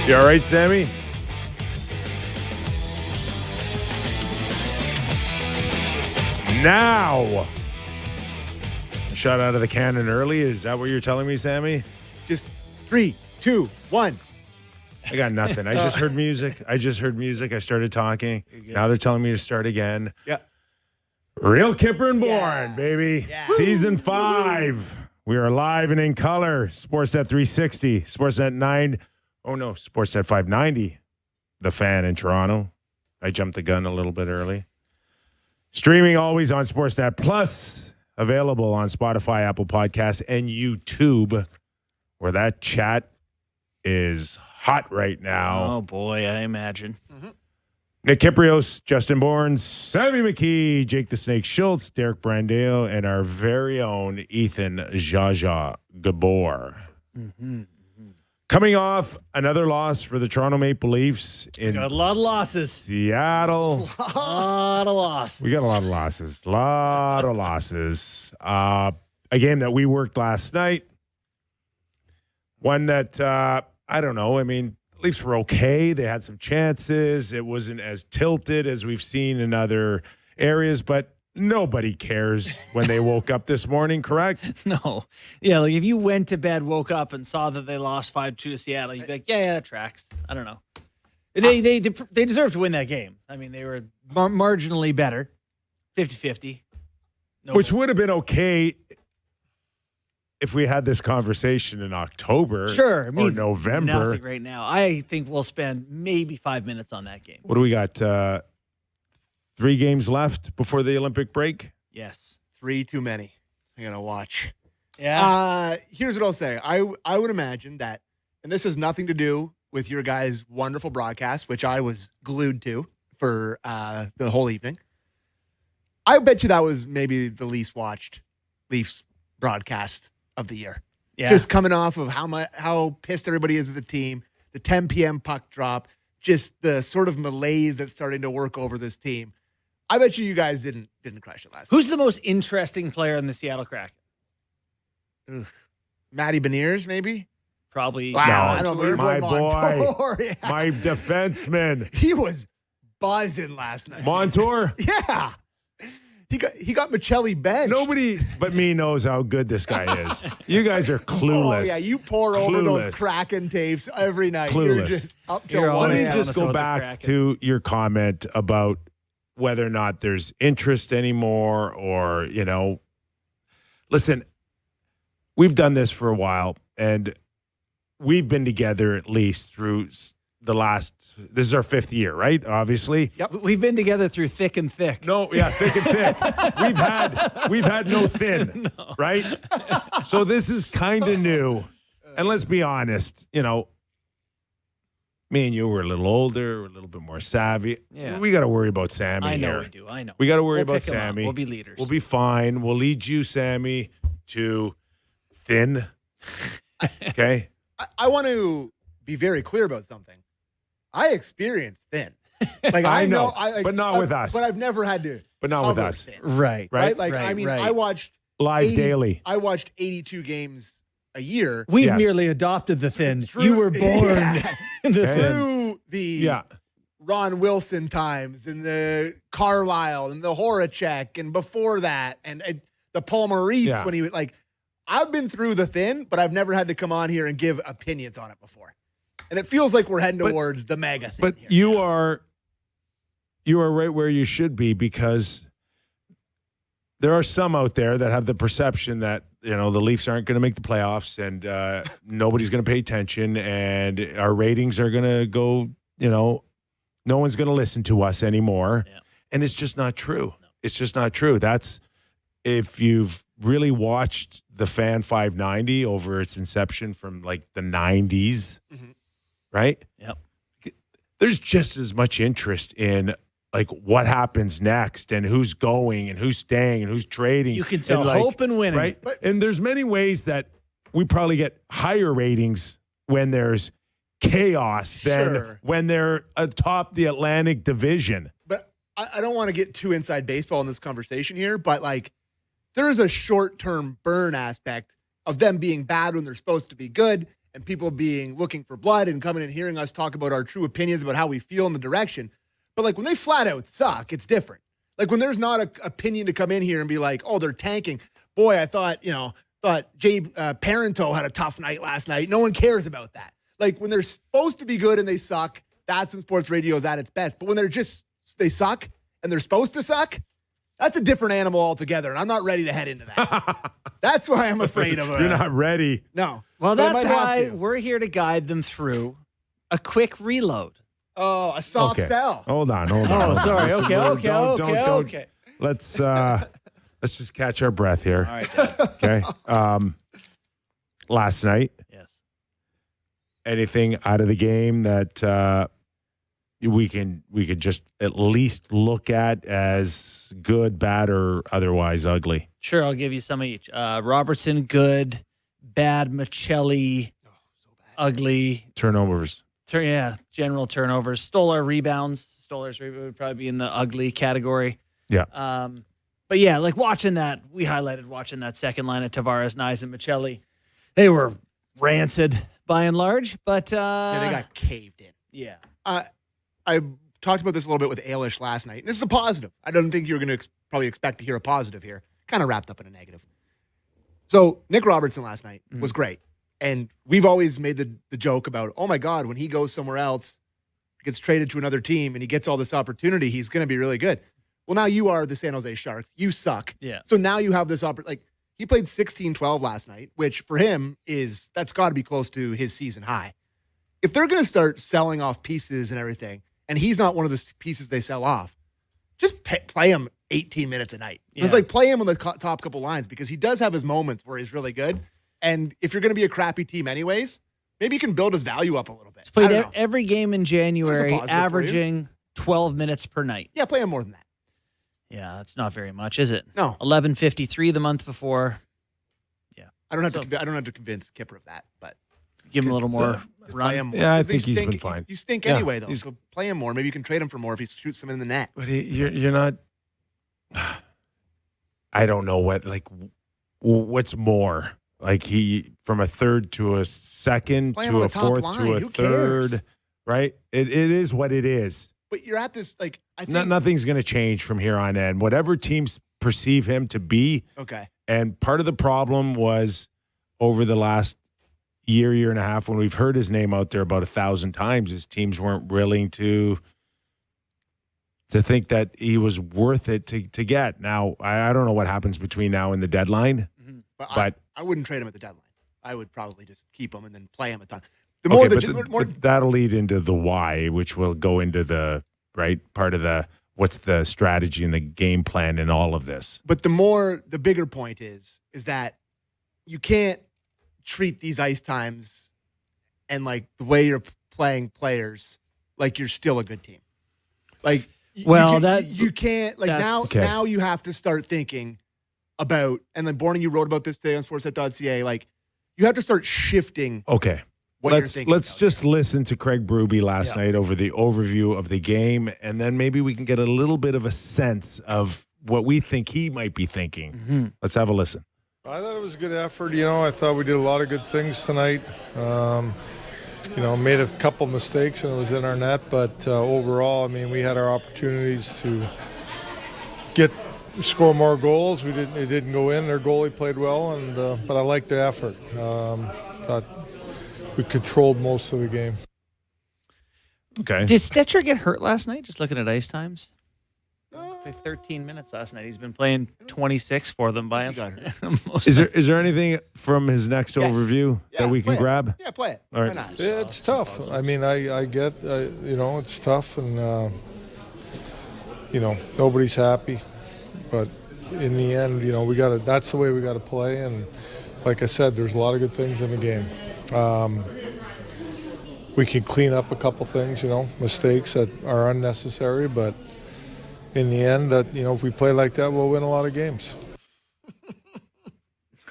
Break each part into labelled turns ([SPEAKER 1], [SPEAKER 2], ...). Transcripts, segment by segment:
[SPEAKER 1] You all right, Sammy? Now, shot out of the cannon early. Is that what you're telling me, Sammy?
[SPEAKER 2] Just 3, 2, 1.
[SPEAKER 1] I got nothing. I just heard music. I started talking. Now they're telling me to start again.
[SPEAKER 2] Yeah.
[SPEAKER 1] Real Kyper and Bourne, baby.
[SPEAKER 2] Yeah.
[SPEAKER 1] Season 5. We are live and in color. Sportsnet 360. Sportsnet 9. Oh, no. Sportsnet 590. The Fan in Toronto. I jumped the gun a little bit early. Streaming always on Sportsnet Plus. Available on Spotify, Apple Podcasts, and YouTube, where that chat is hot right now.
[SPEAKER 3] Oh, boy, I imagine.
[SPEAKER 2] Mm-hmm.
[SPEAKER 1] Nick Kypreos, Justin Bourne, Sammy McKee, Jake the Snake Schultz, Derek Brandale, and our very own Ethan Jaja Gabor.
[SPEAKER 3] Mm-hmm.
[SPEAKER 1] Coming off another loss for the Toronto Maple Leafs in
[SPEAKER 3] Got a lot of losses.
[SPEAKER 1] Seattle.
[SPEAKER 3] A lot of losses.
[SPEAKER 1] We got a lot of losses. A game that we worked last night. One that, I don't know. I mean, Leafs were okay. They had some chances. It wasn't as tilted as we've seen in other areas, but nobody cares when they woke up this morning, correct?
[SPEAKER 3] No. Yeah, like if you went to bed, woke up, and saw that they lost 5-2 to Seattle, you'd be like, yeah, that tracks. I don't know. They deserve to win that game. I mean, they were marginally better, 50-50.
[SPEAKER 1] Which would have been okay if we had this conversation in October
[SPEAKER 3] or
[SPEAKER 1] November.
[SPEAKER 3] Nothing right now. I think we'll spend maybe 5 minutes on that game.
[SPEAKER 1] What do we got? 3 games left before the Olympic break?
[SPEAKER 3] Yes.
[SPEAKER 2] 3 too many. I'm going to watch.
[SPEAKER 3] Yeah.
[SPEAKER 2] Here's what I'll say. I would imagine that, and this has nothing to do with your guys' wonderful broadcast, which I was glued to for the whole evening. I bet you that was maybe the least watched Leafs broadcast of the year.
[SPEAKER 3] Yeah.
[SPEAKER 2] Just coming off of how pissed everybody is at the team, the 10 p.m. puck drop, just the sort of malaise that's starting to work over this team. I bet you guys didn't crush it last night.
[SPEAKER 3] Who's the most interesting player in the Seattle Kraken?
[SPEAKER 2] Matty Beniers, maybe?
[SPEAKER 3] Probably.
[SPEAKER 2] Wow,
[SPEAKER 1] No,
[SPEAKER 2] I don't know.
[SPEAKER 1] my
[SPEAKER 2] Montour.
[SPEAKER 1] boy.
[SPEAKER 2] Yeah.
[SPEAKER 1] My defenseman.
[SPEAKER 2] He was buzzing last night.
[SPEAKER 1] Montour?
[SPEAKER 2] Yeah. He got Michelli benched.
[SPEAKER 1] Nobody but me knows how good this guy is. You guys are clueless.
[SPEAKER 2] Oh, yeah. You pour over those Kraken tapes every night.
[SPEAKER 1] Clueless.
[SPEAKER 2] You're just up till
[SPEAKER 3] You're
[SPEAKER 2] 1
[SPEAKER 1] Let me
[SPEAKER 2] a.m.
[SPEAKER 1] just go back to your comment about whether or not there's interest anymore or, listen, we've done this for a while and we've been together at least through this is our 5th year, right? Obviously.
[SPEAKER 2] Yep.
[SPEAKER 3] We've been together through thick and thick.
[SPEAKER 1] No, yeah, thick and thin. We've had no thin, right? So this is kind of new. And let's be honest, me and you were a little older, a little bit more savvy.
[SPEAKER 3] Yeah.
[SPEAKER 1] We got to worry about Sammy
[SPEAKER 3] I know
[SPEAKER 1] here.
[SPEAKER 3] we do. I know.
[SPEAKER 1] We got to worry
[SPEAKER 3] We'll
[SPEAKER 1] about
[SPEAKER 3] pick 'em up.
[SPEAKER 1] Sammy.
[SPEAKER 3] We'll be leaders.
[SPEAKER 1] We'll be fine. We'll lead you, Sammy, to thin. Okay?
[SPEAKER 2] I want to be very clear about something. I experienced thin. Like
[SPEAKER 1] I know,
[SPEAKER 2] I
[SPEAKER 1] but not with us.
[SPEAKER 2] But I've never had to.
[SPEAKER 1] But not with
[SPEAKER 2] cover
[SPEAKER 1] us.
[SPEAKER 2] thin.
[SPEAKER 3] Right.
[SPEAKER 1] Right?
[SPEAKER 2] Like, I mean,
[SPEAKER 3] right.
[SPEAKER 2] I watched
[SPEAKER 1] Live daily.
[SPEAKER 2] I watched 82 games a year.
[SPEAKER 3] We've
[SPEAKER 1] Yes.
[SPEAKER 3] merely adopted the thin.
[SPEAKER 2] Through-
[SPEAKER 3] You were born
[SPEAKER 2] Yeah.
[SPEAKER 3] in the
[SPEAKER 1] Okay.
[SPEAKER 3] thin.
[SPEAKER 2] Through the
[SPEAKER 1] Yeah.
[SPEAKER 2] Ron Wilson times and the Carlisle and the Horacek and before that and the Paul Maurice
[SPEAKER 1] Yeah.
[SPEAKER 2] when he was like, I've been through the thin, but I've never had to come on here and give opinions on it before. And it feels like we're heading towards the mega thing.
[SPEAKER 1] But
[SPEAKER 2] here.
[SPEAKER 1] you are right where you should be because there are some out there that have the perception that, the Leafs aren't going to make the playoffs and nobody's going to pay attention and our ratings are going to go, no one's going to listen to us anymore.
[SPEAKER 3] Yeah.
[SPEAKER 1] And it's just not true. No. It's just not true. That's if you've really watched the Fan 590 over its inception from like the 90s, right?
[SPEAKER 3] Yep.
[SPEAKER 1] There's just as much interest in like what happens next and who's going and who's staying and who's trading.
[SPEAKER 3] You can sell
[SPEAKER 1] and, like,
[SPEAKER 3] hope and winning.
[SPEAKER 1] right? And there's many ways that we probably get higher ratings when there's chaos than
[SPEAKER 2] Sure.
[SPEAKER 1] when they're atop the Atlantic Division.
[SPEAKER 2] But I don't want to get too inside baseball in this conversation here, but like there is a short-term burn aspect of them being bad when they're supposed to be good and people looking for blood and coming and hearing us talk about our true opinions about how we feel in the direction. But like when they flat out suck, it's different. Like when there's not an opinion to come in here and be like, oh, they're tanking. Boy, I thought Jay Parento had a tough night last night. No one cares about that. Like when they're supposed to be good and they suck, that's when sports radio is at its best. But when they suck and they're supposed to suck, that's a different animal altogether. And I'm not ready to head into that. That's why I'm afraid of it.
[SPEAKER 1] You're not ready.
[SPEAKER 2] No.
[SPEAKER 3] Well,
[SPEAKER 2] But I
[SPEAKER 3] that's
[SPEAKER 2] might have
[SPEAKER 3] why
[SPEAKER 2] to.
[SPEAKER 3] we're here to guide them through a quick reload.
[SPEAKER 2] Oh, a soft sell.
[SPEAKER 1] Hold on.
[SPEAKER 3] Oh, sorry.
[SPEAKER 1] Listen,
[SPEAKER 3] Okay.
[SPEAKER 1] Let's just catch our breath here.
[SPEAKER 3] All right, Dad.
[SPEAKER 1] Okay. Last night,
[SPEAKER 3] Yes.
[SPEAKER 1] anything out of the game that we could just at least look at as good, bad, or otherwise ugly?
[SPEAKER 3] Sure, I'll give you some of each. Robertson, good. Bad, Michelli, ugly.
[SPEAKER 1] Turnovers.
[SPEAKER 3] General turnovers. Stolar rebounds. Stolar's would probably be in the ugly category.
[SPEAKER 1] Yeah.
[SPEAKER 3] But yeah, like watching that second line of Tavares, Nyes, and Michelli, they were rancid by and large. But
[SPEAKER 2] Yeah, they got caved in.
[SPEAKER 3] yeah.
[SPEAKER 2] I talked about this a little bit with Ailish last night. This is a positive. I don't think you're going to probably expect to hear a positive here. Kind of wrapped up in a negative. So Nick Robertson last night was great. And we've always made the joke about, oh my God, when he goes somewhere else, gets traded to another team, and he gets all this opportunity, he's going to be really good. Well, now you are the San Jose Sharks. You suck.
[SPEAKER 3] Yeah.
[SPEAKER 2] So now you have this opportunity. Like, he played 16-12 last night, which for him that's got to be close to his season high. If they're going to start selling off pieces and everything, and he's not one of the pieces they sell off, just play him 18 minutes a night. Just like play him on the top couple lines, because he does have his moments where he's really good. And if you're going to be a crappy team anyways, maybe you can build his value up a little bit.
[SPEAKER 3] He's played every game in January,
[SPEAKER 2] positive for you.
[SPEAKER 3] averaging 12 minutes per night.
[SPEAKER 2] Yeah, play him more than that.
[SPEAKER 3] Yeah, that's not very much, is it?
[SPEAKER 2] No.
[SPEAKER 3] 11:53 the month before.
[SPEAKER 2] I don't have to convince Kyper of that, but
[SPEAKER 3] Give him a little more
[SPEAKER 2] just
[SPEAKER 3] run.
[SPEAKER 2] play him more.
[SPEAKER 1] Yeah, I
[SPEAKER 2] 'Cause
[SPEAKER 1] think
[SPEAKER 2] they
[SPEAKER 1] he's
[SPEAKER 2] stink-
[SPEAKER 1] been fine.
[SPEAKER 2] You stink
[SPEAKER 1] Yeah,
[SPEAKER 2] anyway, though. So play him more. Maybe you can trade him for more if he shoots them in the net.
[SPEAKER 1] But you're not. I don't know what's more. Like he from a third to a second
[SPEAKER 2] Play him on
[SPEAKER 1] to a
[SPEAKER 2] the top
[SPEAKER 1] fourth
[SPEAKER 2] line.
[SPEAKER 1] to a
[SPEAKER 2] Who cares?
[SPEAKER 1] third, right? It is what it is.
[SPEAKER 2] But you're at this, like, I think.
[SPEAKER 1] Nothing's going to change from here on in. Whatever teams perceive him to be,
[SPEAKER 2] Okay.
[SPEAKER 1] and part of the problem was over the last year and a half when we've heard his name out there about 1,000 times, his teams weren't willing to think that he was worth it to get. Now, I don't know what happens between now and the deadline.
[SPEAKER 2] But I wouldn't trade him at the deadline. I would probably just keep him and then play him a ton.
[SPEAKER 1] But that'll lead into the why, which will go into the right part of the what's the strategy and the game plan in all of this.
[SPEAKER 2] But the bigger point is that you can't treat these ice times and like the way you're playing players like you're still a good team. Like, you can't like now you have to start thinking about, and then Bourne, you wrote about this today on sportsnet.ca. Like, you have to start shifting.
[SPEAKER 1] Okay.
[SPEAKER 2] What you're thinking.
[SPEAKER 1] Let's just listen to Craig Berube last night over the overview of the game, and then maybe we can get a little bit of a sense of what we think he might be thinking.
[SPEAKER 3] Mm-hmm.
[SPEAKER 1] Let's have a listen.
[SPEAKER 4] I thought it was a good effort. I thought we did a lot of good things tonight. Made a couple mistakes and it was in our net, but overall, I mean, we had our opportunities to score more goals. It didn't go in. Their goalie played well, but I liked the effort. Thought we controlled most of the game.
[SPEAKER 1] Okay.
[SPEAKER 3] Did Stetcher get hurt last night? Just looking at ice times. Played 13 minutes last night. He's been playing 26 for them by him.
[SPEAKER 1] Is there anything from his next overview that we can grab?
[SPEAKER 2] Yeah, play it.
[SPEAKER 1] All right.
[SPEAKER 2] Why not?
[SPEAKER 4] Yeah, it's tough. I mean, I get, it's tough, and nobody's happy. But in the end, we got to. That's the way we got to play. And like I said, there's a lot of good things in the game. We can clean up a couple things, mistakes that are unnecessary. But in the end, if we play like that, we'll win a lot of games.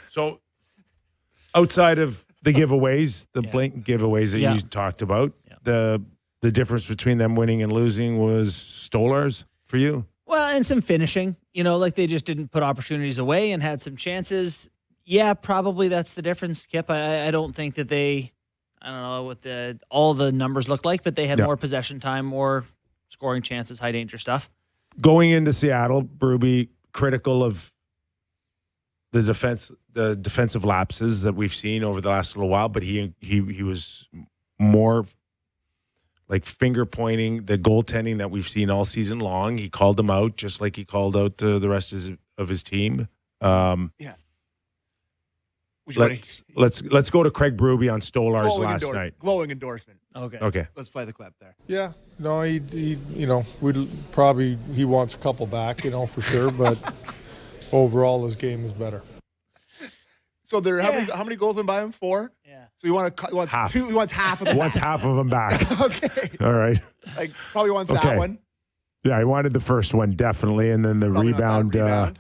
[SPEAKER 1] So, outside of the giveaways, the blatant giveaways that you talked about, the difference between them winning and losing was Stolar's for you?
[SPEAKER 3] Well, and some finishing. Like they just didn't put opportunities away and had some chances. Yeah, probably that's the difference, Kip. I don't think that they I don't know what all the numbers look like, but they had
[SPEAKER 1] Yeah.
[SPEAKER 3] more possession time, more scoring chances, high danger stuff.
[SPEAKER 1] Going into Seattle, Berube critical of the defensive lapses that we've seen over the last little while, but he was more like finger pointing the goaltending that we've seen all season long. He called them out just like he called out the rest of his team. Let's go to Craig Berube on Stolarz last night.
[SPEAKER 2] Glowing endorsement.
[SPEAKER 1] Okay.
[SPEAKER 2] Let's play the clip there.
[SPEAKER 4] Yeah, no, he he wants a couple back, for sure, but overall his game is better.
[SPEAKER 2] So how many goals went by him? 4?
[SPEAKER 3] Yeah.
[SPEAKER 2] So he wants
[SPEAKER 1] Half.
[SPEAKER 2] 2. He wants half of them.
[SPEAKER 1] He wants half of them back.
[SPEAKER 2] Okay.
[SPEAKER 1] All right.
[SPEAKER 2] Like probably wants
[SPEAKER 1] Okay.
[SPEAKER 2] that one.
[SPEAKER 1] Yeah, he wanted the first one definitely, and then the
[SPEAKER 2] Probably not that
[SPEAKER 1] rebound,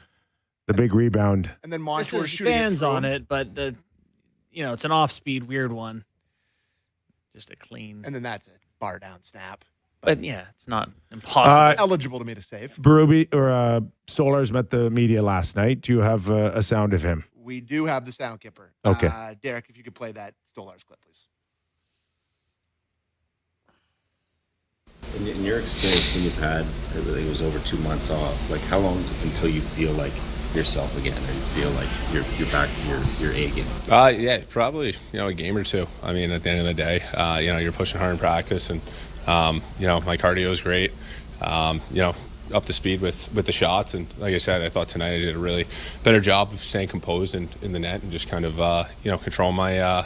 [SPEAKER 1] the big rebound.
[SPEAKER 2] And then
[SPEAKER 3] This
[SPEAKER 2] Montour
[SPEAKER 3] is
[SPEAKER 2] shooting
[SPEAKER 3] fans
[SPEAKER 2] it through
[SPEAKER 3] on
[SPEAKER 2] him.
[SPEAKER 3] it, but it's an off-speed weird one. Just a clean.
[SPEAKER 2] And then that's it. Bar down snap.
[SPEAKER 3] But yeah, it's not impossible.
[SPEAKER 2] Eligible to me to save.
[SPEAKER 1] Berube or Stolarz met the media last night. Do you have a sound of him?
[SPEAKER 2] We do have the sound kipper.
[SPEAKER 1] Okay.
[SPEAKER 2] Derek, if you could play that Stolarz clip, please.
[SPEAKER 5] In your experience, when you've had, I think it was over 2 months off, like how long until you feel like yourself again, or you feel like you're back to your A game?
[SPEAKER 6] Yeah, probably a game or two. I mean, at the end of the day, you're pushing hard in practice, and my cardio is great. Up to speed with the shots, and like I said, I thought tonight I did a really better job of staying composed in the net and just kind of control my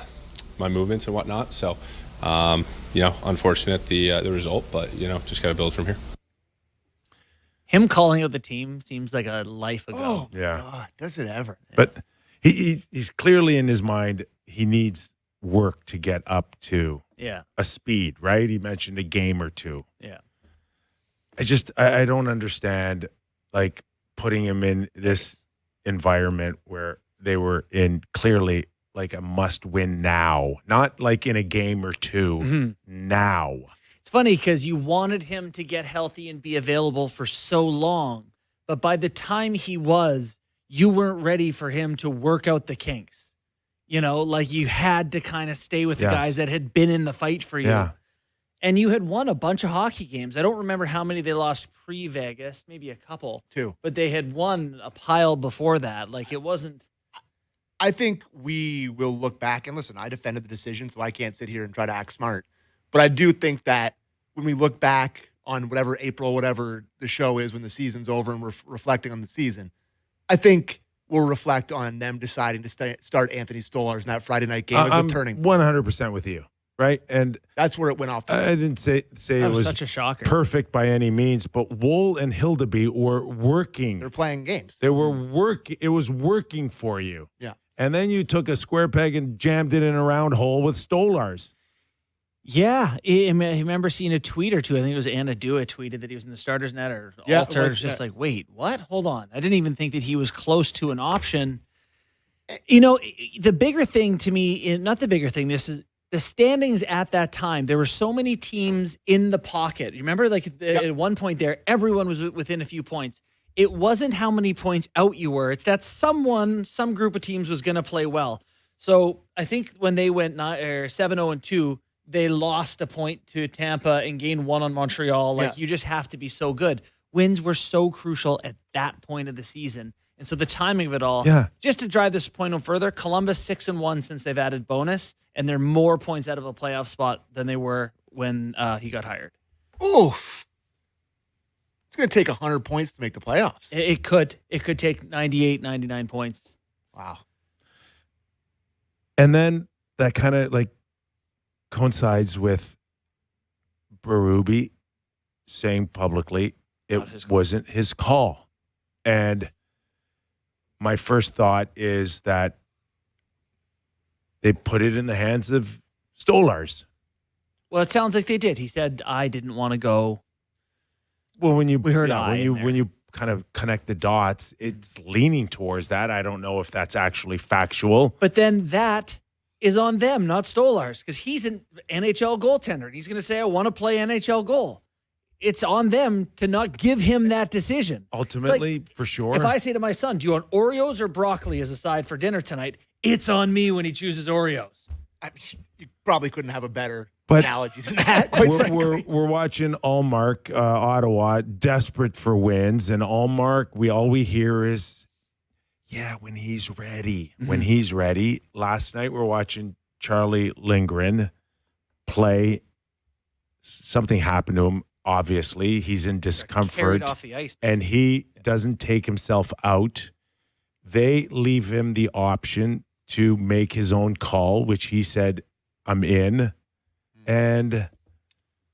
[SPEAKER 6] my movements and whatnot. So unfortunate the result, but just got to build from here.
[SPEAKER 3] Him calling out the team seems like a life ago.
[SPEAKER 2] Oh,
[SPEAKER 1] Yeah.
[SPEAKER 2] God, does it ever?
[SPEAKER 1] But he's clearly in his mind, he needs work to get up to
[SPEAKER 3] Yeah.
[SPEAKER 1] a speed, right? He mentioned a game or two.
[SPEAKER 3] Yeah.
[SPEAKER 1] I don't understand, like, putting him in this environment where they were in clearly like a must-win now, not like in a game or two.
[SPEAKER 3] Mm-hmm.
[SPEAKER 1] Now.
[SPEAKER 3] It's funny because you wanted him to get healthy and be available for so long, but by the time he was, you weren't ready for him to work out the kinks. Like you had to kind of stay with the
[SPEAKER 1] Yes.
[SPEAKER 3] guys that had been in the fight for you.
[SPEAKER 1] Yeah.
[SPEAKER 3] And you had won a bunch of hockey games. I don't remember how many they lost pre-Vegas, maybe a couple.
[SPEAKER 2] 2.
[SPEAKER 3] But they had won a pile before that. Like it wasn't.
[SPEAKER 2] I think we will look back and listen. I defended the decision, so I can't sit here and try to act smart. But I do think that when we look back on whatever April, whatever the show is, when the season's over and we're reflecting on the season, I think we'll reflect on them deciding to start Anthony Stolarz in that Friday night game as a turning point.
[SPEAKER 1] 100% with you, right? And
[SPEAKER 2] That's where it went off the
[SPEAKER 1] I
[SPEAKER 2] rails.
[SPEAKER 1] didn't say
[SPEAKER 3] That
[SPEAKER 1] it
[SPEAKER 3] was
[SPEAKER 1] was
[SPEAKER 3] such a shocker.
[SPEAKER 1] perfect by any means, but Wool and Hildeby were working.
[SPEAKER 2] They're playing games.
[SPEAKER 1] They were working. It was working for you.
[SPEAKER 2] Yeah.
[SPEAKER 1] And then you took a square peg and jammed it in a round hole with Stolarz.
[SPEAKER 3] Yeah, I remember seeing a tweet or two. I think it was Anna Dua tweeted that he was in the starters net or
[SPEAKER 2] Yeah, it
[SPEAKER 3] Alter. It
[SPEAKER 2] was,
[SPEAKER 3] was just
[SPEAKER 2] yeah.
[SPEAKER 3] like, wait, what? Hold on. I didn't even think that he was close to an option. The bigger thing to me, not the bigger thing, this is the standings at that time. There were so many teams in the pocket. You remember, like at one point there, everyone was within a few points. It wasn't how many points out you were. It's that some group of teams was going to play well. So I think when they went 7-0-2, they lost a point to Tampa and gained 1 on Montreal. Like you just have to be so good. Wins were so crucial at that point of the season. And so the timing of it all, just to drive this point home further, Columbus 6-1 since they've added bonus, and they're more points out of a playoff spot than they were when he got hired.
[SPEAKER 2] Oof. It's going to take 100 points to make the playoffs.
[SPEAKER 3] It could take 98, 99 points.
[SPEAKER 2] Wow.
[SPEAKER 1] And then that kind of like coincides with Berube saying publicly it wasn't his call. And my first thought is that they put it in the hands of Stolarz.
[SPEAKER 3] Well, it sounds like they did. He said, I didn't want to go.
[SPEAKER 1] Well, when you
[SPEAKER 3] We heard
[SPEAKER 1] when you kind of connect the dots, it's leaning towards that. I don't know if that's actually factual.
[SPEAKER 3] But then that is on them, not Stolarz, because he's an NHL goaltender. And he's going to say, I want to play NHL goal. It's on them to not give him that decision.
[SPEAKER 1] Ultimately, for sure.
[SPEAKER 3] If I say to my son, do you want Oreos or broccoli as a side for dinner tonight? It's on me when he chooses Oreos.
[SPEAKER 2] You probably couldn't have a better
[SPEAKER 1] But
[SPEAKER 2] analogy than that. Quite frankly.
[SPEAKER 1] we're watching Allmark, Ottawa, desperate for wins, and Allmark. All we hear is, yeah, when he's ready. When he's ready. Last night we're watching Charlie Lindgren play. Something happened to him. Obviously, he's in discomfort,
[SPEAKER 3] Carried off the ice,
[SPEAKER 1] and he doesn't take himself out. They leave him the option to make his own call, which he said, I'm in. And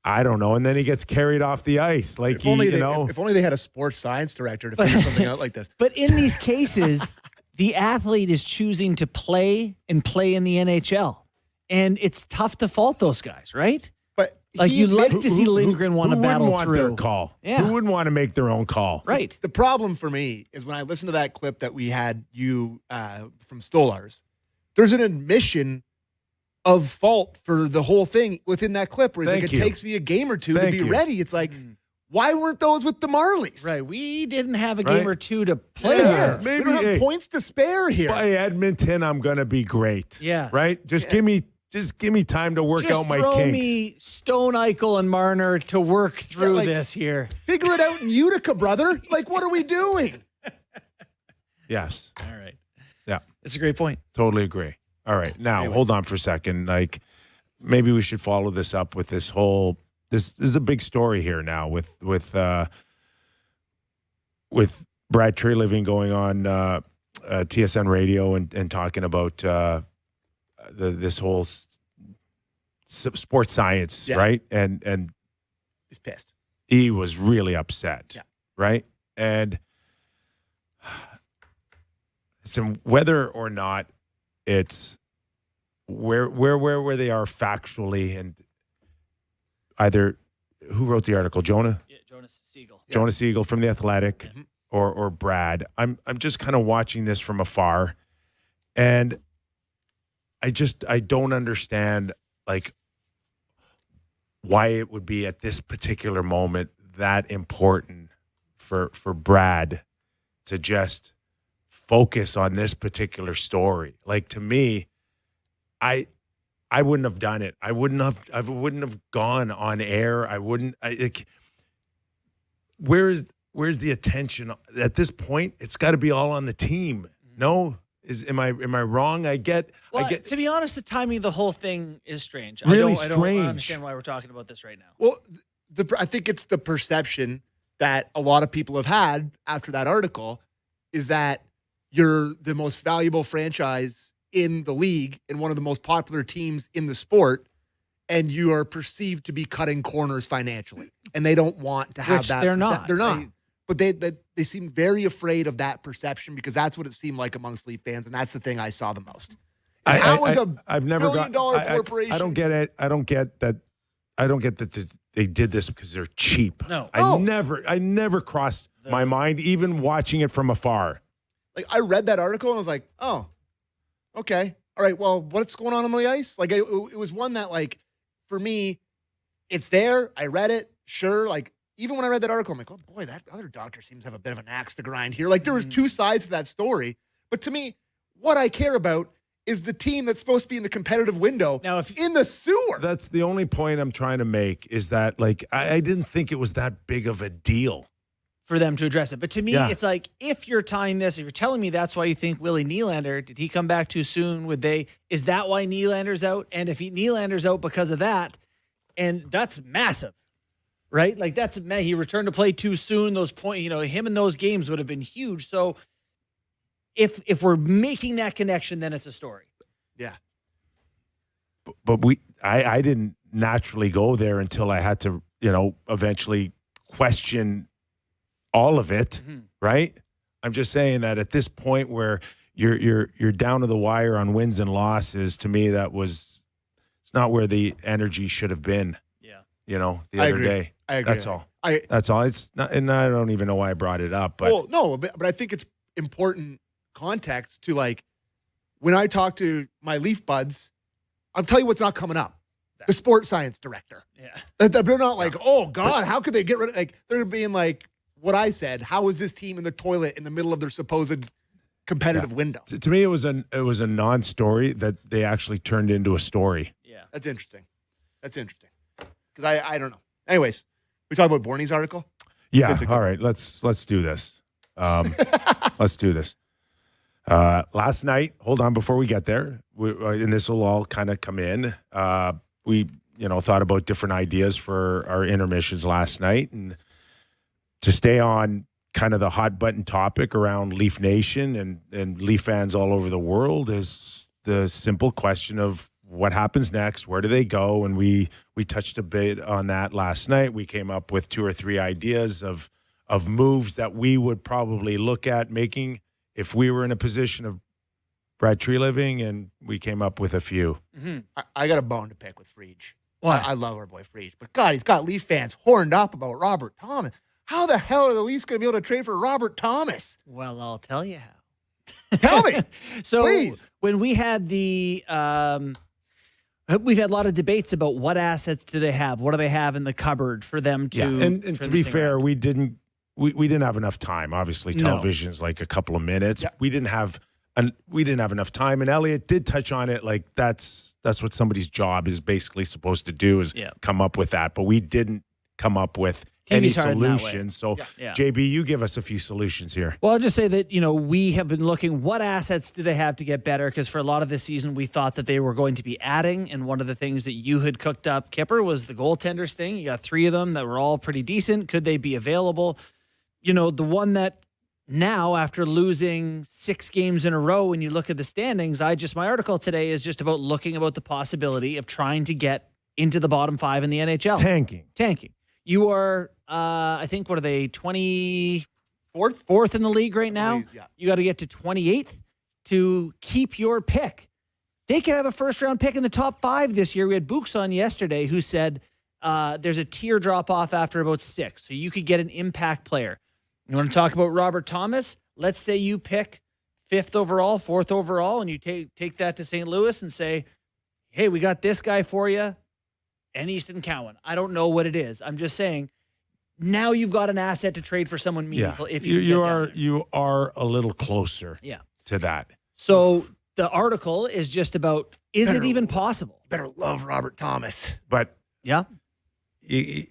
[SPEAKER 1] I don't know. And then he gets carried off the ice. Like,
[SPEAKER 2] if only they had a sports science director to figure something out like this.
[SPEAKER 3] But in these cases, the athlete is choosing to play in the NHL. And it's tough to fault those guys, right?
[SPEAKER 2] But
[SPEAKER 3] Like, you'd like to see Lindgren want to battle
[SPEAKER 1] wouldn't want
[SPEAKER 3] through.
[SPEAKER 1] their call?
[SPEAKER 3] Yeah.
[SPEAKER 1] Who wouldn't want to make their own call?
[SPEAKER 3] Right.
[SPEAKER 2] The problem for me is when I listen to that clip that we had from Stolars, there's an admission of fault for the whole thing within that clip where he's
[SPEAKER 1] Thank
[SPEAKER 2] like,
[SPEAKER 1] you.
[SPEAKER 2] it takes me a game or two
[SPEAKER 1] Thank
[SPEAKER 2] to be
[SPEAKER 1] you.
[SPEAKER 2] ready. It's like, why weren't those with the Marlies?
[SPEAKER 3] Right. We didn't have a game
[SPEAKER 1] Right.
[SPEAKER 3] or two to play
[SPEAKER 1] Yeah.
[SPEAKER 3] with.
[SPEAKER 1] Maybe,
[SPEAKER 2] we don't have
[SPEAKER 1] hey,
[SPEAKER 2] points to spare here.
[SPEAKER 1] by Edmonton, I'm gonna be great.
[SPEAKER 3] Yeah.
[SPEAKER 1] Right? Just give me time to work
[SPEAKER 3] Just
[SPEAKER 1] out my
[SPEAKER 3] throw
[SPEAKER 1] kinks.
[SPEAKER 3] me Stone Eichel and Marner to work through
[SPEAKER 2] like-
[SPEAKER 3] this here.
[SPEAKER 2] Figure it out in Utica, brother. Like, what are we doing?
[SPEAKER 1] Yes.
[SPEAKER 3] All right.
[SPEAKER 1] Yeah.
[SPEAKER 3] That's a great point.
[SPEAKER 1] Totally agree. All right. Now,
[SPEAKER 2] Anyways.
[SPEAKER 1] hold on for a second. Like, maybe we should follow this up with this whole this is a big story here now with Brad Treliving going on TSN radio and talking about this whole sports science,
[SPEAKER 2] Yeah.
[SPEAKER 1] right? And
[SPEAKER 2] He's pissed.
[SPEAKER 1] he was really upset,
[SPEAKER 2] Yeah.
[SPEAKER 1] right? And so whether or not it's where they are factually, and either who wrote the article, Jonah
[SPEAKER 3] Yeah, Jonas Siegel.
[SPEAKER 1] Jonah Siegel from The Athletic, or Brad. I'm just kind of watching this from afar, and I don't understand, like, why it would be at this particular moment that important for Brad to just focus on this particular story. Like, to me, I wouldn't have done it. I wouldn't have gone on air. Where's the attention at this point? It's got to be all on the team. No, am I wrong? I get.
[SPEAKER 3] To be honest, the timing of the whole thing is strange.
[SPEAKER 1] Really
[SPEAKER 3] I don't
[SPEAKER 1] strange.
[SPEAKER 3] understand why we're talking about this right now.
[SPEAKER 2] Well, I think it's the perception that a lot of people have had after that article is that you're the most valuable franchise in the league and one of the most popular teams in the sport, and you are perceived to be cutting corners financially, and they don't want to have
[SPEAKER 3] Which
[SPEAKER 2] that.
[SPEAKER 3] they're not.
[SPEAKER 2] They're not. But they seem very afraid of that perception because that's what it seemed like amongst Leaf fans, and that's the thing I saw the most.
[SPEAKER 1] I've never got
[SPEAKER 2] billion-dollar corporation.
[SPEAKER 1] I don't get it. I don't get that. I don't get that they did this because they're cheap.
[SPEAKER 3] No.
[SPEAKER 1] I never crossed my mind, even watching it from afar.
[SPEAKER 2] Like, I read that article and I was like, oh, okay. All right. Well, what's going on the ice? Like, it was one that, like, for me, it's there. I read it. Sure. Like, even when I read that article, I'm like, oh boy, that other doctor seems to have a bit of an axe to grind here. Like, there was two sides to that story. But to me, what I care about is the team that's supposed to be in the competitive window
[SPEAKER 3] Now,
[SPEAKER 2] in the sewer.
[SPEAKER 1] That's the only point I'm trying to make, is that, like, I didn't think it was that big of a deal.
[SPEAKER 3] For them to address it. But to me,
[SPEAKER 1] Yeah.
[SPEAKER 3] it's like, if you're tying this, if you're telling me that's why you think Willie Nylander, did he come back too soon? Is that why Nylander's out? And if Nylander's out because of that, and that's massive, right? Like, he returned to play too soon. Those him in those games would have been huge. So if we're making that connection, then it's a story.
[SPEAKER 2] Yeah.
[SPEAKER 1] But I didn't naturally go there until I had to, eventually question all of it, right? I'm just saying that at this point where you're down to the wire on wins and losses, to me it's not where the energy should have been.
[SPEAKER 3] Yeah.
[SPEAKER 1] The other day.
[SPEAKER 2] I agree.
[SPEAKER 1] That's all. That's all. It's not, and I don't even know why I brought it up. But
[SPEAKER 2] Well, no, but I think it's important context to, like, when I talk to my Leaf buds, I'll tell you what's not coming up. The sports science director.
[SPEAKER 3] Yeah.
[SPEAKER 2] They're not like, oh God, how could they get rid of, like, they're being like, what I said, how is this team in the toilet in the middle of their supposed competitive window?
[SPEAKER 1] to me, it was a non-story that they actually turned into a story.
[SPEAKER 3] Yeah.
[SPEAKER 2] That's interesting. Because I don't know. Anyways, we talk about Bourne's article.
[SPEAKER 1] Yeah.
[SPEAKER 2] It's a good
[SPEAKER 1] All
[SPEAKER 2] one.
[SPEAKER 1] right. Let's do this. Let's do this. Last night, hold on before we get there, and this will all kind of come in. We thought about different ideas for our intermissions last night, and to stay on kind of the hot button topic around Leaf Nation and Leaf fans all over the world is the simple question of what happens next, where do they go? And we touched a bit on that last night. We came up with 2 or 3 ideas of moves that we would probably look at making if we were in a position of Brad Treliving, and we came up with a few.
[SPEAKER 3] Mm-hmm.
[SPEAKER 2] I got a bone to pick with Friedge.
[SPEAKER 3] Why?
[SPEAKER 2] I love our boy Friedge, but God, he's got Leaf fans horned up about Robert Thomas. How the hell are the Leafs going to be able to trade for Robert Thomas?
[SPEAKER 3] Well, I'll tell you how.
[SPEAKER 2] Tell me.
[SPEAKER 3] So
[SPEAKER 2] Please.
[SPEAKER 3] when we had we've had a lot of debates about what assets do they have, what do they have in the cupboard for them to.
[SPEAKER 1] Yeah, and
[SPEAKER 3] turn
[SPEAKER 1] to
[SPEAKER 3] this
[SPEAKER 1] be
[SPEAKER 3] thing
[SPEAKER 1] fair,
[SPEAKER 3] around.
[SPEAKER 1] we didn't have enough time. Obviously,
[SPEAKER 3] No.
[SPEAKER 1] television's like a couple of minutes.
[SPEAKER 2] Yep.
[SPEAKER 1] We didn't have enough time. And Elliot did touch on it. Like that's what somebody's job is basically supposed to do is
[SPEAKER 3] Yeah.
[SPEAKER 1] come up with that. But we didn't come up with any
[SPEAKER 3] TV's hard in that way.
[SPEAKER 1] solutions. So
[SPEAKER 3] Yeah.
[SPEAKER 1] JB, you give us a few solutions here.
[SPEAKER 3] Well, I'll just say that, we have been looking, what assets do they have to get better? Because for a lot of this season, we thought that they were going to be adding. And one of the things that you had cooked up, Kyper, was the goaltenders thing. You got 3 of them that were all pretty decent. Could they be available? The one that now, after losing 6 games in a row, when you look at the standings, my article today is just about looking about the possibility of trying to get into the bottom 5 in the NHL.
[SPEAKER 1] Tanking.
[SPEAKER 3] You are, I think, what are they, 24th
[SPEAKER 2] Fourth?
[SPEAKER 3] in the league right now?
[SPEAKER 2] Yeah.
[SPEAKER 3] You got to get to 28th to keep your pick. They could have a first-round pick in the top 5 this year. We had Books on yesterday who said there's a tier drop-off after about 6, so you could get an impact player. You want to talk about Robert Thomas? Let's say you pick 5th overall, 4th overall, and you take that to St. Louis and say, hey, we got this guy for you and Easton Cowan. I don't know what it is. I'm just saying now you've got an asset to trade for someone meaningful. If you
[SPEAKER 1] are a little closer to that.
[SPEAKER 3] So the article is just about, is it even possible?
[SPEAKER 2] You better love Robert Thomas.
[SPEAKER 1] But
[SPEAKER 3] Yeah.
[SPEAKER 1] you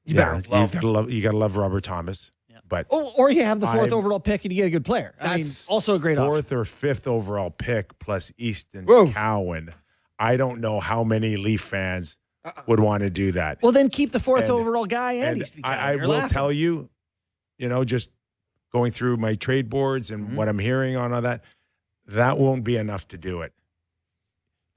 [SPEAKER 2] better love him.
[SPEAKER 1] you gotta love Robert Thomas.
[SPEAKER 3] Yeah.
[SPEAKER 1] But
[SPEAKER 3] Or you have the 4th
[SPEAKER 1] I'm-
[SPEAKER 3] overall pick and you get a good player. I mean,
[SPEAKER 2] That's
[SPEAKER 3] also a great option.
[SPEAKER 1] 4th or 5th overall pick plus Easton
[SPEAKER 2] Whoa.
[SPEAKER 1] Cowan. I don't know how many Leaf fans would want to do that.
[SPEAKER 3] Well, then keep the 4th
[SPEAKER 1] And-
[SPEAKER 3] overall guy and
[SPEAKER 1] And
[SPEAKER 3] Easton Cowan.
[SPEAKER 1] I
[SPEAKER 3] You're
[SPEAKER 1] will
[SPEAKER 3] laughing.
[SPEAKER 1] tell you, just going through my trade boards and what I'm hearing on all that won't be enough to do it.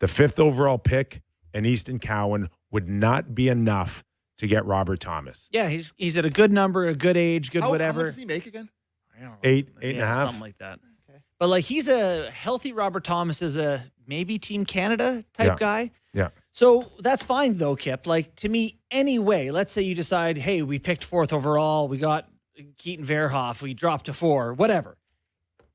[SPEAKER 1] The 5th overall pick and Easton Cowan would not be enough to get Robert Thomas.
[SPEAKER 3] Yeah, he's at a good number, a good age, good
[SPEAKER 2] How
[SPEAKER 3] whatever.
[SPEAKER 2] much does he make again?
[SPEAKER 3] I don't know.
[SPEAKER 1] 8 and a half.
[SPEAKER 3] Something like that.
[SPEAKER 2] Okay.
[SPEAKER 3] But like he's a healthy Robert Thomas is a maybe Team Canada type
[SPEAKER 1] Yeah.
[SPEAKER 3] guy.
[SPEAKER 1] Yeah.
[SPEAKER 3] So that's fine though, Kip. Like to me, anyway, let's say you decide, hey, we picked 4th overall, we got Keaton Verhoff, we dropped to 4, whatever.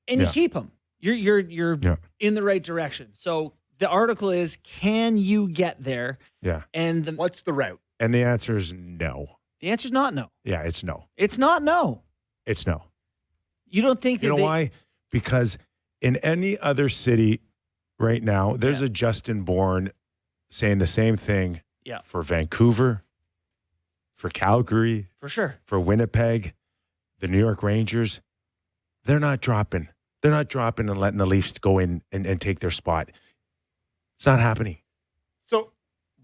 [SPEAKER 3] And you
[SPEAKER 1] Yeah.
[SPEAKER 3] keep him. You're
[SPEAKER 1] Yeah.
[SPEAKER 3] in the right direction. So the article is, can you get there?
[SPEAKER 1] Yeah.
[SPEAKER 3] And the
[SPEAKER 2] What's the route?
[SPEAKER 1] And the answer is no.
[SPEAKER 3] answer's not no.
[SPEAKER 1] Yeah, it's no.
[SPEAKER 3] It's not no.
[SPEAKER 1] It's no.
[SPEAKER 3] You don't think that
[SPEAKER 1] You know
[SPEAKER 3] they,
[SPEAKER 1] why? Because in any other city right now, there's a Justin Bourne saying the same thing
[SPEAKER 3] Yeah.
[SPEAKER 1] for Vancouver, for Calgary,
[SPEAKER 3] for sure.
[SPEAKER 1] for Winnipeg, the New York Rangers. They're not dropping. They're not dropping and letting the Leafs go in and take their spot. It's not happening.
[SPEAKER 2] So,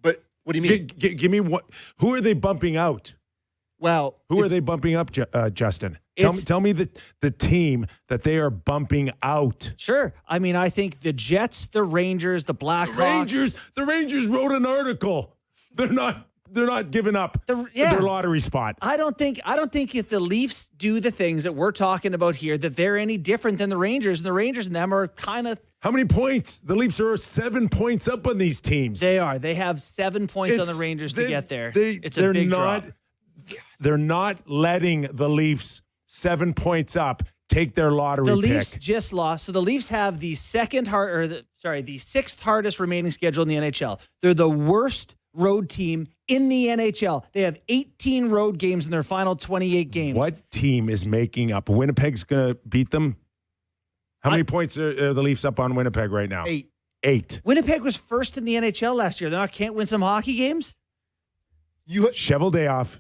[SPEAKER 2] but what do you mean?
[SPEAKER 1] Give me what? Who are they bumping out?
[SPEAKER 2] Well,
[SPEAKER 1] Who are
[SPEAKER 2] if-
[SPEAKER 1] they bumping up, Justin?
[SPEAKER 3] It's-
[SPEAKER 1] Tell me the team that they are bumping out.
[SPEAKER 3] Sure. I mean, I think the Jets, the Rangers, the Blackhawks.
[SPEAKER 1] The Rangers wrote an article. They're not giving up their lottery spot.
[SPEAKER 3] I don't think if the Leafs do the things that we're talking about here, that they're any different than the Rangers. And the Rangers and them are kind of,
[SPEAKER 1] How many points? The Leafs are 7 points up on these teams.
[SPEAKER 3] they are. They have 7 points on the Rangers to get there. It's a big drop.
[SPEAKER 1] They're not letting the Leafs 7 points up take their lottery
[SPEAKER 3] The
[SPEAKER 1] pick.
[SPEAKER 3] Leafs just lost. So the Leafs have the the 6th hardest remaining schedule in the NHL. They're the worst road team in the NHL. They have 18 road games in their final 28 games.
[SPEAKER 1] What team is making up? Winnipeg's going to beat them? How many points are the Leafs up on Winnipeg right now?
[SPEAKER 2] 8.
[SPEAKER 1] 8.
[SPEAKER 3] Winnipeg was first in the NHL last year. They can't win some hockey games?
[SPEAKER 1] Cheveldayoff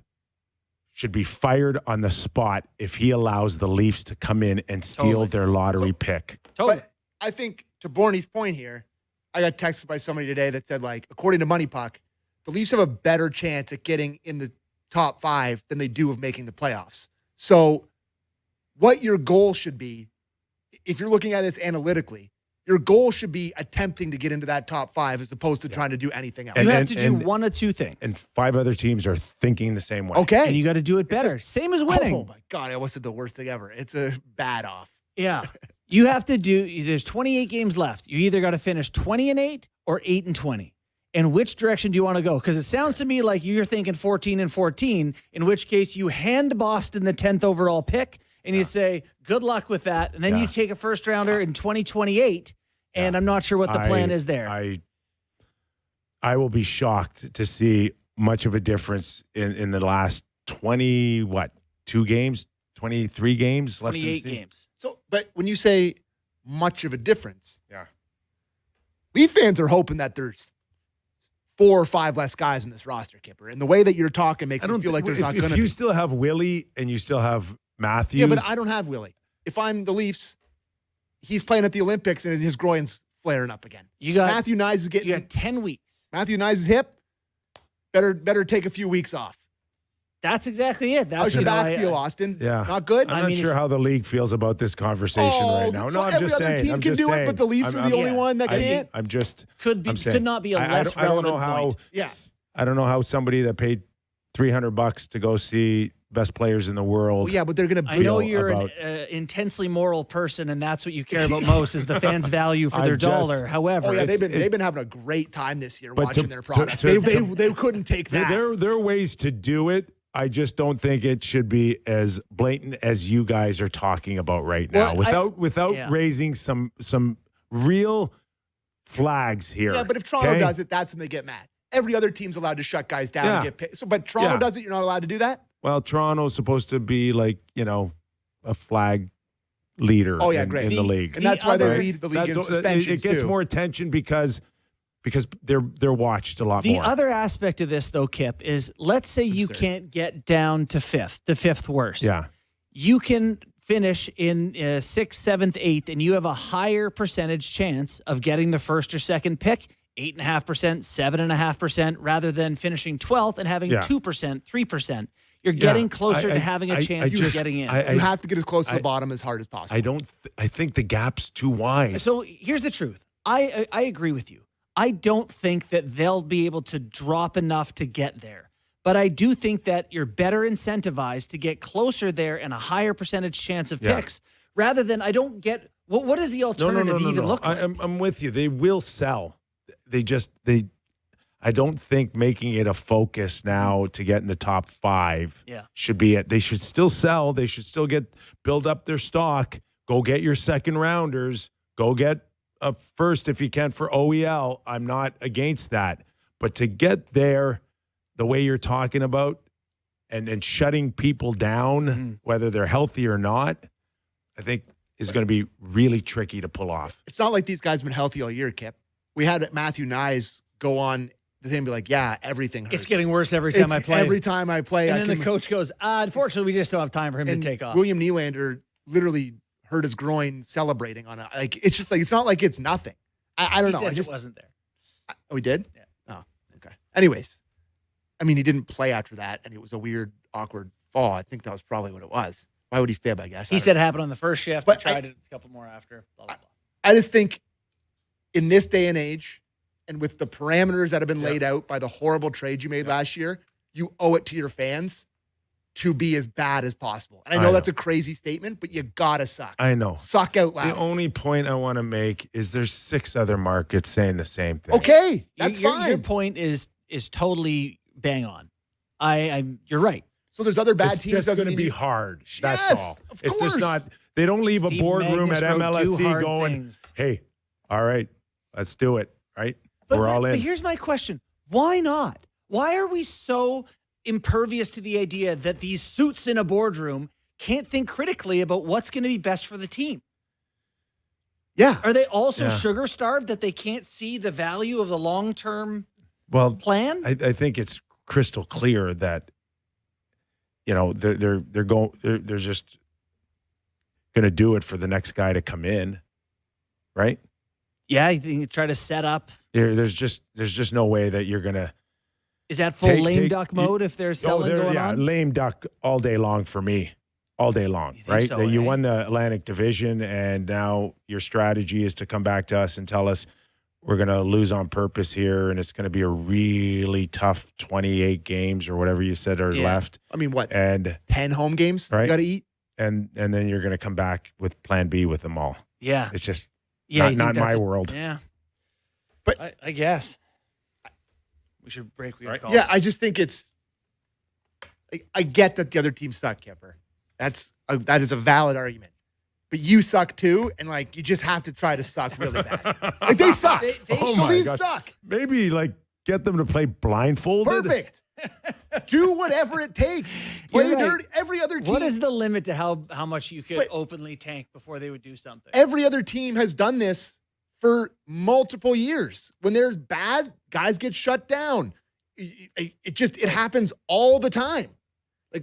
[SPEAKER 1] should be fired on the spot if he allows the Leafs to come in and steal their lottery pick.
[SPEAKER 3] Totally.
[SPEAKER 2] But I think to Bourne's point here, I got texted by somebody today that said, like, according to Money Puck, the Leafs have a better chance at getting in the top 5 than they do of making the playoffs. So what your goal should be, if you're looking at this analytically, your goal should be attempting to get into that top 5 as opposed to trying to do anything else.
[SPEAKER 3] You have to do one of two things.
[SPEAKER 1] And 5 other teams are thinking the same way.
[SPEAKER 2] Okay.
[SPEAKER 3] And you got to do it better. Same as winning.
[SPEAKER 2] Oh, my God. I almost said the worst thing ever. It's a bad off.
[SPEAKER 3] Yeah. You have to do, there's 28 games left. You either got to finish 20-8 or 8-20. And which direction do you want to go? Because it sounds to me like you're thinking 14-14, in which case you hand Boston the 10th overall pick and you say, good luck with that. And then you take a first rounder in 2028. And I'm not sure what the plan is there.
[SPEAKER 1] I will be shocked to see much of a difference in the last 2 games, 23 games left in the
[SPEAKER 3] 28
[SPEAKER 1] season?
[SPEAKER 3] games.
[SPEAKER 2] So, but when you say much of a difference, Leaf fans are hoping that there's 4 or 5 less guys in this roster, Kyper. And the way that you're talking makes me feel like there's not going to be.
[SPEAKER 1] If you still have Willie and you still have Matthews.
[SPEAKER 2] Yeah, but I don't have Willie. If I'm the Leafs, he's playing at the Olympics and his groin's flaring up again.
[SPEAKER 3] You got
[SPEAKER 2] Matthew Nyes is getting.
[SPEAKER 3] You got 10 weeks.
[SPEAKER 2] Matthew Nyes' hip. Better take a few weeks off.
[SPEAKER 3] That's exactly it.
[SPEAKER 2] How's your back feel, Austin?
[SPEAKER 1] Yeah.
[SPEAKER 2] Not good?
[SPEAKER 1] I'm not sure how the league feels about this conversation right now. No, I'm just saying.
[SPEAKER 2] Every other team can do it, but the Leafs are the only one that can't.
[SPEAKER 1] I'm just.
[SPEAKER 3] Could not be a less relevant point.
[SPEAKER 2] Yes.
[SPEAKER 1] I don't know how somebody that paid $300 to go see best players in the world.
[SPEAKER 2] Well, yeah, but they're going to.
[SPEAKER 3] I know you're an intensely moral person, and that's what you care about most is the fans' value for their dollar. However,
[SPEAKER 2] they've been having a great time this year watching their product. They couldn't take that.
[SPEAKER 1] There are ways to do it. I just don't think it should be as blatant as you guys are talking about right now. Without raising some real flags here.
[SPEAKER 2] Yeah, but if Toronto does it, that's when they get mad. Every other team's allowed to shut guys down and get paid. So, but Toronto does it, you're not allowed to do that?
[SPEAKER 1] Well, Toronto's supposed to be like, a flag leader in the league.
[SPEAKER 2] And that's why they lead the league in suspensions,
[SPEAKER 1] it gets more attention because they're watched a lot more.
[SPEAKER 3] The other aspect of this, though, Kip, is let's say you can't get down to 5th, the 5th worst.
[SPEAKER 1] Yeah.
[SPEAKER 3] You can finish in 6th, 7th, 8th, and you have a higher percentage chance of getting the first or second pick, 8.5%, 7.5%, rather than finishing 12th and having 2%, 3%. You're getting closer to having a chance of getting in.
[SPEAKER 2] You have to get as close to the bottom as hard as possible.
[SPEAKER 1] I think the gap's too wide.
[SPEAKER 3] So here's the truth. I agree with you. I don't think that they'll be able to drop enough to get there. But I do think that you're better incentivized to get closer there and a higher percentage chance of picks rather than I don't get what does the alternative even look like?
[SPEAKER 1] I'm with you. They will sell. I don't think making it a focus now to get in the top 5 should be it. They should still sell. They should still build up their stock. Go get your second rounders. Go get a first if you can for OEL. I'm not against that. But to get there the way you're talking about and shutting people down, whether they're healthy or not, I think is going to be really tricky to pull off.
[SPEAKER 2] It's not like these guys have been healthy all year, Kip. We had Matthew Nyes go on the thing and be like, everything hurts.
[SPEAKER 3] It's getting worse every time I play.
[SPEAKER 2] Every time I play.
[SPEAKER 3] And then the coach goes, unfortunately, we just don't have time for him to take off.
[SPEAKER 2] William Nylander literally hurt his groin celebrating on it. Like, it's just like, it's not like it's nothing. I don't know.
[SPEAKER 3] It wasn't there.
[SPEAKER 2] Oh, he did?
[SPEAKER 3] Yeah.
[SPEAKER 2] Oh, okay. Anyways, I mean, he didn't play after that, and it was a weird, awkward fall. I think that was probably what it was. Why would he fib, I guess?
[SPEAKER 3] He said it happened on the first shift. But tried it a couple more after. Blah, blah, blah.
[SPEAKER 2] I just think in this day and age, and with the parameters that have been laid out by the horrible trade you made last year, you owe it to your fans to be as bad as possible. And I know that's a crazy statement, but you gotta suck.
[SPEAKER 1] I know.
[SPEAKER 2] Suck out loud.
[SPEAKER 1] The only point I want to make is there's 6 other markets saying the same thing.
[SPEAKER 2] Okay, that's fine.
[SPEAKER 3] Your point is totally bang on. You're right.
[SPEAKER 2] So there's other bad teams.
[SPEAKER 1] It's just going to be hard. That's all. It's just not. They don't leave a boardroom at MLSE going, "Hey, all right, let's do it." Right? We're all in.
[SPEAKER 3] But here's my question: why not? Why are we so impervious to the idea that these suits in a boardroom can't think critically about what's going to be best for the team?
[SPEAKER 2] Yeah.
[SPEAKER 3] Are they also
[SPEAKER 1] Yeah.
[SPEAKER 3] sugar starved that they can't see the value of the long-term
[SPEAKER 1] Well,
[SPEAKER 3] plan?
[SPEAKER 1] I think it's crystal clear that they're just going to do it for the next guy to come in, right?
[SPEAKER 3] Yeah, you try to set up.
[SPEAKER 1] There's just no way that you're going to.
[SPEAKER 3] Is that full lame duck mode if there's selling going
[SPEAKER 1] yeah,
[SPEAKER 3] on?
[SPEAKER 1] lame duck all day long for me. All day long,
[SPEAKER 3] think
[SPEAKER 1] right?
[SPEAKER 3] so,
[SPEAKER 1] You
[SPEAKER 3] eh?
[SPEAKER 1] won the Atlantic Division, and now your strategy is to come back to us and tell us we're going to lose on purpose here, and it's going to be a really tough 28 games or whatever you said are left.
[SPEAKER 2] I mean, what?
[SPEAKER 1] And
[SPEAKER 2] 10 home games
[SPEAKER 1] Right.
[SPEAKER 2] you got to eat?
[SPEAKER 1] and then you're going to come back with Plan B with them all.
[SPEAKER 3] Yeah.
[SPEAKER 1] It's just
[SPEAKER 3] Yeah, you think
[SPEAKER 1] not my
[SPEAKER 3] that's-
[SPEAKER 1] world.
[SPEAKER 3] Yeah.
[SPEAKER 2] But-
[SPEAKER 3] I guess. We should break. We have
[SPEAKER 1] Right.
[SPEAKER 3] calls.
[SPEAKER 2] Yeah, I just think it's. I get that the other team suck, Kyper. That is a valid argument. But you suck too, and you just have to try to suck really bad. They suck.
[SPEAKER 3] They
[SPEAKER 1] Oh
[SPEAKER 2] The
[SPEAKER 1] my
[SPEAKER 2] Leafs
[SPEAKER 1] gosh.
[SPEAKER 2] suck.
[SPEAKER 1] Maybe get them to play blindfolded.
[SPEAKER 2] Perfect. Do whatever it takes. Play
[SPEAKER 3] You're right.
[SPEAKER 2] dirty. Every other team.
[SPEAKER 3] What is the limit to how much you could
[SPEAKER 2] But-
[SPEAKER 3] openly tank before they would do something?
[SPEAKER 2] Every other team has done this for multiple years. When there's bad, guys get shut down. It happens all the time.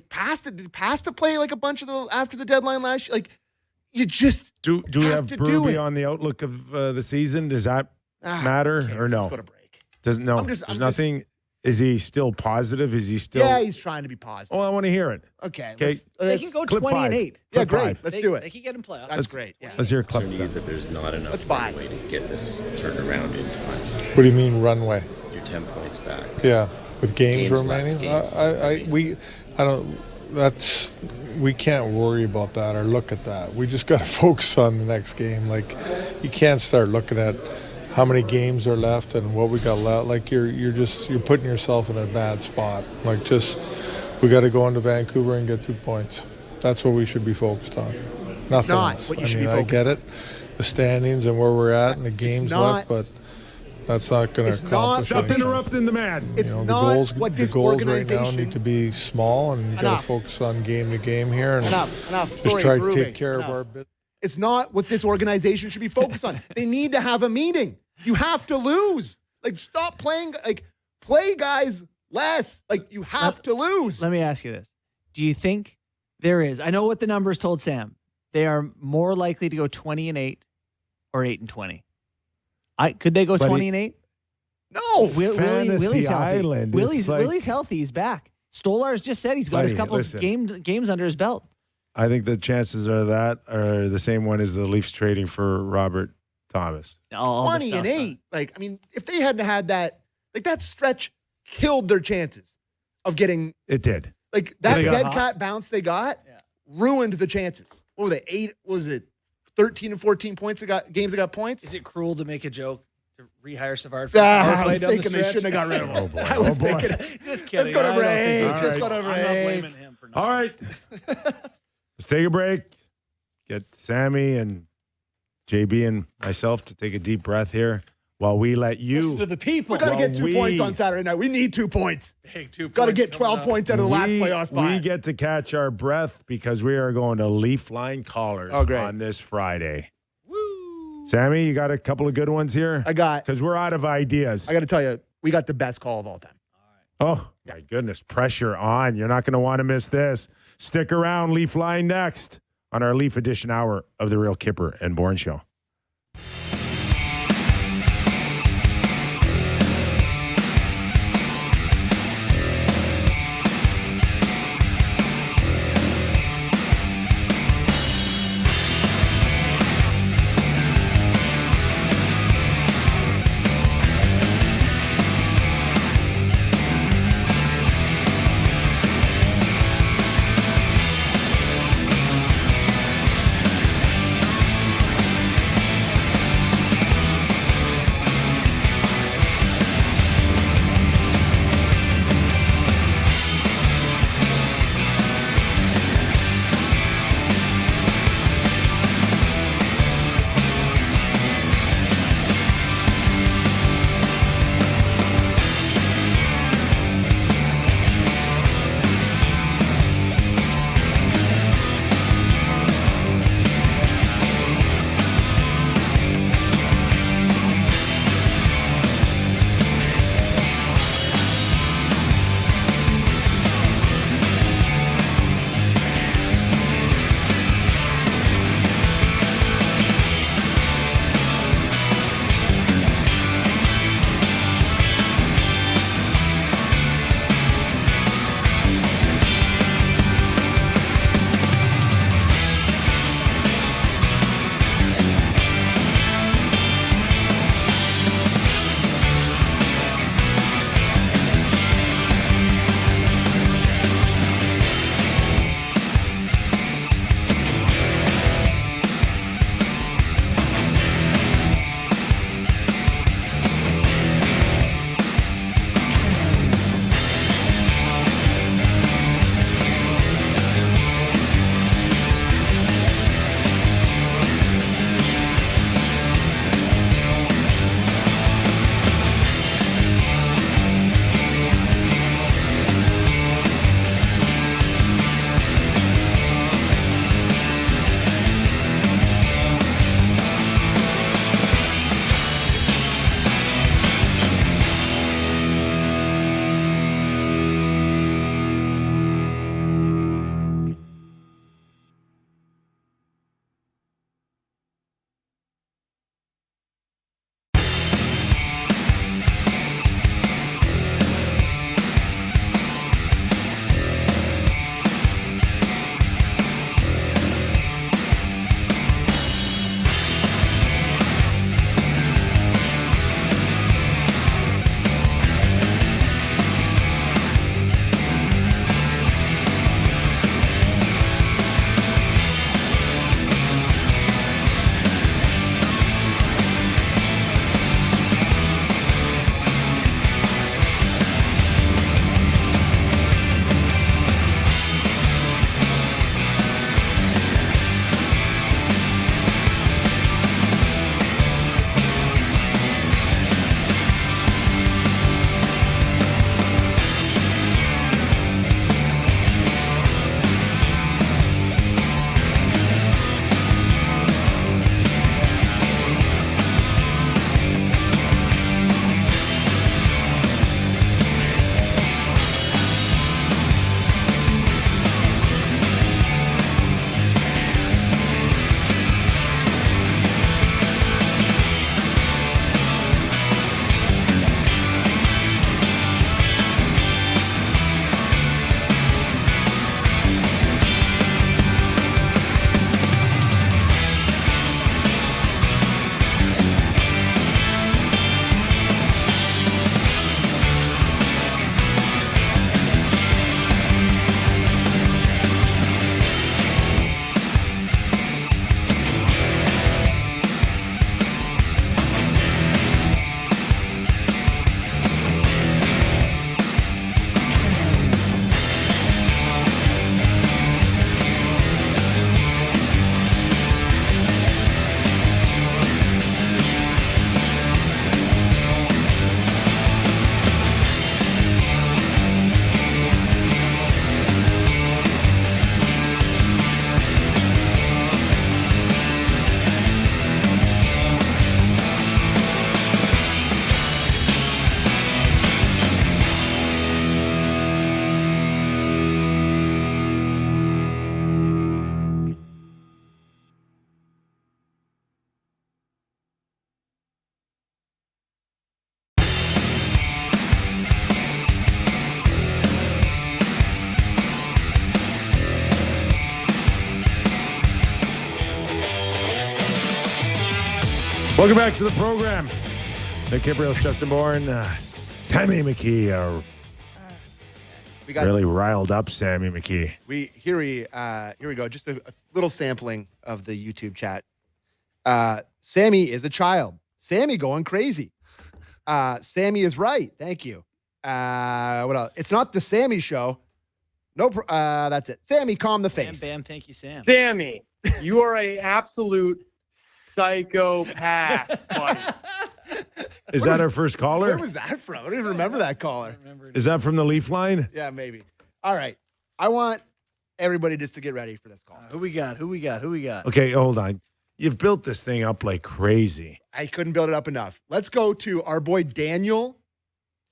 [SPEAKER 2] Past to play a bunch of after the deadline last year. You just
[SPEAKER 1] Do we have
[SPEAKER 2] to do
[SPEAKER 1] Berube
[SPEAKER 2] it.
[SPEAKER 1] on the outlook of the season? Does that
[SPEAKER 2] who
[SPEAKER 1] matter
[SPEAKER 2] cares?
[SPEAKER 1] or no?
[SPEAKER 2] Let's go to break.
[SPEAKER 1] Doesn't no.
[SPEAKER 2] I'm just-
[SPEAKER 1] There's
[SPEAKER 2] I'm just-
[SPEAKER 1] nothing. Is he still positive? Is he still?
[SPEAKER 2] Yeah, he's trying to be positive.
[SPEAKER 1] Oh, I want to hear it.
[SPEAKER 2] Okay.
[SPEAKER 1] Okay.
[SPEAKER 3] They can go
[SPEAKER 1] clip
[SPEAKER 3] 20-8.
[SPEAKER 2] Yeah,
[SPEAKER 1] Clip
[SPEAKER 2] great.
[SPEAKER 1] five.
[SPEAKER 2] Let's
[SPEAKER 3] They-
[SPEAKER 2] do it.
[SPEAKER 3] They can get in playoffs.
[SPEAKER 2] That's great. Yeah.
[SPEAKER 1] Let's hear a clip.
[SPEAKER 5] To me, that there's not enough
[SPEAKER 2] Let's buy.
[SPEAKER 5] runway to get this turned around in time.
[SPEAKER 4] What do you mean runway?
[SPEAKER 5] You're 10 points back.
[SPEAKER 4] Yeah, with games,
[SPEAKER 5] Games left,
[SPEAKER 4] remaining.
[SPEAKER 5] games
[SPEAKER 4] We can't worry about that or look at that. We just got to focus on the next game. You can't start looking at how many games are left and what we got left. You're putting yourself in a bad spot. We got to go into Vancouver and get 2 points. That's what we should be focused on. Nothing
[SPEAKER 2] not
[SPEAKER 4] else.
[SPEAKER 2] what you should be
[SPEAKER 4] I
[SPEAKER 2] focused
[SPEAKER 4] get it, the standings and where we're at and the games
[SPEAKER 2] not-
[SPEAKER 4] left, but that's not going to
[SPEAKER 2] It's not-
[SPEAKER 4] accomplish
[SPEAKER 1] Stop
[SPEAKER 4] anything.
[SPEAKER 1] interrupting the man.
[SPEAKER 2] It's
[SPEAKER 4] The
[SPEAKER 2] not
[SPEAKER 4] goals,
[SPEAKER 2] what this
[SPEAKER 4] the goals right
[SPEAKER 2] organization.
[SPEAKER 4] now need to be small, and you got to
[SPEAKER 2] Enough.
[SPEAKER 4] focus on game to game here, and
[SPEAKER 2] Enough.
[SPEAKER 4] just
[SPEAKER 2] Sorry,
[SPEAKER 4] try to
[SPEAKER 2] Berube.
[SPEAKER 4] take care
[SPEAKER 2] Enough.
[SPEAKER 4] of our business.
[SPEAKER 2] It's not what this organization should be focused on. They need to have a meeting. You have to lose. Stop playing. Play guys less. You have to lose.
[SPEAKER 3] Let me ask you this. Do you think there is? I know what the numbers told Sam. They are more likely to go 20-8 or 8-20. Could they go
[SPEAKER 1] But
[SPEAKER 3] 20-8?
[SPEAKER 2] No.
[SPEAKER 1] Fantasy
[SPEAKER 3] Willie's healthy.
[SPEAKER 1] Island,
[SPEAKER 3] Willie's,
[SPEAKER 1] it's like-
[SPEAKER 3] Willie's healthy. He's back. Stolar's just said he's got his
[SPEAKER 1] Buddy,
[SPEAKER 3] couple
[SPEAKER 1] listen.
[SPEAKER 3] games under his belt.
[SPEAKER 1] I think the chances are the same one as the Leafs trading for Robert Thomas.
[SPEAKER 3] All the
[SPEAKER 2] 20 and
[SPEAKER 3] stuff.
[SPEAKER 2] 8. If they hadn't had that, that stretch killed their chances of getting
[SPEAKER 1] It did.
[SPEAKER 2] that
[SPEAKER 3] They got
[SPEAKER 2] dead
[SPEAKER 3] hot.
[SPEAKER 2] cat bounce they got
[SPEAKER 3] Yeah.
[SPEAKER 2] ruined the chances. What were they? 8? Was it 13 and 14 points? Games that got points.
[SPEAKER 3] Is it cruel to make a joke to rehire Savard?
[SPEAKER 2] I was thinking they shouldn't have got rid of him.
[SPEAKER 1] Oh, boy.
[SPEAKER 2] I was
[SPEAKER 1] Oh, boy.
[SPEAKER 2] thinking.
[SPEAKER 3] Just kidding.
[SPEAKER 2] Let's go to
[SPEAKER 3] I don't think
[SPEAKER 2] break.
[SPEAKER 3] he's
[SPEAKER 2] Let's
[SPEAKER 3] right.
[SPEAKER 2] go to
[SPEAKER 3] I'm not
[SPEAKER 2] break.
[SPEAKER 3] blaming him for
[SPEAKER 1] All right. Let's take a break. Get Sammy and JB and myself to take a deep breath here while we let you.
[SPEAKER 3] Listen to the people.
[SPEAKER 2] We got to
[SPEAKER 1] Well,
[SPEAKER 2] get 2
[SPEAKER 1] we-
[SPEAKER 2] points on Saturday night. We need 2 points.
[SPEAKER 3] Big 2
[SPEAKER 2] Got to
[SPEAKER 3] points
[SPEAKER 2] get 12
[SPEAKER 3] coming up.
[SPEAKER 2] points out of the last playoff spot.
[SPEAKER 1] We get to catch our breath because we are going to Leaf Line Collars
[SPEAKER 2] Oh, great.
[SPEAKER 1] on this Friday.
[SPEAKER 3] Woo.
[SPEAKER 1] Sammy, you got a couple of good ones here?
[SPEAKER 2] I got
[SPEAKER 1] Because we're out of ideas.
[SPEAKER 2] to tell you, we got the best call of all time.
[SPEAKER 1] Oh, my goodness. Pressure on. You're not going to want to miss this. Stick around. Leaf Line next on our Leaf Edition hour of the Real Kyper and Bourne Show. Welcome back to the program. The Kypreos, Justin Bourne, Sammy McKee.
[SPEAKER 2] We got
[SPEAKER 1] Really riled up Sammy McKee.
[SPEAKER 2] Here we go. Just a little sampling of the YouTube chat. Sammy is a child. Sammy going crazy. Sammy is right. Thank you. What else? It's not the Sammy show. Nope. That's it. Sammy, calm the face.
[SPEAKER 3] Bam. Thank you, Sam.
[SPEAKER 7] Sammy, you are a absolute psychopath, buddy.
[SPEAKER 1] Is that our first caller?
[SPEAKER 2] Where was that from? I don't even remember that caller.
[SPEAKER 1] Is that from the Leaf line?
[SPEAKER 2] Yeah, maybe. All right. I want everybody just to get ready for this call.
[SPEAKER 3] Who we got?
[SPEAKER 1] Okay, hold on. You've built this thing up like crazy.
[SPEAKER 2] I couldn't build it up enough. Let's go to our boy Daniel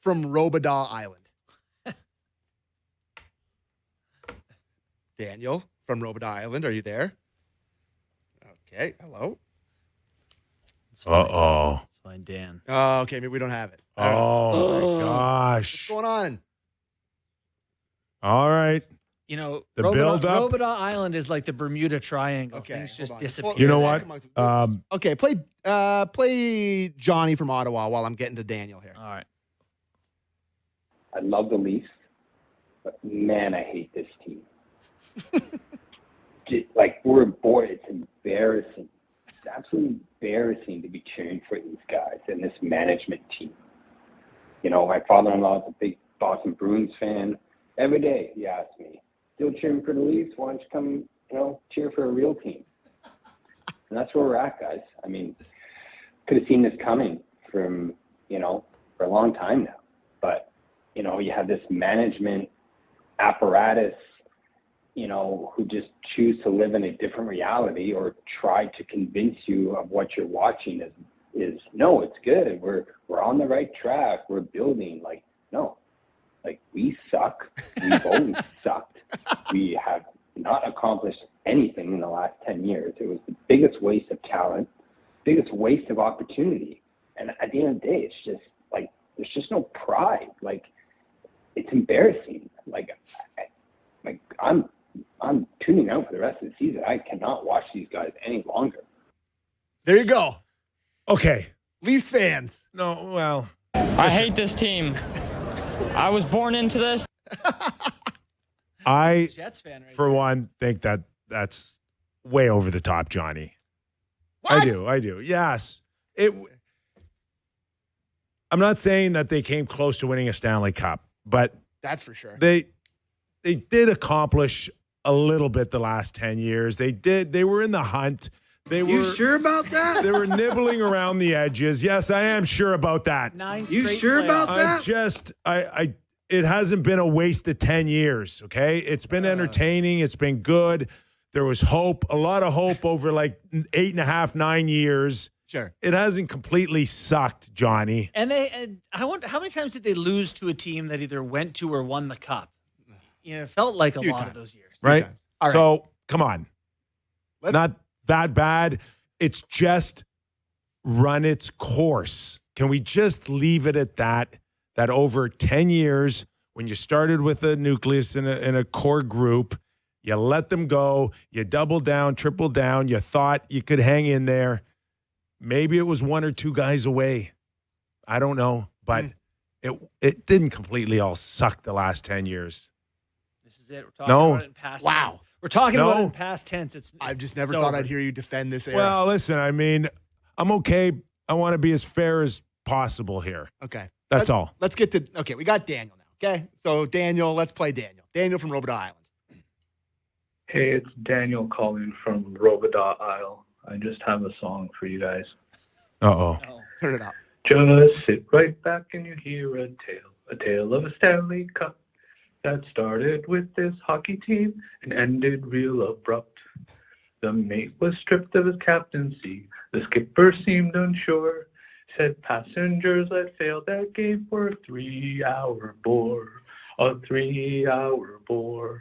[SPEAKER 2] from Robidaw Island. Daniel from Robidaw Island, are you there? Okay, hello.
[SPEAKER 1] Uh-oh.
[SPEAKER 3] Let's find Dan.
[SPEAKER 2] Oh, okay, maybe we don't have it.
[SPEAKER 1] Oh, my
[SPEAKER 2] What's
[SPEAKER 1] gosh.
[SPEAKER 2] going on?
[SPEAKER 1] All right.
[SPEAKER 3] You know,
[SPEAKER 1] The build-up.
[SPEAKER 3] Robidaw Island is like the Bermuda Triangle.
[SPEAKER 2] Okay,
[SPEAKER 3] Things just
[SPEAKER 2] hold on.
[SPEAKER 3] disappear.
[SPEAKER 1] You know what?
[SPEAKER 2] Okay, play Johnny from Ottawa while I'm getting to Daniel here.
[SPEAKER 3] All right.
[SPEAKER 8] I love the Leafs, but man, I hate this team. We're bored. It's embarrassing. It's absolutely embarrassing to be cheering for these guys and this management team. You know, my father-in-law is a big Boston Bruins fan. Every day he asks me, still cheering for the Leafs? Why don't you come, cheer for a real team? And that's where we're at, guys. I mean, could have seen this coming from, for a long time now. But, you have this management apparatus, who just choose to live in a different reality or try to convince you of what you're watching is no, it's good. We're on the right track. We're building. No. We suck. We've always sucked. We have not accomplished anything in the last 10 years. It was the biggest waste of talent, biggest waste of opportunity. And at the end of the day, it's just there's just no pride. It's embarrassing. I'm tuning out for the rest of the season. I cannot watch these guys any longer.
[SPEAKER 2] There you go.
[SPEAKER 1] Okay.
[SPEAKER 2] Leafs fans.
[SPEAKER 1] No, well.
[SPEAKER 9] I hate this team. I was born into this.
[SPEAKER 1] I,
[SPEAKER 3] Jets fan right
[SPEAKER 1] for
[SPEAKER 3] there.
[SPEAKER 1] one, think that's way over the top, Johnny.
[SPEAKER 2] What?
[SPEAKER 1] I do. Yes. I'm not saying that they came close to winning a Stanley Cup, but
[SPEAKER 2] That's for sure.
[SPEAKER 1] they did accomplish a little bit the last 10 years. They were in the hunt.
[SPEAKER 7] You sure about that?
[SPEAKER 1] They were nibbling around the edges. Yes, I am sure about that.
[SPEAKER 7] You sure about that?
[SPEAKER 1] It hasn't been a waste of 10 years, okay? It's been entertaining. It's been good. There was hope, a lot of hope over 8.5, 9 years.
[SPEAKER 2] Sure.
[SPEAKER 1] It hasn't completely sucked, Johnny.
[SPEAKER 3] And I wonder how many times did they lose to a team that either went to or won the cup? It felt like a
[SPEAKER 2] Few
[SPEAKER 3] lot
[SPEAKER 2] times.
[SPEAKER 3] of those years.
[SPEAKER 1] Right?
[SPEAKER 2] times. All right.
[SPEAKER 1] So, come on.
[SPEAKER 2] Let's
[SPEAKER 1] Not that bad. It's just run its course. Can we just leave it at that? That over 10 years, when you started with a nucleus in a core group, you let them go, you double down, triple down, you thought you could hang in there. Maybe it was one or two guys away. I don't know. But it didn't completely all suck the last 10 years.
[SPEAKER 3] This is it. We're talking about it in past tense. We're talking about it in past tense.
[SPEAKER 2] I've just never
[SPEAKER 3] it's
[SPEAKER 2] thought
[SPEAKER 3] over.
[SPEAKER 2] I'd hear you defend this era.
[SPEAKER 1] Well, listen, I mean, I'm okay. I want to be as fair as possible here.
[SPEAKER 2] Okay.
[SPEAKER 1] That's all.
[SPEAKER 2] Let's get to, okay, we got Daniel now, okay? So, Daniel, let's play Daniel. Daniel from Robidaw Island.
[SPEAKER 10] Hey, it's Daniel calling from Robidaw Isle. I just have a song for you guys.
[SPEAKER 1] Uh-oh.
[SPEAKER 2] Turn it up.
[SPEAKER 10] Just sit right back and you hear a tale of a Stanley Cup that started with this hockey team and ended real abrupt. The mate was stripped of his captaincy. The skipper seemed unsure. Said passengers that failed that game were a 3-hour bore. A 3-hour bore.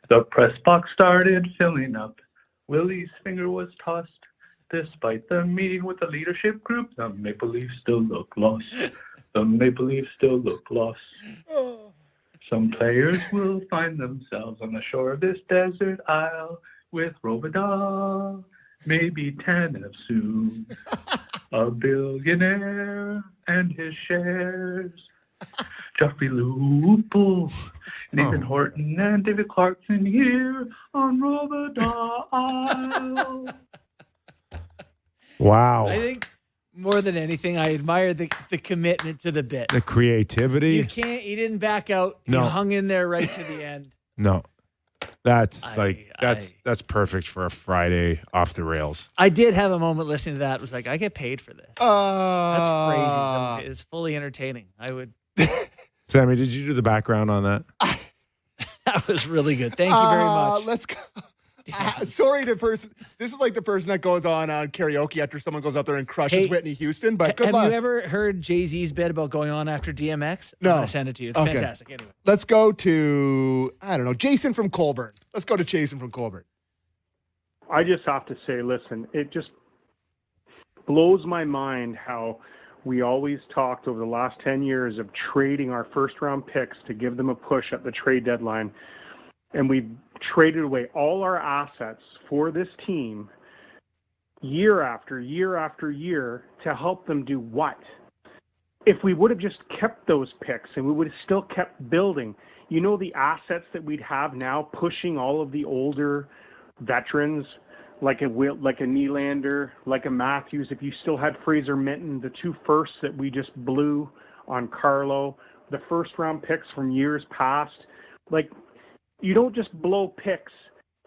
[SPEAKER 10] The press box started filling up. Willie's finger was tossed. Despite the meeting with the leadership group, the Maple Leafs still look lost. The Maple Leafs still look lost. Some players will find themselves on the shore of this desert isle with Robidaw maybe 10 of soon. A billionaire and his shares. Joffrey Lupul, Nathan Horton, and David Clarkson here on Robadile.
[SPEAKER 1] Wow.
[SPEAKER 3] I think more than anything, I admire the commitment to the bit.
[SPEAKER 1] The creativity.
[SPEAKER 3] You didn't back out.
[SPEAKER 1] No.
[SPEAKER 3] You hung in there right to the end.
[SPEAKER 1] No. That's that's perfect for a Friday off the rails.
[SPEAKER 3] I did have a moment listening to that. It was like, I get paid for this. That's crazy. It's fully entertaining. I would.
[SPEAKER 1] Sammy, did you do the background on that?
[SPEAKER 3] That was really good. Thank you very much.
[SPEAKER 2] Let's go. Sorry to person. This is like the person that goes on karaoke after someone goes up there and crushes Whitney Houston. But good luck.
[SPEAKER 3] Have you ever heard Jay-Z's bit about going on after DMX?
[SPEAKER 2] No.
[SPEAKER 3] I'm going to send it to you. It's fantastic. Anyway.
[SPEAKER 2] Let's go to, I don't know, Jason from Colburn. Let's go to Jason from Colburn.
[SPEAKER 11] I just have to say, listen, it just blows my mind how we always talked over the last 10 years of trading our first-round picks to give them a push at the trade deadline. And we traded away all our assets for this team year after year after year to help them do what? If we would have just kept those picks and we would have still kept building, you know, the assets that we'd have now pushing all of the older veterans like a Nylander, like a Matthews, if you still had Fraser Minton, the 2 firsts that we just blew on Carlo, the first round picks from years past, like, you don't just blow picks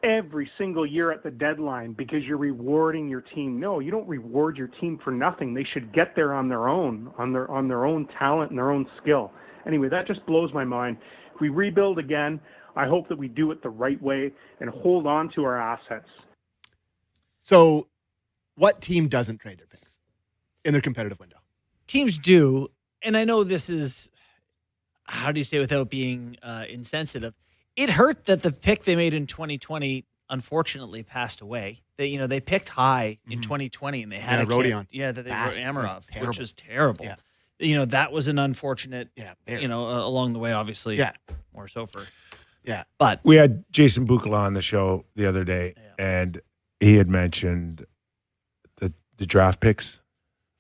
[SPEAKER 11] every single year at the deadline because you're rewarding your team. No, you don't reward your team for nothing. They should get there on their own, on their own talent and their own skill. Anyway, that just blows my mind. If we rebuild again, I hope that we do it the right way and hold on to our assets.
[SPEAKER 2] So what team doesn't trade their picks in their competitive window?
[SPEAKER 3] Teams do. And I know this is, how do you say without being insensitive? It hurt that the pick they made in 2020 unfortunately passed away. They picked high in 2020 and they had
[SPEAKER 2] Rodion.
[SPEAKER 3] They wrote Amarov,
[SPEAKER 2] terrible.
[SPEAKER 3] which was terrible.
[SPEAKER 2] Yeah.
[SPEAKER 3] That was an unfortunate. Along the way, obviously.
[SPEAKER 2] Yeah.
[SPEAKER 3] More so for.
[SPEAKER 2] Yeah.
[SPEAKER 3] But
[SPEAKER 1] we had Jason Bukala on the show the other day, and he of the draft picks.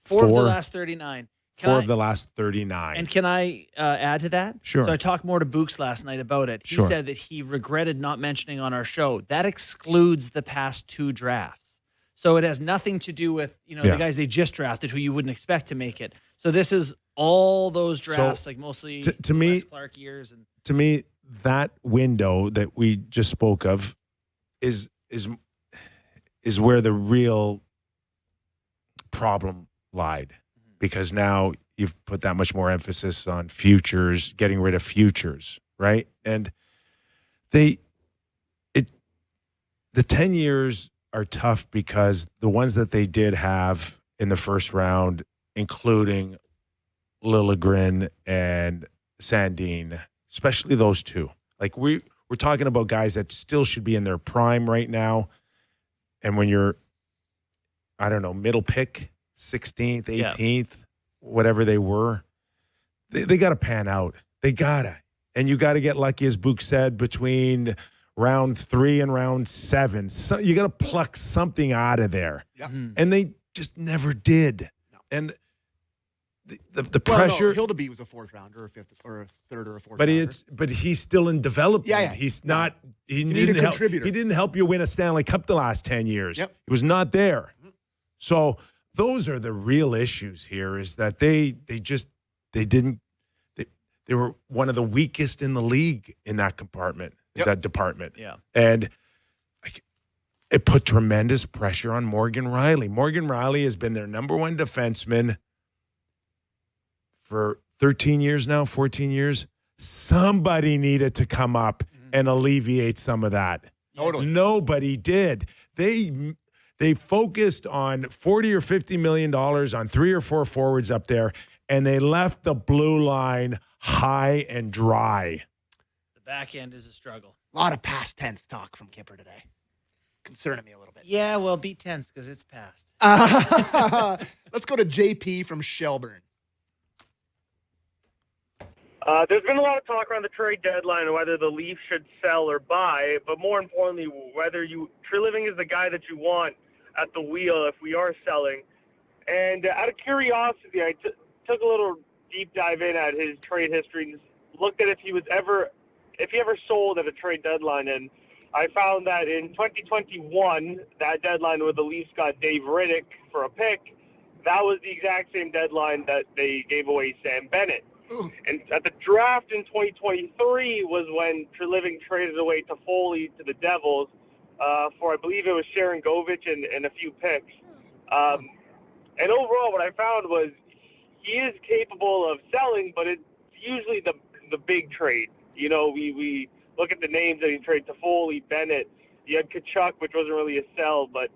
[SPEAKER 3] Four of the last 39.
[SPEAKER 1] Four of the last 39.
[SPEAKER 3] And can I add to that?
[SPEAKER 1] Sure.
[SPEAKER 3] So I talked more to Books last night about it. He said that he regretted not mentioning on our show. That excludes the past 2 drafts. So it has nothing to do with, the guys they just drafted who you wouldn't expect to make it. So this is all those drafts, like mostly
[SPEAKER 1] to me,
[SPEAKER 3] Wes Clark years. And
[SPEAKER 1] to me, that window that we just spoke of is where the real problem lied. Because now you've put that much more emphasis on futures, getting rid of futures, right? And the 10 years are tough because the ones that they did have in the first round, including Liljegren and Sandin, especially those 2. Like we're talking about guys that still should be in their prime right now. And when you're, I don't know, middle pick, 16th, 18th, whatever they were, they got to pan out. They got to. And you got to get lucky, as Book said, between round 3 and round 7. So you got to pluck something out of there.
[SPEAKER 2] Yeah.
[SPEAKER 1] And they just never did. No. And the pressure.
[SPEAKER 2] No, Hildebeat was a 4th rounder, or a 5th, or a 3rd, or a 4th.
[SPEAKER 1] But he's still in development.
[SPEAKER 2] Yeah.
[SPEAKER 1] He's not. He
[SPEAKER 2] didn't help. He
[SPEAKER 1] didn't help you win a Stanley Cup the last 10 years.
[SPEAKER 2] Yep.
[SPEAKER 1] He was not there. So those are the real issues here. Is that they were one of the weakest in the league in that compartment, that department.
[SPEAKER 3] Yeah.
[SPEAKER 1] And it put tremendous pressure on Morgan Rielly. Morgan Rielly has been their number 1 defenseman for 13 years now, 14 years. Somebody needed to come up and alleviate some of that.
[SPEAKER 2] Totally.
[SPEAKER 1] Nobody did. They focused on $40 or $50 million on 3 or 4 forwards up there, and they left the blue line high and dry.
[SPEAKER 3] the back end is a struggle.
[SPEAKER 2] A lot of past tense talk from Kyper today. Concerning me a little bit.
[SPEAKER 3] Yeah, well, beat tense because it's past.
[SPEAKER 2] Let's go to JP from Shelburne.
[SPEAKER 11] There's been a lot of talk around the trade deadline on whether the Leafs should sell or buy, but more importantly, whether Treliving is the guy that you want at the wheel if we are selling. And out of curiosity, I took a little deep dive in at his trade history and looked at if he ever sold at a trade deadline. And I found that in 2021, that deadline where the Leafs got Dave Riddick for a pick, that was the exact same deadline that they gave away Sam Bennett.
[SPEAKER 2] Ooh.
[SPEAKER 11] And at the draft in 2023 was when Treliving traded away Toffoli to the Devils for, I believe it was Sharon Govich and a few picks. And overall, what I found was he is capable of selling, but it's usually the big trade. You know, we look at the names that he traded, Toffoli, Bennett. You had Kachuk, which wasn't really a sell, but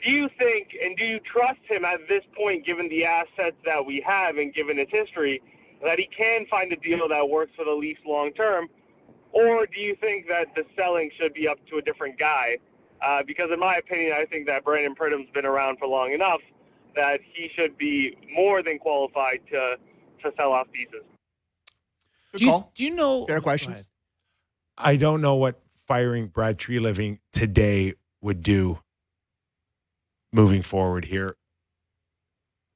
[SPEAKER 11] do you think and do you trust him at this point, given the assets that we have and given his history, that he can find a deal that works for the Leafs long term? Or do you think that the selling should be up to a different guy? Because in my opinion, I think that Brandon Pridham's been around for long enough that he should be more than qualified to sell off pieces.
[SPEAKER 2] Good call.
[SPEAKER 3] Do you know?
[SPEAKER 2] Fair questions.
[SPEAKER 1] I don't know what firing Brad Treliving today would do moving forward here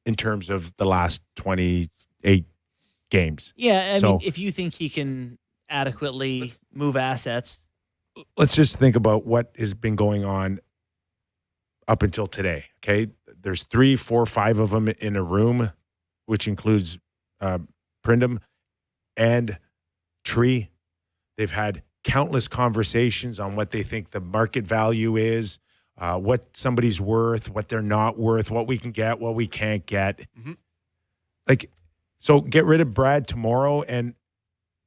[SPEAKER 1] in terms of the last 28 games.
[SPEAKER 3] Yeah, I
[SPEAKER 1] So-
[SPEAKER 3] mean, if you think he can adequately move assets.
[SPEAKER 1] Let's just think about what has been going on up until today. Okay, there's 3, 4, 5 of them in a room, which includes Pridham and Tree. They've had countless conversations on what they think the market value is, what somebody's worth, what they're not worth, what we can get, what we can't get.
[SPEAKER 2] Mhm.
[SPEAKER 1] Like, so get rid of Brad tomorrow, and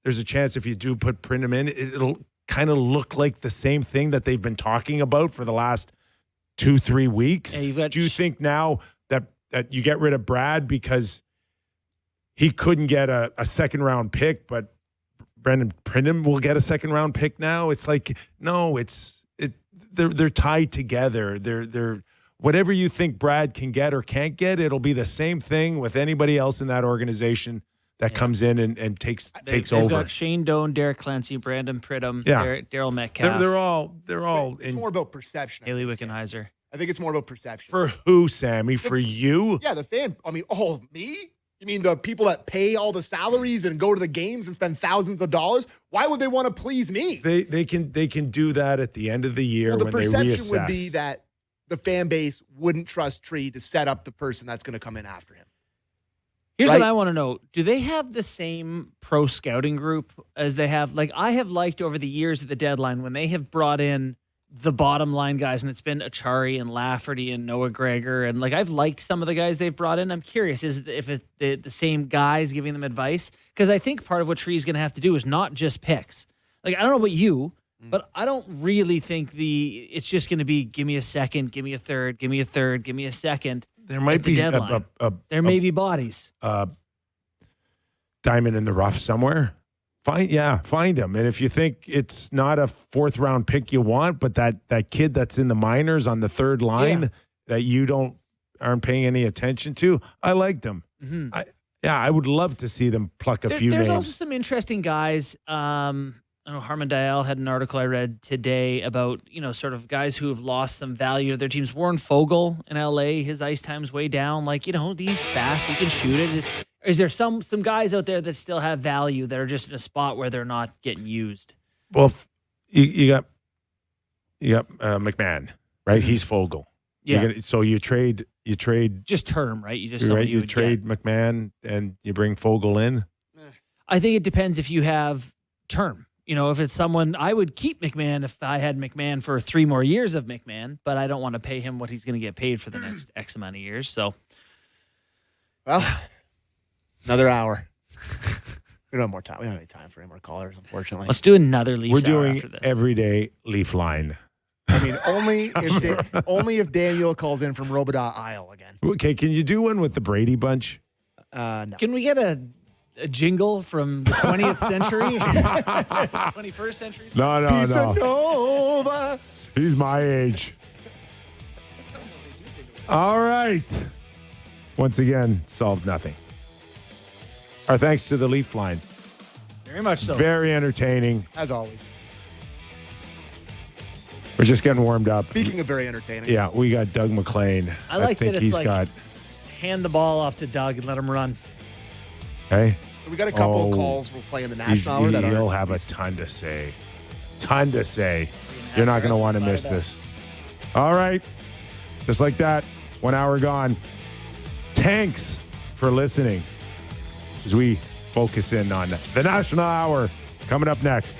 [SPEAKER 1] there's a chance if you do put Pridham in, it'll kind of look like the same thing that they've been talking about for the last 2-3 weeks.
[SPEAKER 3] Yeah, you've got
[SPEAKER 1] Do you think now that you get rid of Brad because he couldn't get a second round pick, but Brandon Pridham will get a second round pick now? It's like, no, they're tied together. They're whatever you think Brad can get or can't get, it'll be the same thing with anybody else in that organization that comes in and takes
[SPEAKER 3] They've
[SPEAKER 1] over.
[SPEAKER 3] got Shane Doan, Derek Clancy, Brandon Pridham,
[SPEAKER 1] Yeah.
[SPEAKER 3] Daryl Metcalf,
[SPEAKER 1] They're all
[SPEAKER 2] It's
[SPEAKER 1] in.
[SPEAKER 2] more about perception.
[SPEAKER 3] Haley Wickenheiser.
[SPEAKER 2] I think it's more about perception.
[SPEAKER 1] For who, Sammy? For you?
[SPEAKER 2] Yeah, the fan. I mean, me? You mean the people that pay all the salaries and go to the games and spend thousands of dollars? Why would they want to please me?
[SPEAKER 1] They can do that at the end of the year
[SPEAKER 2] Well, the
[SPEAKER 1] when they
[SPEAKER 2] perception
[SPEAKER 1] reassess.
[SPEAKER 2] would be that the fan base wouldn't trust Tree to set up the person that's going to come in after him.
[SPEAKER 3] Here's
[SPEAKER 2] Right?
[SPEAKER 3] what I want to know. Do they have the same pro scouting group as they have? Like, I have liked over the years at the deadline when they have brought in the bottom line guys, and it's been Achari and Lafferty and Noah Gregor. And, like, I've liked some of the guys they've brought in. I'm curious, if it's the same guys giving them advice? Because I think part of what Tree's going to have to do is not just picks. Like, I don't know about you, but I don't really think it's just going to be give me a second, give me a third, give me a third, give me a second.
[SPEAKER 1] There might
[SPEAKER 3] at the
[SPEAKER 1] be
[SPEAKER 3] deadline. There may be bodies.
[SPEAKER 1] Diamond in the rough somewhere. Find them. And if you think it's not a 4th round pick you want, but that kid that's in the minors on the 3rd line that you aren't paying any attention to, I liked him.
[SPEAKER 3] Mm-hmm.
[SPEAKER 1] I would love to see them pluck a few
[SPEAKER 3] There's
[SPEAKER 1] names.
[SPEAKER 3] also some interesting guys. I know Harman Dial had an article I read today about, sort of guys who have lost some value to their teams. Warren Fogle in LA, his ice time's way down. Like, he's fast, he can shoot it. Is there some guys out there that still have value that are just in a spot where they're not getting used?
[SPEAKER 1] Well, you got McMahon, right? He's Fogle.
[SPEAKER 3] Yeah.
[SPEAKER 1] So you trade
[SPEAKER 3] Just term, right? You just
[SPEAKER 1] right.
[SPEAKER 3] somebody
[SPEAKER 1] You
[SPEAKER 3] would
[SPEAKER 1] trade
[SPEAKER 3] get.
[SPEAKER 1] McMahon and you bring Fogle in.
[SPEAKER 3] I think it depends if you have term. If it's someone, I would keep McMahon if I had McMahon for 3 more years of McMahon, but I don't want to pay him what he's going to get paid for the next X amount of years. So,
[SPEAKER 2] Well, another hour. We don't have more time. We don't have any time for any more callers, unfortunately.
[SPEAKER 3] let's do another Leafs
[SPEAKER 1] We're
[SPEAKER 3] hour
[SPEAKER 1] doing
[SPEAKER 3] after this.
[SPEAKER 1] everyday Leaf line.
[SPEAKER 2] I mean, only if Daniel calls in from Robida Isle again.
[SPEAKER 1] Okay, can you do one with the Brady Bunch?
[SPEAKER 2] No.
[SPEAKER 3] Can we get a jingle from the 20th century? 21st century?
[SPEAKER 1] No.
[SPEAKER 2] Pizza Nova.
[SPEAKER 1] He's my age. All right. Once again, solved nothing. Our thanks to the Leaf line.
[SPEAKER 3] Very much so.
[SPEAKER 1] Very entertaining.
[SPEAKER 2] As always.
[SPEAKER 1] We're just getting warmed up.
[SPEAKER 2] Speaking of very entertaining.
[SPEAKER 1] Yeah, we got Doug MacLean.
[SPEAKER 3] I like
[SPEAKER 1] think
[SPEAKER 3] that it's
[SPEAKER 1] he's
[SPEAKER 3] like
[SPEAKER 1] got.
[SPEAKER 3] hand the ball off to Doug and let him run.
[SPEAKER 1] Hey,
[SPEAKER 2] We got a couple of calls we'll play in the national hour that
[SPEAKER 1] he'll
[SPEAKER 2] are.
[SPEAKER 1] have a ton to say. Ton to say. You're not going to want to miss this. All right. Just like that, 1 hour gone. Thanks for listening as we focus in on the National Hour coming up next.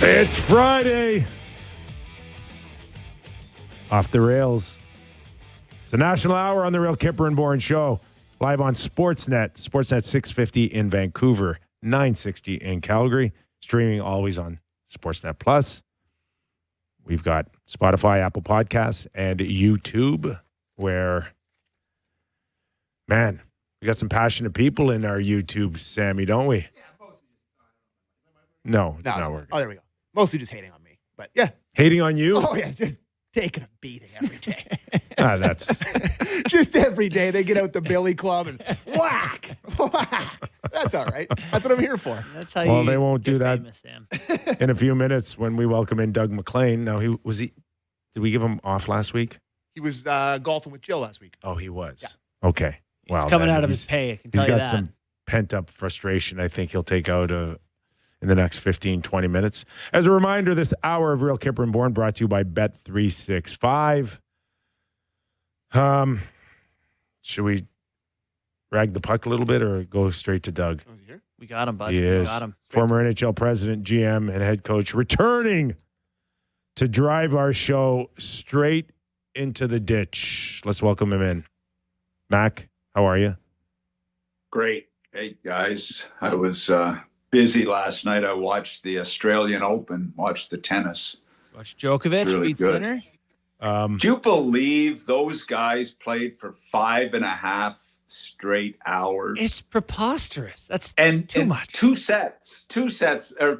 [SPEAKER 1] It's Friday. Off the rails. It's a national hour on the Real Kyper and Bourne Show. Live on Sportsnet. Sportsnet 650 in Vancouver, 960 in Calgary. Streaming always on Sportsnet Plus. We've got Spotify, Apple Podcasts, and YouTube, where, man, we got some passionate people in our YouTube, Sammy, don't we? No, it's not working.
[SPEAKER 2] Oh, there we go. Mostly just hating on me, but yeah.
[SPEAKER 1] Hating on you?
[SPEAKER 2] Oh, yeah, just taking a beating every day.
[SPEAKER 1] That's
[SPEAKER 2] just every day they get out the billy club and whack, whack. That's all right. That's what I'm here for.
[SPEAKER 3] That's how
[SPEAKER 1] well,
[SPEAKER 3] you
[SPEAKER 1] they won't do
[SPEAKER 3] get
[SPEAKER 1] that
[SPEAKER 3] famous, Sam.
[SPEAKER 1] in a few minutes when we welcome in Doug MacLean. Now, did we give him off last week?
[SPEAKER 2] He was golfing with Jill last week.
[SPEAKER 1] Oh, he was.
[SPEAKER 2] Yeah.
[SPEAKER 1] Okay.
[SPEAKER 3] He's coming out of his pay. I can tell you that.
[SPEAKER 1] He's got some pent-up frustration I think he'll take out in the next 15, 20 minutes. As a reminder, this hour of Real Kyper and Bourne brought to you by Bet365. Should we rag the puck a little bit or go straight to Doug?
[SPEAKER 2] Oh, is he here?
[SPEAKER 3] We got him, bud.
[SPEAKER 1] He is.
[SPEAKER 3] We got him.
[SPEAKER 1] Former NHL president, GM, and head coach, returning to drive our show straight into the ditch. Let's welcome him in. Mac, how are you?
[SPEAKER 12] Great. Hey, guys. I was busy last night. I watched the Australian Open, watched the tennis.
[SPEAKER 3] Watch Djokovic
[SPEAKER 12] really
[SPEAKER 3] beat
[SPEAKER 12] good.
[SPEAKER 3] Sinner.
[SPEAKER 12] Do you believe those guys played for 5.5 straight hours?
[SPEAKER 3] It's preposterous. That's too much.
[SPEAKER 12] Two sets, or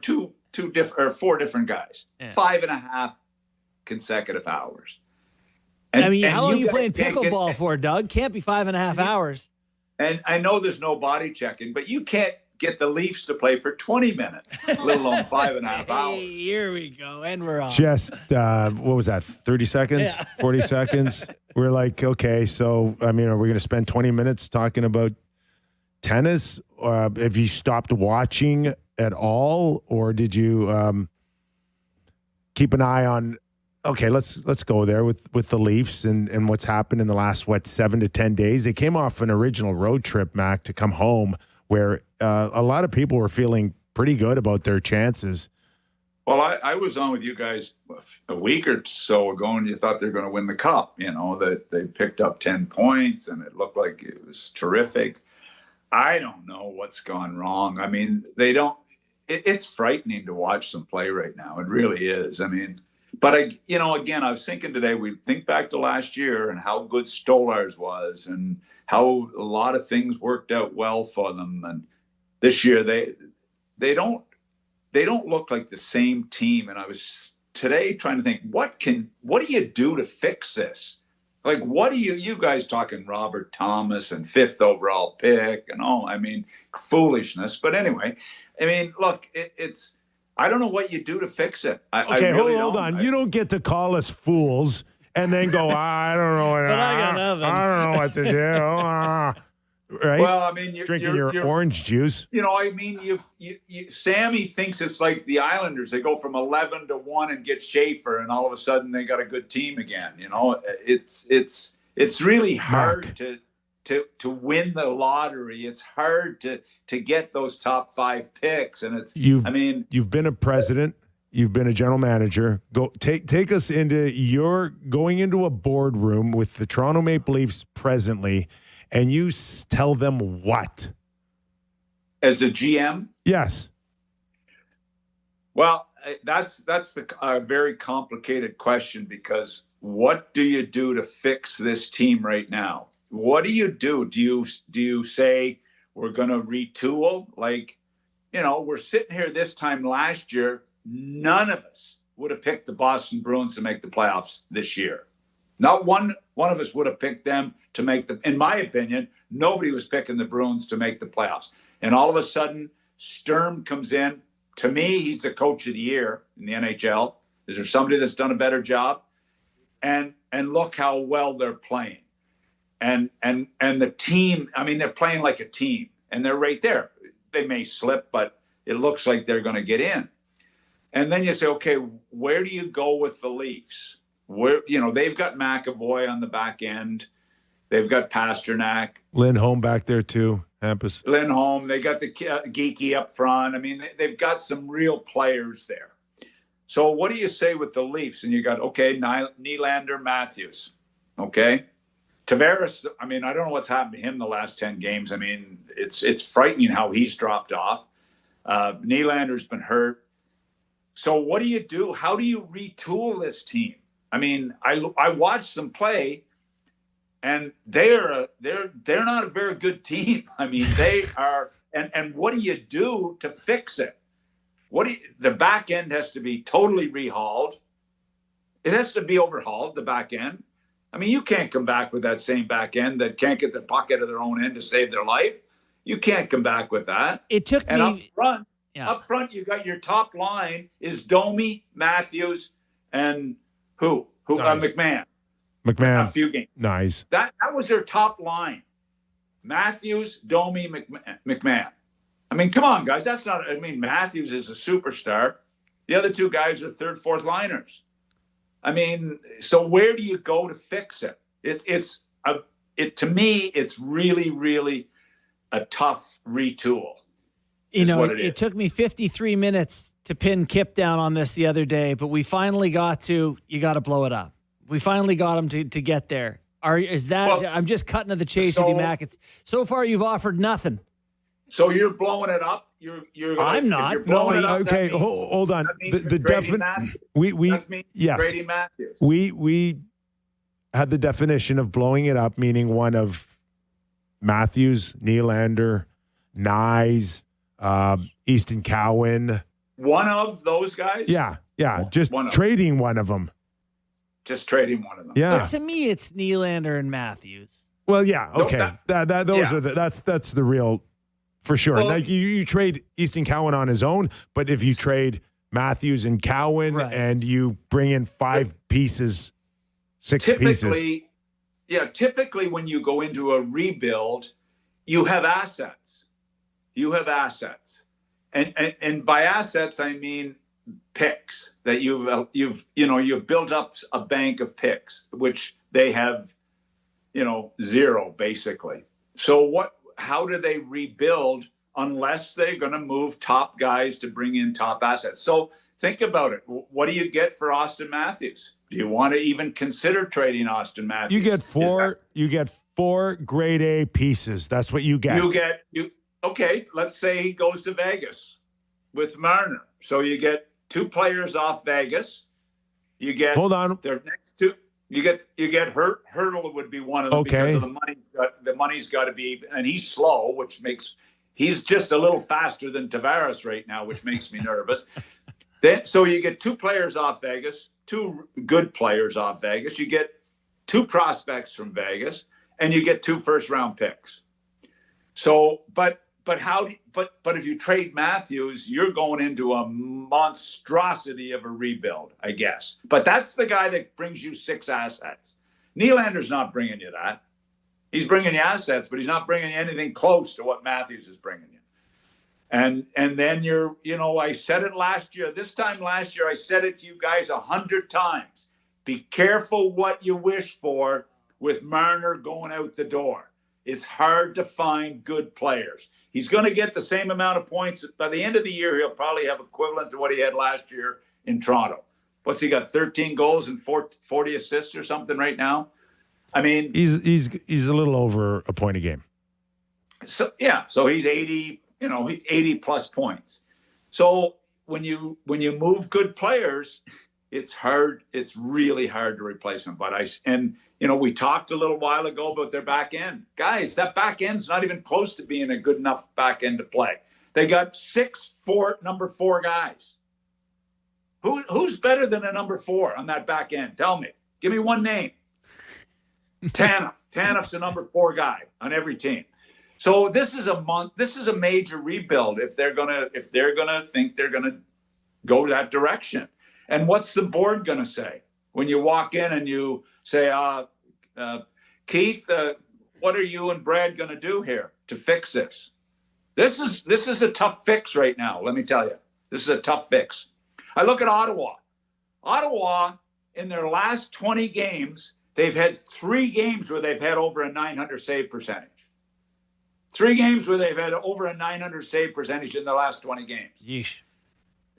[SPEAKER 12] four different guys.
[SPEAKER 3] Yeah.
[SPEAKER 12] 5.5 consecutive hours.
[SPEAKER 3] How long are you playing pickleball for, Doug? Can't be 5.5 hours.
[SPEAKER 12] And I know there's no body checking, but you can't get the Leafs to play for 20 minutes, let alone 5.5 hours.
[SPEAKER 3] Hey, here we go. And we're off.
[SPEAKER 1] Just, what was that, 30 seconds,
[SPEAKER 3] Yeah.
[SPEAKER 1] 40 seconds? We're like, okay, so, are we going to spend 20 minutes talking about tennis? Have you stopped watching at all? Or did you keep an eye on, okay, let's go there with the Leafs and what's happened in the last, 7 to 10 days? They came off an original road trip, Mac, to come home where a lot of people were feeling pretty good about their chances.
[SPEAKER 12] Well, I was on with you guys a week or so ago, and you thought they were going to win the cup. That they picked up 10 points, and it looked like it was terrific. I don't know what's gone wrong. They don't. It's frightening to watch them play right now. It really is. But again, I was thinking today. We think back to last year and how good Stolarz was, and how a lot of things worked out well for them. And this year they don't look like the same team. And I was today trying to think, what do you do to fix this? Like, what do you guys talking Robert Thomas and 5th overall pick and all, foolishness. But anyway, look, it's, I don't know what you do to fix it.
[SPEAKER 1] Okay, hold on. You don't get to call us fools and then go, I don't know.
[SPEAKER 3] But I got nothing.
[SPEAKER 1] I don't know what to do. Right?
[SPEAKER 12] Well,
[SPEAKER 1] you're drinking your orange juice.
[SPEAKER 12] Sammy thinks it's like the Islanders. They go from 11-1 and get Schaefer, and all of a sudden they got a good team again. It's really hard to win the lottery. It's hard to get those top 5 picks, and
[SPEAKER 1] you've been a president. You've been a general manager. Go take us into going into a boardroom with the Toronto Maple Leafs presently, and you tell them what?
[SPEAKER 12] As a GM?
[SPEAKER 1] Yes.
[SPEAKER 12] Well, that's a very complicated question, because what do you do to fix this team right now? What do you do? Do you say we're going to retool? We're sitting here this time last year. None of us would have picked the Boston Bruins to make the playoffs this year. Not one of us would have picked them to make in my opinion, nobody was picking the Bruins to make the playoffs. And all of a sudden, Sturm comes in. To me, he's the coach of the year in the NHL. Is there somebody that's done a better job? And look how well they're playing. And the team, they're playing like a team, and they're right there. They may slip, but it looks like they're going to get in. And then you say, okay, where do you go with the Leafs? Where, they've got McAvoy on the back end. They've got Pasternak.
[SPEAKER 1] Lindholm back there too, Hampus.
[SPEAKER 12] Lindholm. They got the Geeky up front. They've got some real players there. So what do you say with the Leafs? And you got, okay, Nylander, Matthews. Okay. Tavares, I mean, I don't know what's happened to him the last 10 games. I mean, it's frightening how he's dropped off. Nylander's been hurt. So what do you do? How do you retool this team? I mean, I watched them play, and they're not a very good team. I mean, they are. And what do you do to fix it? The back end has to be totally rehauled. It has to be overhauled, the back end. I mean, you can't come back with that same back end that can't get the puck out of their own end to save their life. You can't come back with that.
[SPEAKER 3] It took me
[SPEAKER 12] up front, you got your top line is Domi, Matthews, and who?
[SPEAKER 1] Nice.
[SPEAKER 12] McMahon.
[SPEAKER 1] McMahon.
[SPEAKER 12] A few games.
[SPEAKER 1] Nice.
[SPEAKER 12] That was their top line. Matthews, Domi, McMahon. I mean, come on, guys. That's not. I mean, Matthews is a superstar. The other two guys are third, fourth liners. I mean, so where do you go to fix it? To me, it's really, really a tough retool.
[SPEAKER 3] You know, it took me 53 minutes to pin Kip down on this the other day, but we finally got to, you got to blow it up. We finally got him to get there. I'm just cutting to the chase with you, Mac. So far, you've offered nothing.
[SPEAKER 12] So you're blowing it up.
[SPEAKER 3] I'm not.
[SPEAKER 1] Okay, hold on. The definite. Yes.
[SPEAKER 12] Matthews.
[SPEAKER 1] We had the definition of blowing it up, meaning one of Matthews, Nylander, Nyes, Easton Cowan.
[SPEAKER 12] One of those guys?
[SPEAKER 1] Yeah. Just trading one of them.
[SPEAKER 12] Just trading one of them.
[SPEAKER 1] Yeah.
[SPEAKER 3] But to me, it's Nylander and Matthews.
[SPEAKER 1] Well, yeah. Okay. That's the real, for sure.
[SPEAKER 12] Well,
[SPEAKER 1] like you trade Easton Cowan on his own, but if you trade Matthews and Cowan and you bring in five pieces, six pieces.
[SPEAKER 12] Yeah. Typically, when you go into a rebuild, you have assets. And by assets, I mean picks that you've built up a bank of picks, which they have, zero basically. So how do they rebuild unless they're going to move top guys to bring in top assets? So think about it. What do you get for Austin Matthews? Do you want to even consider trading Austin Matthews?
[SPEAKER 1] You get four grade A pieces. That's what you get.
[SPEAKER 12] Okay, let's say he goes to Vegas with Marner. So you get two players off Vegas. You get their next two. You get Hurdle would be one of them because of the money's got to be, and he's slow, he's just a little faster than Tavares right now, which makes me nervous. So you get two players off Vegas, two good players off Vegas. You get two prospects from Vegas, and you get two first-round picks. So, but if you trade Matthews, you're going into a monstrosity of a rebuild, I guess. But that's the guy that brings you six assets. Nylander's not bringing you that. He's bringing you assets, but he's not bringing you anything close to what Matthews is bringing you. And then I said it last year. This time last year, I said it to you guys 100 times. Be careful what you wish for with Marner going out the door. It's hard to find good players. He's going to get the same amount of points. By the end of the year, he'll probably have equivalent to what he had last year in Toronto. What's he got, 13 goals and 40 assists or something right now? I mean,
[SPEAKER 1] he's a little over a point a game.
[SPEAKER 12] So he's 80, 80 plus points. So when you move good players, it's hard. It's really hard to replace them. We talked a little while ago about their back end. Guys, that back end's not even close to being a good enough back end to play. They got number four guys. Who's better than a number four on that back end? Tell me. Give me one name. Tanev. Tanev's the number four guy on every team. So this is a major rebuild if they're gonna think they're gonna go that direction. And what's the board gonna say when you walk in and you say, Keith, what are you and Brad going to do here to fix this? This is a tough fix right now. Let me tell you, this is a tough fix. I look at Ottawa. Ottawa, in their last 20 games, they've had 3 games where they've had over a 900 save percentage. 3 games where they've had over a 900 save percentage in the last 20 games.
[SPEAKER 3] Yeesh.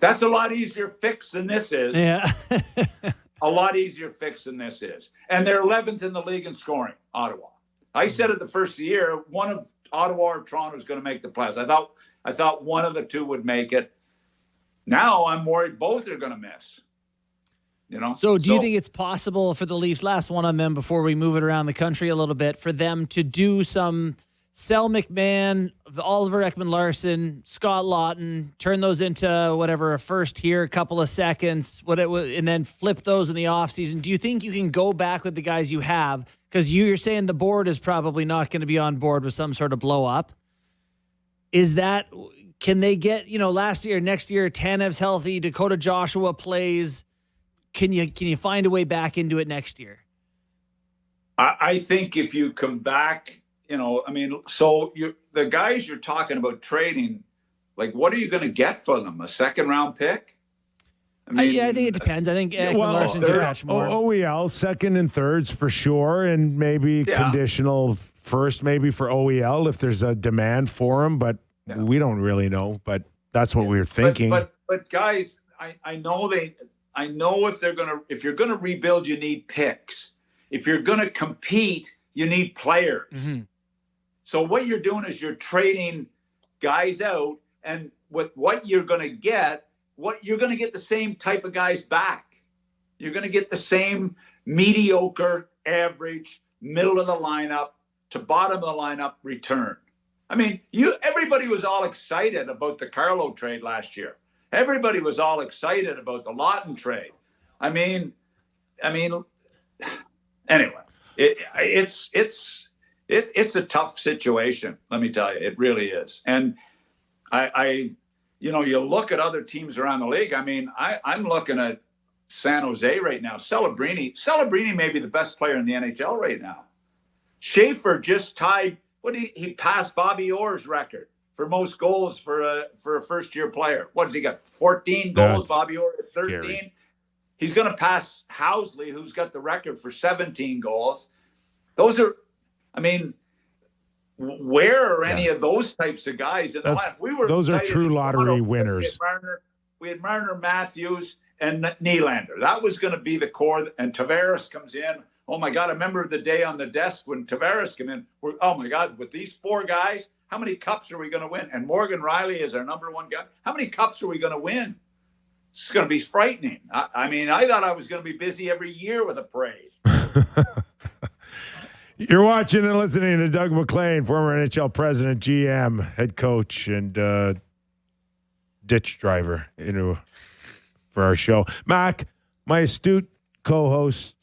[SPEAKER 12] That's a lot easier fix than this is.
[SPEAKER 3] Yeah.
[SPEAKER 12] A lot easier fix than this is. And they're 11th in the league in scoring, Ottawa. I said at the first of the year, one of Ottawa or Toronto is going to make the playoffs. I thought one of the two would make it. Now I'm worried both are going to miss.
[SPEAKER 3] So do you think it's possible for the Leafs, last one on them before we move it around the country a little bit, for them to do some sell McMahon, Oliver Ekman-Larsson, Scott Lawton, turn those into whatever, a first here, a couple of seconds, and then flip those in the offseason? Do you think you can go back with the guys you have? Because you're saying the board is probably not going to be on board with some sort of blow up. Can they get, last year, next year, Tanev's healthy, Dakota Joshua plays. Can you find a way back into it next year?
[SPEAKER 12] I think if you come back, the guys you're talking about trading, like, what are you going to get for them? A second round pick?
[SPEAKER 3] I think it depends. I think Larson can fetch more.
[SPEAKER 1] OEL, second and thirds for sure, and maybe conditional first, maybe for OEL if there's a demand for him, but we don't really know. But that's what we were thinking.
[SPEAKER 12] But guys, I know if you're gonna rebuild, you need picks. If you're gonna compete, you need players. Mm-hmm. So what you're doing is you're trading guys out, and with what you're gonna get, you're gonna get the same type of guys back. You're gonna get the same mediocre, average, middle of the lineup to bottom of the lineup return. I mean, everybody was all excited about the Carlo trade last year. Everybody was all excited about the Lawton trade. I mean, anyway, it's a tough situation. Let me tell you, it really is. And you look at other teams around the league. I mean, I'm looking at San Jose right now. Celebrini may be the best player in the NHL right now. Schaefer just tied. He passed Bobby Orr's record for most goals for a first-year player. What has he got? 14 goals. Bobby Orr at 13. Scary. He's going to pass Housley, who's got the record for 17 goals. Those are, where are any of those types of guys in the lineup?
[SPEAKER 1] Those are true lottery winners.
[SPEAKER 12] We had Marner, Matthews, and Nylander. That was going to be the core. And Tavares comes in. Oh, my God, I remember the day on the desk when Tavares came in. Oh, my God, with these four guys, how many cups are we going to win? And Morgan Riley is our number one guy. How many cups are we going to win? It's going to be frightening. I thought I was going to be busy every year with a parade.
[SPEAKER 1] You're watching and listening to Doug MacLean, former NHL president, GM, head coach, and ditch driver for our show. Mac, my astute co-host,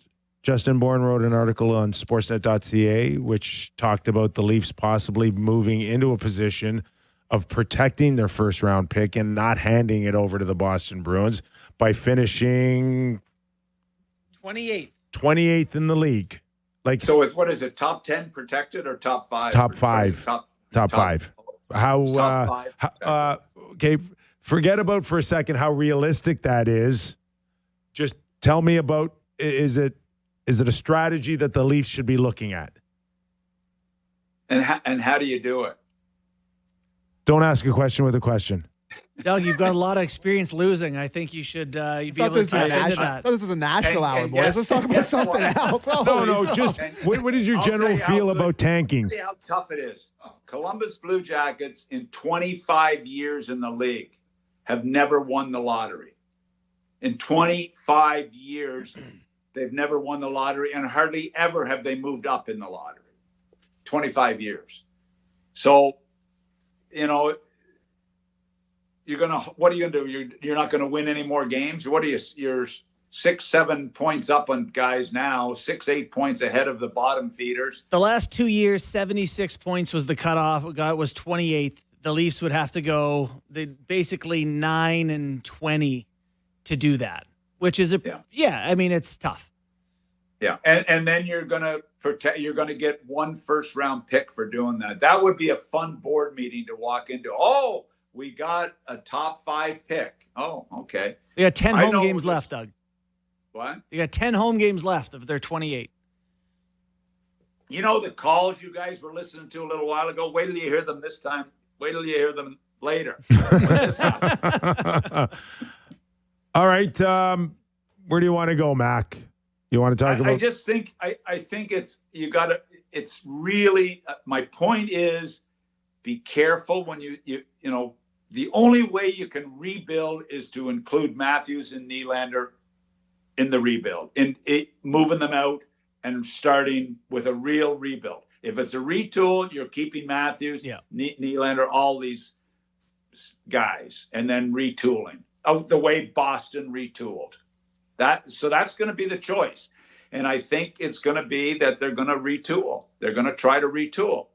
[SPEAKER 1] Justin Bourne, wrote an article on Sportsnet.ca which talked about the Leafs possibly moving into a position of protecting their first-round pick and not handing it over to the Boston Bruins by finishing 28th in the league.
[SPEAKER 12] So it's, what is it, top 10 protected or top 5?
[SPEAKER 1] Top 5. Top 5. Okay, forget about for a second how realistic that is. Just tell me about, is it a strategy that the Leafs should be looking at?
[SPEAKER 12] And how do you do it?
[SPEAKER 1] Don't ask a question with a question.
[SPEAKER 3] Doug, you've got a lot of experience losing. I think you should be able to tap into that.
[SPEAKER 2] I thought this was a national hour, boys. Let's talk about something else.
[SPEAKER 1] No, just what is your general feel about tanking?
[SPEAKER 12] I'll tell you how tough it is. Columbus Blue Jackets in 25 years in the league have never won the lottery. In 25 years, they've never won the lottery, and hardly ever have they moved up in the lottery. 25 years. So, what are you gonna do? You're not gonna win any more games. What are you? You're 6-7 points up on guys now, 6-8 points ahead of the bottom feeders.
[SPEAKER 3] The last 2 years, 76 points was the cutoff. Was 28th. The Leafs would have to go basically 9-20 to do that, which is it's tough.
[SPEAKER 12] Yeah, and then you're gonna get one first-round pick for doing that. That would be a fun board meeting to walk into. Oh, we got a top 5 pick. Oh, okay.
[SPEAKER 3] They got 10 home games left, Doug.
[SPEAKER 12] What?
[SPEAKER 3] They got 10 home games left of their 28.
[SPEAKER 12] The calls you guys were listening to a little while ago. Wait till you hear them this time. Wait till you hear them later. When this happens.
[SPEAKER 1] All right. Where do you want to go, Mac? You want to talk about?
[SPEAKER 12] I just think I think it's really my point is be careful when you know the only way you can rebuild is to include Matthews and Nylander in the rebuild, in it, moving them out and starting with a real rebuild. If it's a retool, you're keeping Matthews, Nylander, all these guys, and then retooling out the way Boston retooled. So that's going to be the choice. And I think it's going to be that they're going to retool. They're going to try to retool.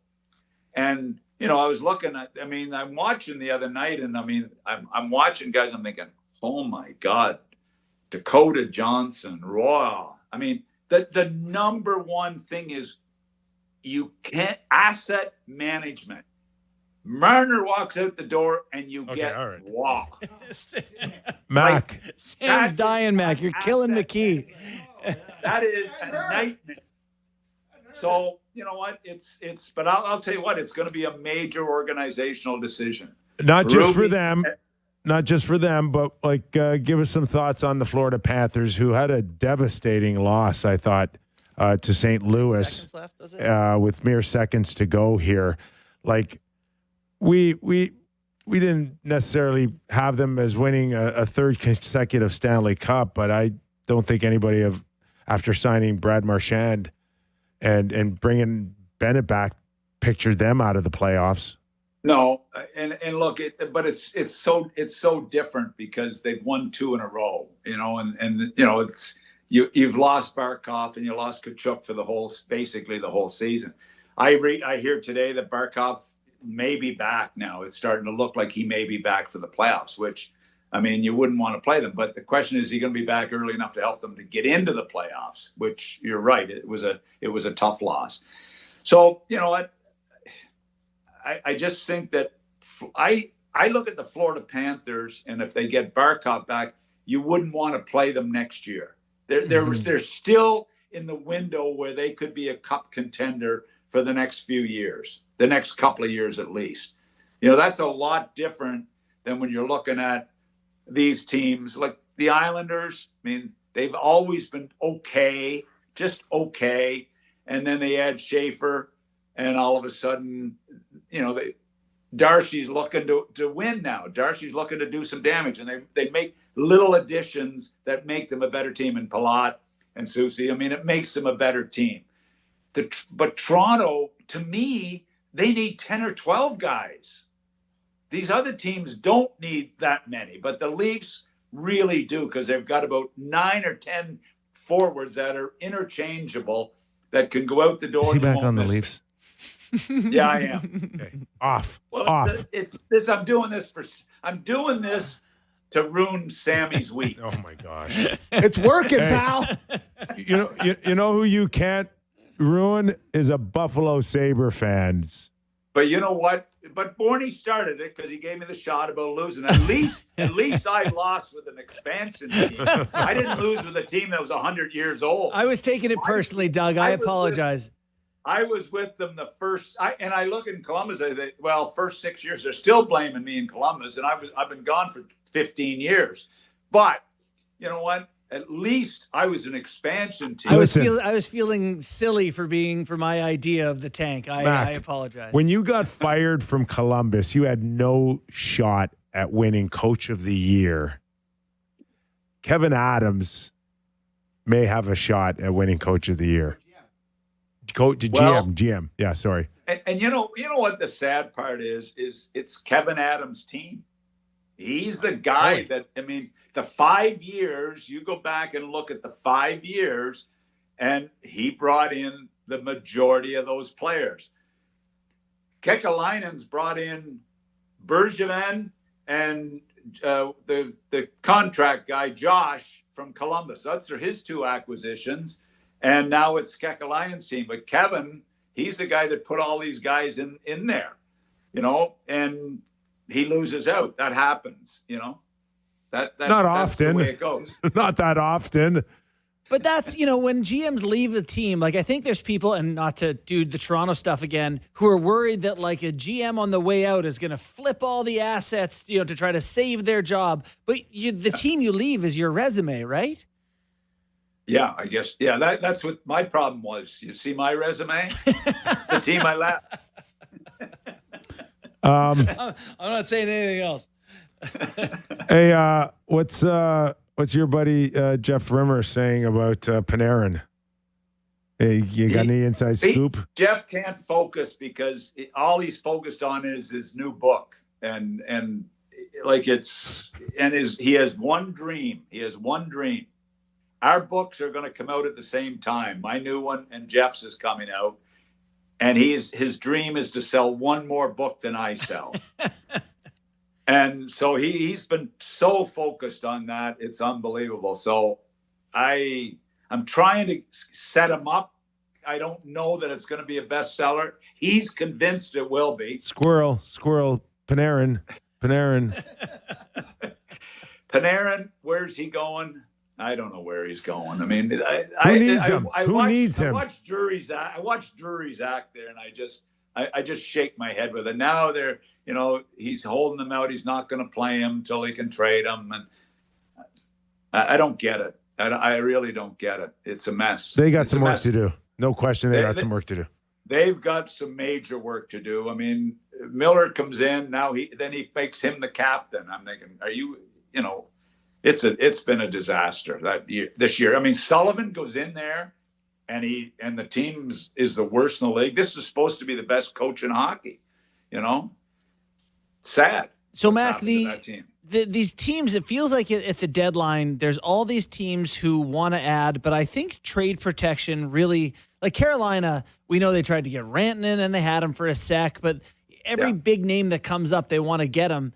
[SPEAKER 12] And, you know, I was looking at, I mean, I'm watching the other night, and I mean, I'm watching guys, I'm thinking, oh my God, Dakota Johnson, Roy. I mean, the number one thing is you can't asset management. Marner walks out the door and you get wow.
[SPEAKER 1] Mac.
[SPEAKER 3] Sam's dying, Mac. You're killing McKee.
[SPEAKER 12] That is a nightmare. So, you know what? But I'll tell you what, it's going to be a major organizational decision.
[SPEAKER 1] Not just for them, but like give us some thoughts on the Florida Panthers, who had a devastating loss, I thought, to St. Louis.
[SPEAKER 3] Seconds left, was it?
[SPEAKER 1] With mere seconds to go here. Like, we didn't necessarily have them as winning a third consecutive Stanley Cup, but I don't think anybody after signing Brad Marchand and bringing Bennett back pictured them out of the playoffs.
[SPEAKER 12] No, and look, but it's so different because they've won 2 in a row, you know, and you know you've lost Barkov and you lost Kachuk for basically the whole season. I hear today that Barkov may be back now. It's starting to look like he may be back for the playoffs, which, I mean, you wouldn't want to play them. But the question is he going to be back early enough to help them to get into the playoffs? Which you're right, it was a tough loss. So you know what, I just think that I look at the Florida Panthers, and if they get Barkov back, you wouldn't want to play them next year. They're still in the window where they could be a cup contender for the next few years. The next couple of years at least. You know, that's a lot different than when you're looking at these teams like the Islanders. I mean, they've always been okay, just okay. And then they add Schaefer, and all of a sudden, you know, Darcy's looking to win now. Darcy's looking to do some damage, and they make little additions that make them a better team. And Palat and Soucy, I mean, it makes them a better team. But Toronto, to me, they need 10 or 12 guys. These other teams don't need that many, but the Leafs really do, because they've got about 9 or 10 forwards that are interchangeable that can go out the door.
[SPEAKER 1] Is he back on the Leafs?
[SPEAKER 12] Yeah, I am.
[SPEAKER 1] Okay. Off.
[SPEAKER 12] It's this. I'm doing this to ruin Sammy's week.
[SPEAKER 1] Oh my gosh.
[SPEAKER 2] It's working, pal.
[SPEAKER 1] You know who you can't ruin is a Buffalo Sabre fans.
[SPEAKER 12] But you know what? But Bourne started it because he gave me the shot about losing. At least I lost with an expansion team. I didn't lose with a team that was 100 years old.
[SPEAKER 3] I was taking it personally, Doug. I apologize.
[SPEAKER 12] I was with them the first. I look in Columbus. I think, well, first 6 years, they're still blaming me in Columbus, and I've been gone for 15 years. But you know what? At least I was an expansion team.
[SPEAKER 3] I was feeling silly for my idea of the tank. I apologize.
[SPEAKER 1] When you got fired from Columbus, you had no shot at winning Coach of the Year. Kevin Adams may have a shot at winning Coach of the Year. GM. Yeah, sorry.
[SPEAKER 12] And you know what the sad part is it's Kevin Adams' team. He's the guy that, I mean, the 5 years, you go back and look at the 5 years, and he brought in the majority of those players. Kekalainen's brought in Bergevin and the contract guy, Josh, from Columbus. Those are his 2 acquisitions. And now it's Kekalainen's team. But Kevin, he's the guy that put all these guys in there, you know, and he loses out. That happens, you know. That's
[SPEAKER 1] not often.
[SPEAKER 12] the way it goes.
[SPEAKER 1] Not that often.
[SPEAKER 3] But that's, when GMs leave a team, like I think there's people, and not to do the Toronto stuff again, who are worried that like a GM on the way out is going to flip all the assets, to try to save their job. But the team you leave is your resume, right?
[SPEAKER 12] Yeah, I guess. Yeah, that's what my problem was. You see my resume? The team I left.
[SPEAKER 3] I'm not saying anything else.
[SPEAKER 1] Hey, what's your buddy Jeff Rimmer saying about Panarin? Hey, you got any inside scoop?
[SPEAKER 12] Jeff can't focus because all he's focused on is his new book, and he has one dream. He has one dream. Our books are going to come out at the same time. My new one and Jeff's is coming out. And his dream is to sell one more book than I sell. And so he's been so focused on that. It's unbelievable. So I'm trying to set him up. I don't know that it's going to be a bestseller. He's convinced it will be.
[SPEAKER 1] Squirrel, Panarin.
[SPEAKER 12] Panarin, where's he going? I don't know where he's going. I mean,
[SPEAKER 1] who needs him? Who needs him?
[SPEAKER 12] I watched Drury's act there, and I just shake my head with it. Now they're, he's holding them out. He's not going to play him until he can trade him, and I don't get it. I really don't get it. It's a mess.
[SPEAKER 1] They got some work to do. No question, they got some work to do.
[SPEAKER 12] They've got some major work to do. I mean, Miller comes in now. He makes him the captain. I'm thinking, are you, It's been a disaster this year. I mean, Sullivan goes in there, and the team is the worst in the league. This is supposed to be the best coach in hockey. Sad.
[SPEAKER 3] So Mac, these teams, it feels like at the deadline, there's all these teams who want to add, but I think trade protection really, like Carolina, we know they tried to get Rantanen and they had him for a sec, but every big name that comes up, they want to get him.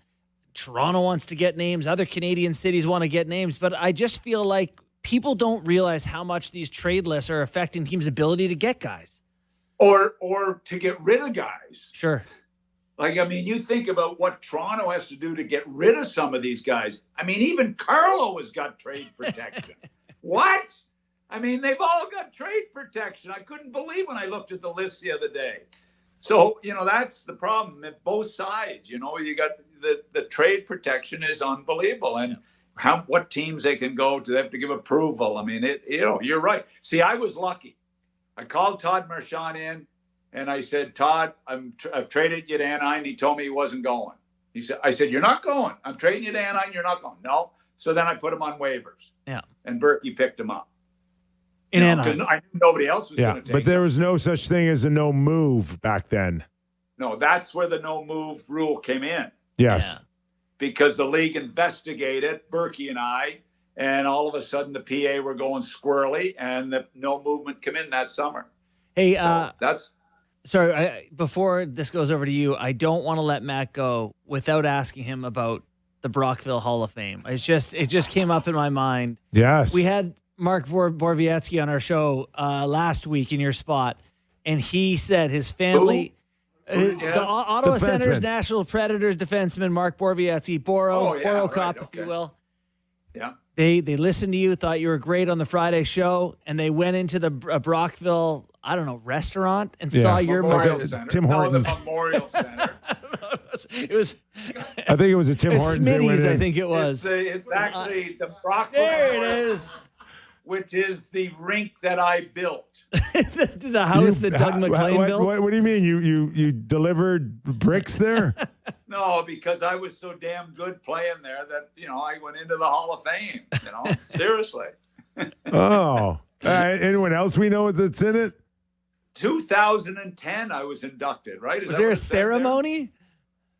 [SPEAKER 3] Toronto wants to get names. Other Canadian cities want to get names. But I just feel like people don't realize how much these trade lists are affecting teams' ability to get guys.
[SPEAKER 12] Or to get rid of guys.
[SPEAKER 3] Sure.
[SPEAKER 12] Like, I mean, you think about what Toronto has to do to get rid of some of these guys. I mean, even Carlo has got trade protection. What? I mean, they've all got trade protection. I couldn't believe when I looked at the list the other day. So, that's the problem at both sides. You got the trade protection is unbelievable. And what teams they can go to, they have to give approval. I mean, you're right. See, I was lucky. I called Todd Marchand in and I said, Todd, I've traded you to Anaheim. He told me he wasn't going. I said, you're not going. I'm trading you to Anaheim. You're not going. No. So then I put him on waivers.
[SPEAKER 3] Yeah.
[SPEAKER 12] And Berkey picked him up.
[SPEAKER 3] In Anaheim.
[SPEAKER 12] Because I knew nobody else was going to take
[SPEAKER 1] but there was no such thing as a no move back then.
[SPEAKER 12] No, that's where the no move rule came in.
[SPEAKER 1] Yes.
[SPEAKER 3] Yeah.
[SPEAKER 12] Because the league investigated Berkey and I, and all of a sudden the PA were going squirrely, and the no movement came in that summer.
[SPEAKER 3] Hey,
[SPEAKER 12] that's
[SPEAKER 3] sorry. Before this goes over to you, I don't want to let Matt go without asking him about the Brockville Hall of Fame. It just came up in my mind.
[SPEAKER 1] Yes,
[SPEAKER 3] we had Mark Borowiecki on our show last week in your spot, and he said his family. The Ottawa Senators National Predators defenseman Mark Borowiecki, Boro Cop, if you will.
[SPEAKER 12] Yeah.
[SPEAKER 3] They listened to you, thought you were great on the Friday show, and they went into the Brockville, restaurant and saw your
[SPEAKER 12] Memorial
[SPEAKER 3] mug.
[SPEAKER 12] Center.
[SPEAKER 1] Tim Hortons.
[SPEAKER 12] The Memorial Center.
[SPEAKER 3] It was.
[SPEAKER 1] I think it was a Tim Hortons.
[SPEAKER 3] Smitty's, I think it was.
[SPEAKER 12] It's actually the Brockville.
[SPEAKER 3] There it is.
[SPEAKER 12] Which is the rink that I built.
[SPEAKER 3] The house that Doug MacLean built?
[SPEAKER 1] What do you mean? You delivered bricks there?
[SPEAKER 12] No, because I was so damn good playing there that, I went into the Hall of Fame, seriously.
[SPEAKER 1] Oh. Anyone else we know that's in it?
[SPEAKER 12] 2010, I was inducted, right?
[SPEAKER 3] Was there a ceremony?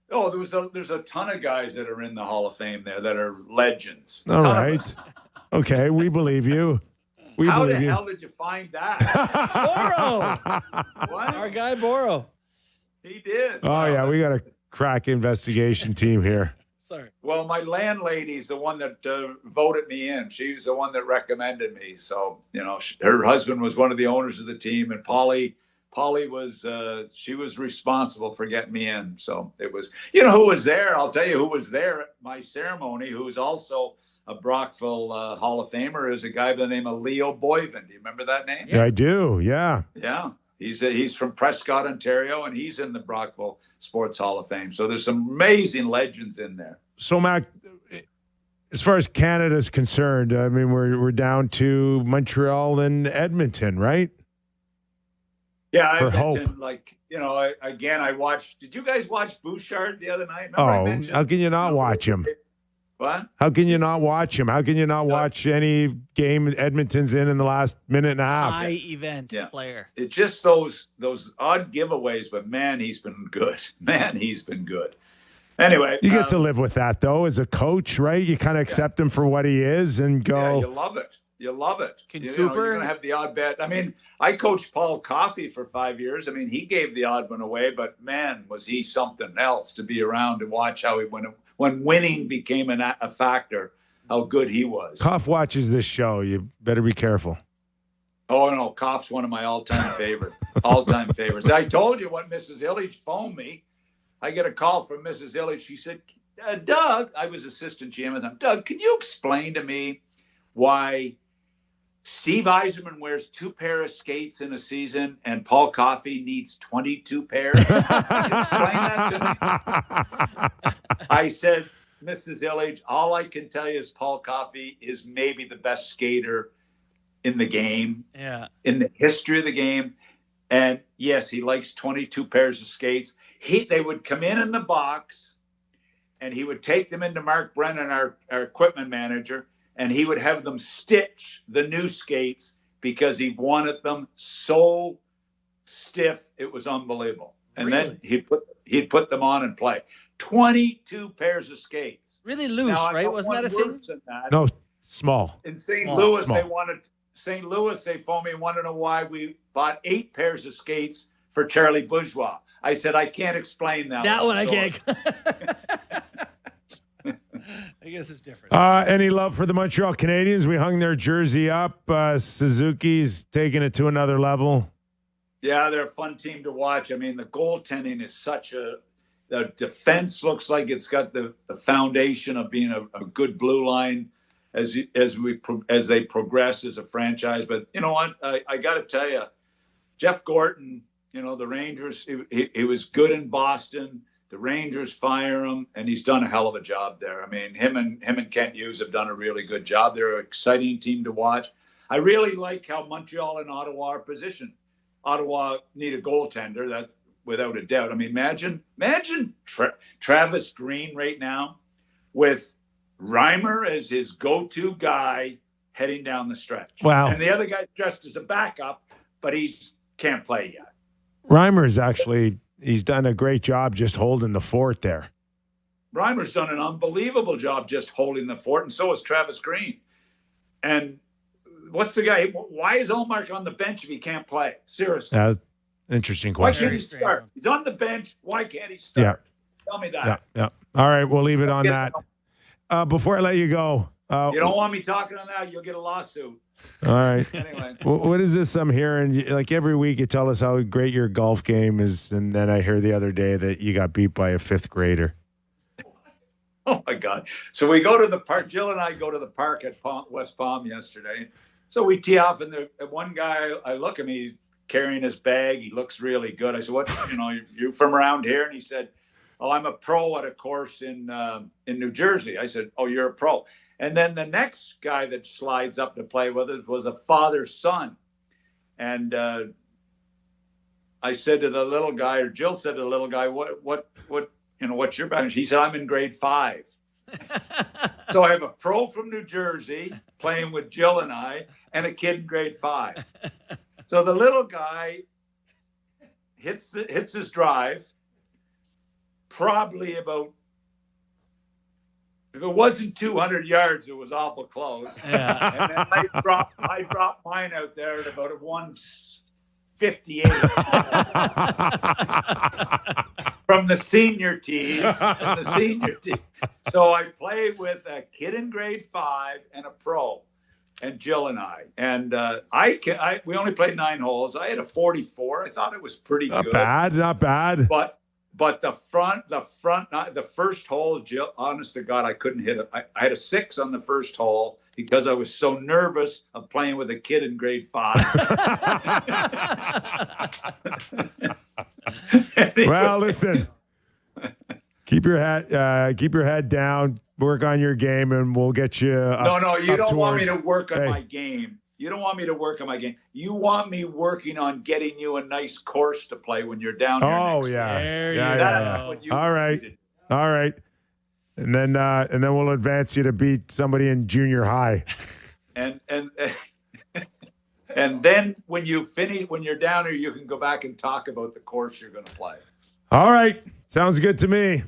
[SPEAKER 12] Oh, there's a ton of guys that are in the Hall of Fame there that are legends.
[SPEAKER 1] All right. Okay, we believe you.
[SPEAKER 12] How the hell did you find that?
[SPEAKER 3] Boro.
[SPEAKER 12] What?
[SPEAKER 3] Our guy Boro.
[SPEAKER 12] He did.
[SPEAKER 1] Oh, yeah, we got a crack investigation team here.
[SPEAKER 3] Sorry.
[SPEAKER 12] Well, my landlady's the one that voted me in. She's the one that recommended me. So, her husband was one of the owners of the team, and Polly was she was responsible for getting me in. So it was, who was there? I'll tell you who was there at my ceremony, who was also a Brockville Hall of Famer is a guy by the name of Leo Boyven. Do you remember that name?
[SPEAKER 1] Yeah, I do. Yeah.
[SPEAKER 12] Yeah. He's from Prescott, Ontario, and he's in the Brockville Sports Hall of Fame. So there's some amazing legends in there.
[SPEAKER 1] So, Mac, as far as Canada's concerned, I mean, we're down to Montreal and Edmonton, right?
[SPEAKER 12] Yeah,
[SPEAKER 1] For
[SPEAKER 12] Edmonton,
[SPEAKER 1] hope.
[SPEAKER 12] like, I watched. Did you guys watch Bouchard the other night? Remember I mentioned,
[SPEAKER 1] how can you not watch him?
[SPEAKER 12] What?
[SPEAKER 1] How can you not watch him? How can you not watch any game Edmonton's in the last minute and a half?
[SPEAKER 3] High event player.
[SPEAKER 12] It's just those odd giveaways, but man, he's been good. Anyway,
[SPEAKER 1] You get to live with that, though, as a coach, right? You kind of accept him for what he is and go.
[SPEAKER 12] Yeah, you love it. You love it.
[SPEAKER 3] Can
[SPEAKER 12] you're
[SPEAKER 3] Cooper?
[SPEAKER 12] going to have the odd bet. I mean, I coached Paul Coffey for 5 years. I mean, he gave the odd one away, but man, was he something else to be around and watch how he went. When winning became a factor, how good he was.
[SPEAKER 1] Koff watches this show. You better be careful.
[SPEAKER 12] Oh, no, Koff's one of my all-time favorites. All-time favorites. I told you what Mrs. Illich phoned me. I get a call from Mrs. Illich. She said, Doug, I was assistant GM at the time. Doug, can you explain to me why Steve Yzerman wears 2 pair of skates in a season and Paul Coffey needs 22 pairs? Can you explain that to me? I said, Mrs. Illich, all I can tell you is Paul Coffey is maybe the best skater in the game, in the history of the game. And yes, he likes 22 pairs of skates. They would come in the box, and he would take them into Mark Brennan, our equipment manager, and he would have them stitch the new skates because he wanted them so stiff it was unbelievable. And then he'd put them on and play. 22 pairs of skates.
[SPEAKER 3] Really loose, right? Wasn't that a thing?
[SPEAKER 1] No, small.
[SPEAKER 12] In St. Louis, they phoned me and wanted to know why we bought 8 pairs of skates for Charlie Bourgeois. I said, I can't explain that.
[SPEAKER 3] That one I can't. I guess it's different.
[SPEAKER 1] Any love for the Montreal Canadiens? We hung their jersey up. Suzuki's taking it to another level.
[SPEAKER 12] Yeah, they're a fun team to watch. I mean, the goaltending is the defense looks like it's got the foundation of being a good blue line as they progress as a franchise. But you know what? I got to tell you, Jeff Gorton, the Rangers, he was good in Boston. The Rangers fire him, and he's done a hell of a job there. I mean, him and Kent Hughes have done a really good job. They're an exciting team to watch. I really like how Montreal and Ottawa are positioned. Ottawa need a goaltender, that's without a doubt. I mean, imagine Travis Green right now with Reimer as his go-to guy heading down the stretch.
[SPEAKER 1] Wow.
[SPEAKER 12] And the other guy dressed as a backup, but can't play yet.
[SPEAKER 1] Reimer's he's done a great job just holding the fort there.
[SPEAKER 12] Reimer's done an unbelievable job just holding the fort, and so has Travis Green. And what's the guy? Why is Ullmark on the bench if he can't play? Seriously.
[SPEAKER 1] Interesting
[SPEAKER 12] Why
[SPEAKER 1] question.
[SPEAKER 12] can't he start? He's on the bench. Why can't he start? Tell me that.
[SPEAKER 1] Yeah. All right, we'll leave it on that. Before I let you go.
[SPEAKER 12] You don't want me talking on that, you'll get a lawsuit.
[SPEAKER 1] All right.
[SPEAKER 12] Anyway.
[SPEAKER 1] What is this I'm hearing? Like every week you tell us how great your golf game is, and then I hear the other day that you got beat by a 5th grader.
[SPEAKER 12] Oh, my God. So we go to the park. Jill and I go to the park at West Palm yesterday. So we tee off, and one guy, I look at him, he's carrying his bag. He looks really good. I said, what, you from around here? And he said, oh, I'm a pro at a course in New Jersey. I said, oh, you're a pro. And then the next guy that slides up to play with us was a father-son. And I said to the little guy, or Jill said to the little guy, what's your background? He said, I'm in grade 5. So I have a pro from New Jersey playing with Jill and I, and a kid in grade 5. So the little guy hits his drive, probably about, if it wasn't 200 yards, it was awful close.
[SPEAKER 3] Yeah.
[SPEAKER 12] And then I dropped mine out there at about a 158 from the senior tees. So I played with a kid in grade 5 and a pro, and Jill and I. And we only played 9 holes. I had a 44. I thought it was pretty good.
[SPEAKER 1] Not bad.
[SPEAKER 12] But But the first hole, Jill, honest to God, I couldn't hit it. I had a 6 on the first hole because I was so nervous of playing with a kid in grade 5. Anyway.
[SPEAKER 1] Well, listen, keep your head down, work on your game, and we'll get you.
[SPEAKER 12] No, you don't want me to work on my game. You don't want me to work on my game. You want me working on getting you a nice course to play when you're down here.
[SPEAKER 1] Oh,
[SPEAKER 12] next
[SPEAKER 1] yeah.
[SPEAKER 12] year.
[SPEAKER 1] Yeah.
[SPEAKER 12] What you
[SPEAKER 1] All right.
[SPEAKER 12] needed.
[SPEAKER 1] All right. And then we'll advance you to beat somebody in junior high.
[SPEAKER 12] And then when you're down here, you can go back and talk about the course you're going to play.
[SPEAKER 1] All right. Sounds good to me.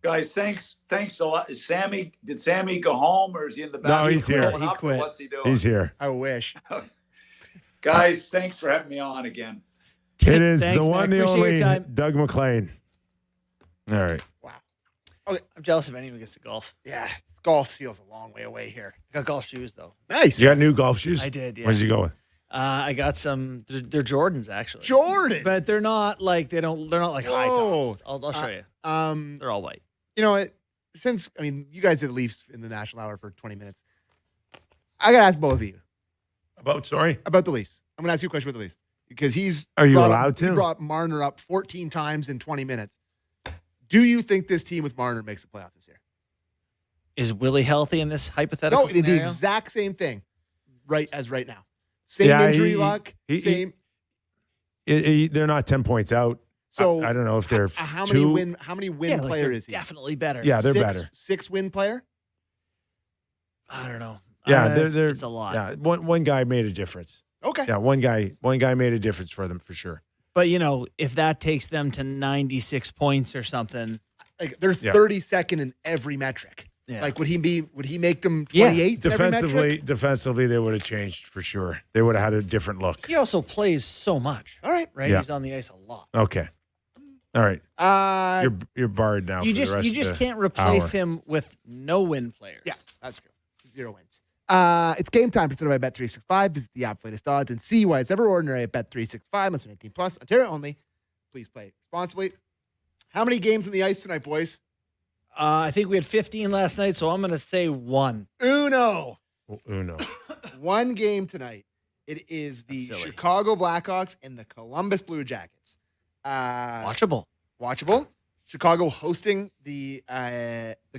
[SPEAKER 12] Guys, thanks a lot. Did Sammy go home or is he in the back?
[SPEAKER 1] No, he's here.
[SPEAKER 12] He quit. What's he doing?
[SPEAKER 1] He's here.
[SPEAKER 2] I wish.
[SPEAKER 12] Guys, thanks for having me on again.
[SPEAKER 1] It is
[SPEAKER 3] Thanks,
[SPEAKER 1] the one,
[SPEAKER 3] Mac.
[SPEAKER 1] the
[SPEAKER 3] Appreciate your
[SPEAKER 1] only
[SPEAKER 3] time.
[SPEAKER 1] Doug MacLean. All right.
[SPEAKER 2] Wow.
[SPEAKER 3] I'm jealous if anyone gets to golf.
[SPEAKER 2] Yeah, golf seal's a long way away here.
[SPEAKER 3] I got golf shoes though.
[SPEAKER 2] Nice.
[SPEAKER 1] You got new golf shoes?
[SPEAKER 3] I did. Yeah.
[SPEAKER 1] Where'd you go with?
[SPEAKER 3] I got some. They're Jordans actually.
[SPEAKER 2] Jordan.
[SPEAKER 3] But they're not like they're not like high
[SPEAKER 2] Whoa.
[SPEAKER 3] tops. I'll show you. They're all white.
[SPEAKER 2] You know what? You guys did Leafs in the National Hour for 20 minutes. I got to ask both of you.
[SPEAKER 1] About the Leafs.
[SPEAKER 2] I'm going to ask you a question about the Leafs. Because
[SPEAKER 1] Are you allowed to?
[SPEAKER 2] He brought Marner up 14 times in 20 minutes. Do you think this team with Marner makes the playoffs this year?
[SPEAKER 3] Is Willie healthy in this hypothetical
[SPEAKER 2] No,
[SPEAKER 3] scenario?
[SPEAKER 2] the exact same thing right now. Same injury luck. Same.
[SPEAKER 1] They're not 10 points out.
[SPEAKER 2] So
[SPEAKER 1] I don't know if they're
[SPEAKER 2] how
[SPEAKER 1] two.
[SPEAKER 2] many win player is he?
[SPEAKER 3] Definitely better.
[SPEAKER 1] Yeah, they're better.
[SPEAKER 2] 6 win player?
[SPEAKER 3] I don't know.
[SPEAKER 1] Yeah,
[SPEAKER 3] they're it's a lot.
[SPEAKER 1] Yeah, one guy made a difference.
[SPEAKER 2] Okay.
[SPEAKER 1] Yeah, one guy made a difference for them for sure.
[SPEAKER 3] But if that takes them to 96 points or something,
[SPEAKER 2] Like they're 32nd in every metric.
[SPEAKER 3] Yeah.
[SPEAKER 2] Like would he make them 28
[SPEAKER 1] Defensively, they would have changed for sure. They would have had a different look.
[SPEAKER 3] he also plays so much.
[SPEAKER 2] All right.
[SPEAKER 3] Right?
[SPEAKER 1] Yeah.
[SPEAKER 3] He's on the ice a lot.
[SPEAKER 1] Okay. All right. You're barred now.
[SPEAKER 3] You
[SPEAKER 1] for the rest
[SPEAKER 3] just
[SPEAKER 1] of the
[SPEAKER 3] can't replace
[SPEAKER 1] hour.
[SPEAKER 3] him with no win players.
[SPEAKER 2] Yeah, that's true. 0 wins. It's game time presented by Bet365. Visit the app for latest odds and see why it's ever ordinary at Bet365. Must be 18 plus. Ontario only. Please play responsibly. How many games on the ice tonight, boys?
[SPEAKER 3] I think we had 15 last night, so I'm going to say 1.
[SPEAKER 2] Uno.
[SPEAKER 1] Uno.
[SPEAKER 2] One game tonight. It is the Chicago Blackhawks and the Columbus Blue Jackets.
[SPEAKER 3] Watchable.
[SPEAKER 2] Chicago hosting the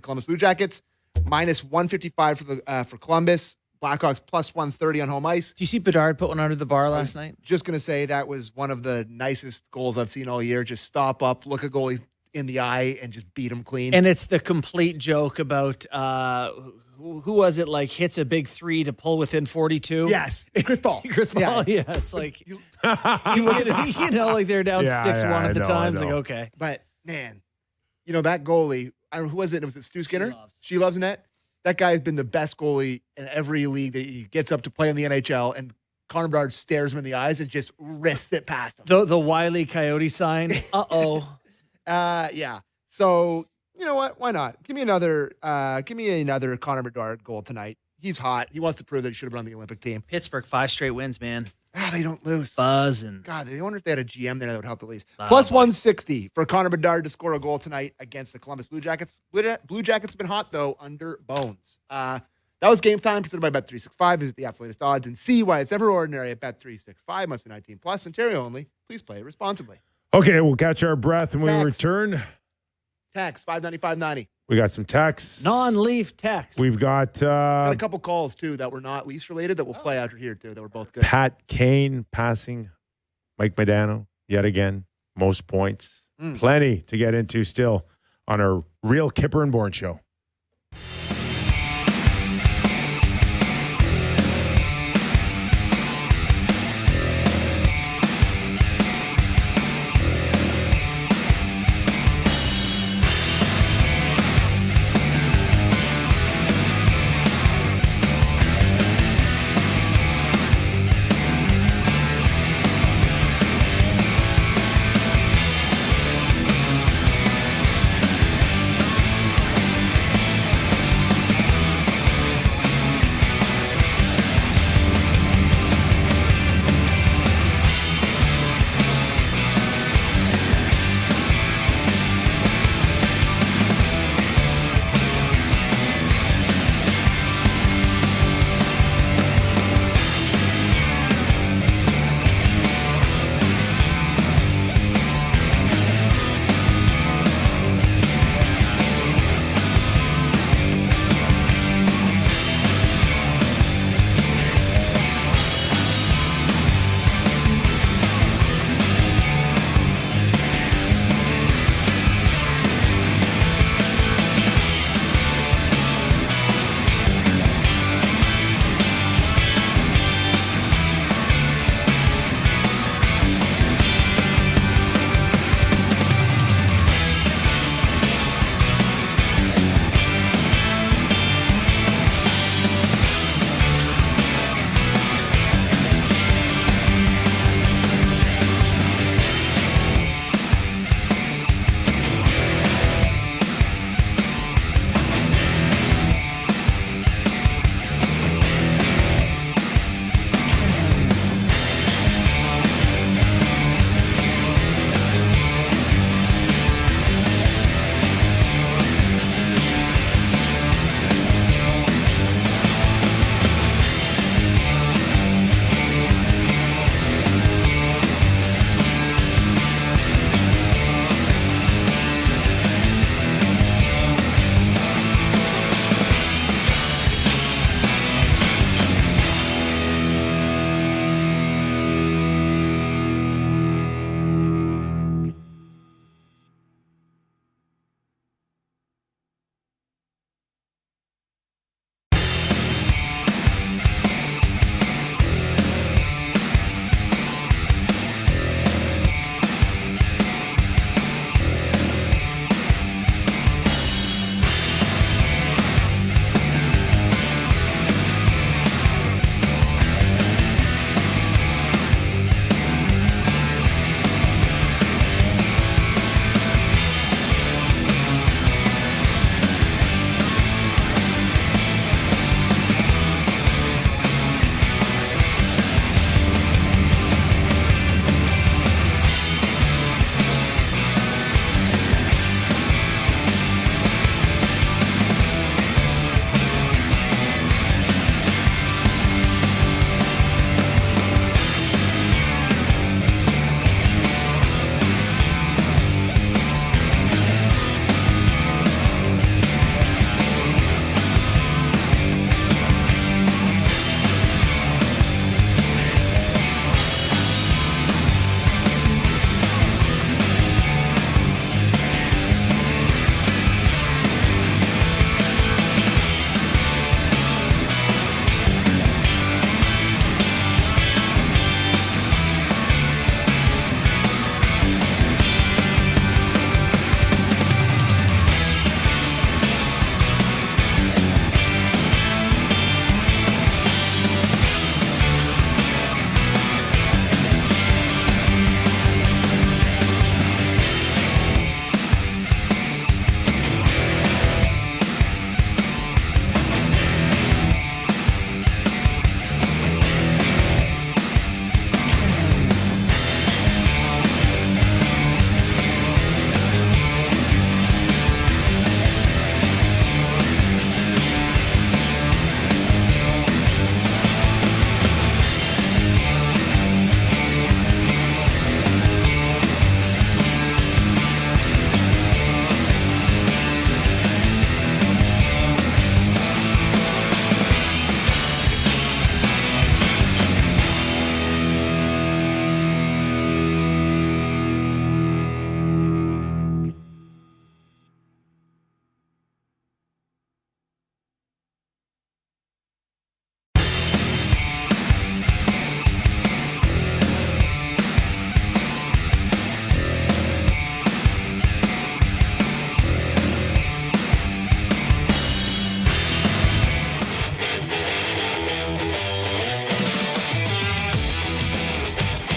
[SPEAKER 2] Columbus Blue Jackets. Minus 155 for Columbus. Blackhawks plus 130 on home ice.
[SPEAKER 3] Do you see Bedard put one under the bar last night?
[SPEAKER 2] Just going to say that was one of the nicest goals I've seen all year. Just stop up, look a goalie in the eye, and just beat him clean.
[SPEAKER 3] And it's the complete joke about who was it, like hits a big 3 to pull within 42?
[SPEAKER 2] Yes. Chris Paul.
[SPEAKER 3] Yeah, it's like, you like they're down 6-1 at the time. It's like, okay.
[SPEAKER 2] But, man, that goalie, I don't know, who was it? Was it Stu Skinner? She loves net. That guy has been the best goalie in every league that he gets up to play in the NHL, and Connor Bedard stares him in the eyes and just wrists it past him.
[SPEAKER 3] The Wile E. Coyote sign. Uh-oh.
[SPEAKER 2] Yeah. So, you know what? Why not? Give me another Connor Bedard goal tonight. He's hot. He wants to prove that he should have been on the Olympic team.
[SPEAKER 3] Pittsburgh, 5 straight wins, man.
[SPEAKER 2] They don't lose.
[SPEAKER 3] Buzzing.
[SPEAKER 2] God, I wonder if they had a GM there that would help the Leafs. Plus 160 for Connor Bedard to score a goal tonight against the Columbus Blue Jackets. Blue Jackets have been hot, though, under Bones. That was game time presented by Bet365. Visit the app for latest odds and see why it's ever ordinary at Bet365. Must be 19 plus. Ontario only. Please play responsibly.
[SPEAKER 1] Okay, we'll catch our breath when we return.
[SPEAKER 2] Text 59590.
[SPEAKER 1] We got some texts.
[SPEAKER 3] Non-Leaf text.
[SPEAKER 1] We've got
[SPEAKER 2] got a couple calls, too, that were not Leafs related that we'll play out here, too, that were both good.
[SPEAKER 1] Pat Kane passing Mike Modano yet again. Most points. Plenty to get into still on our real Kyper and Bourne show.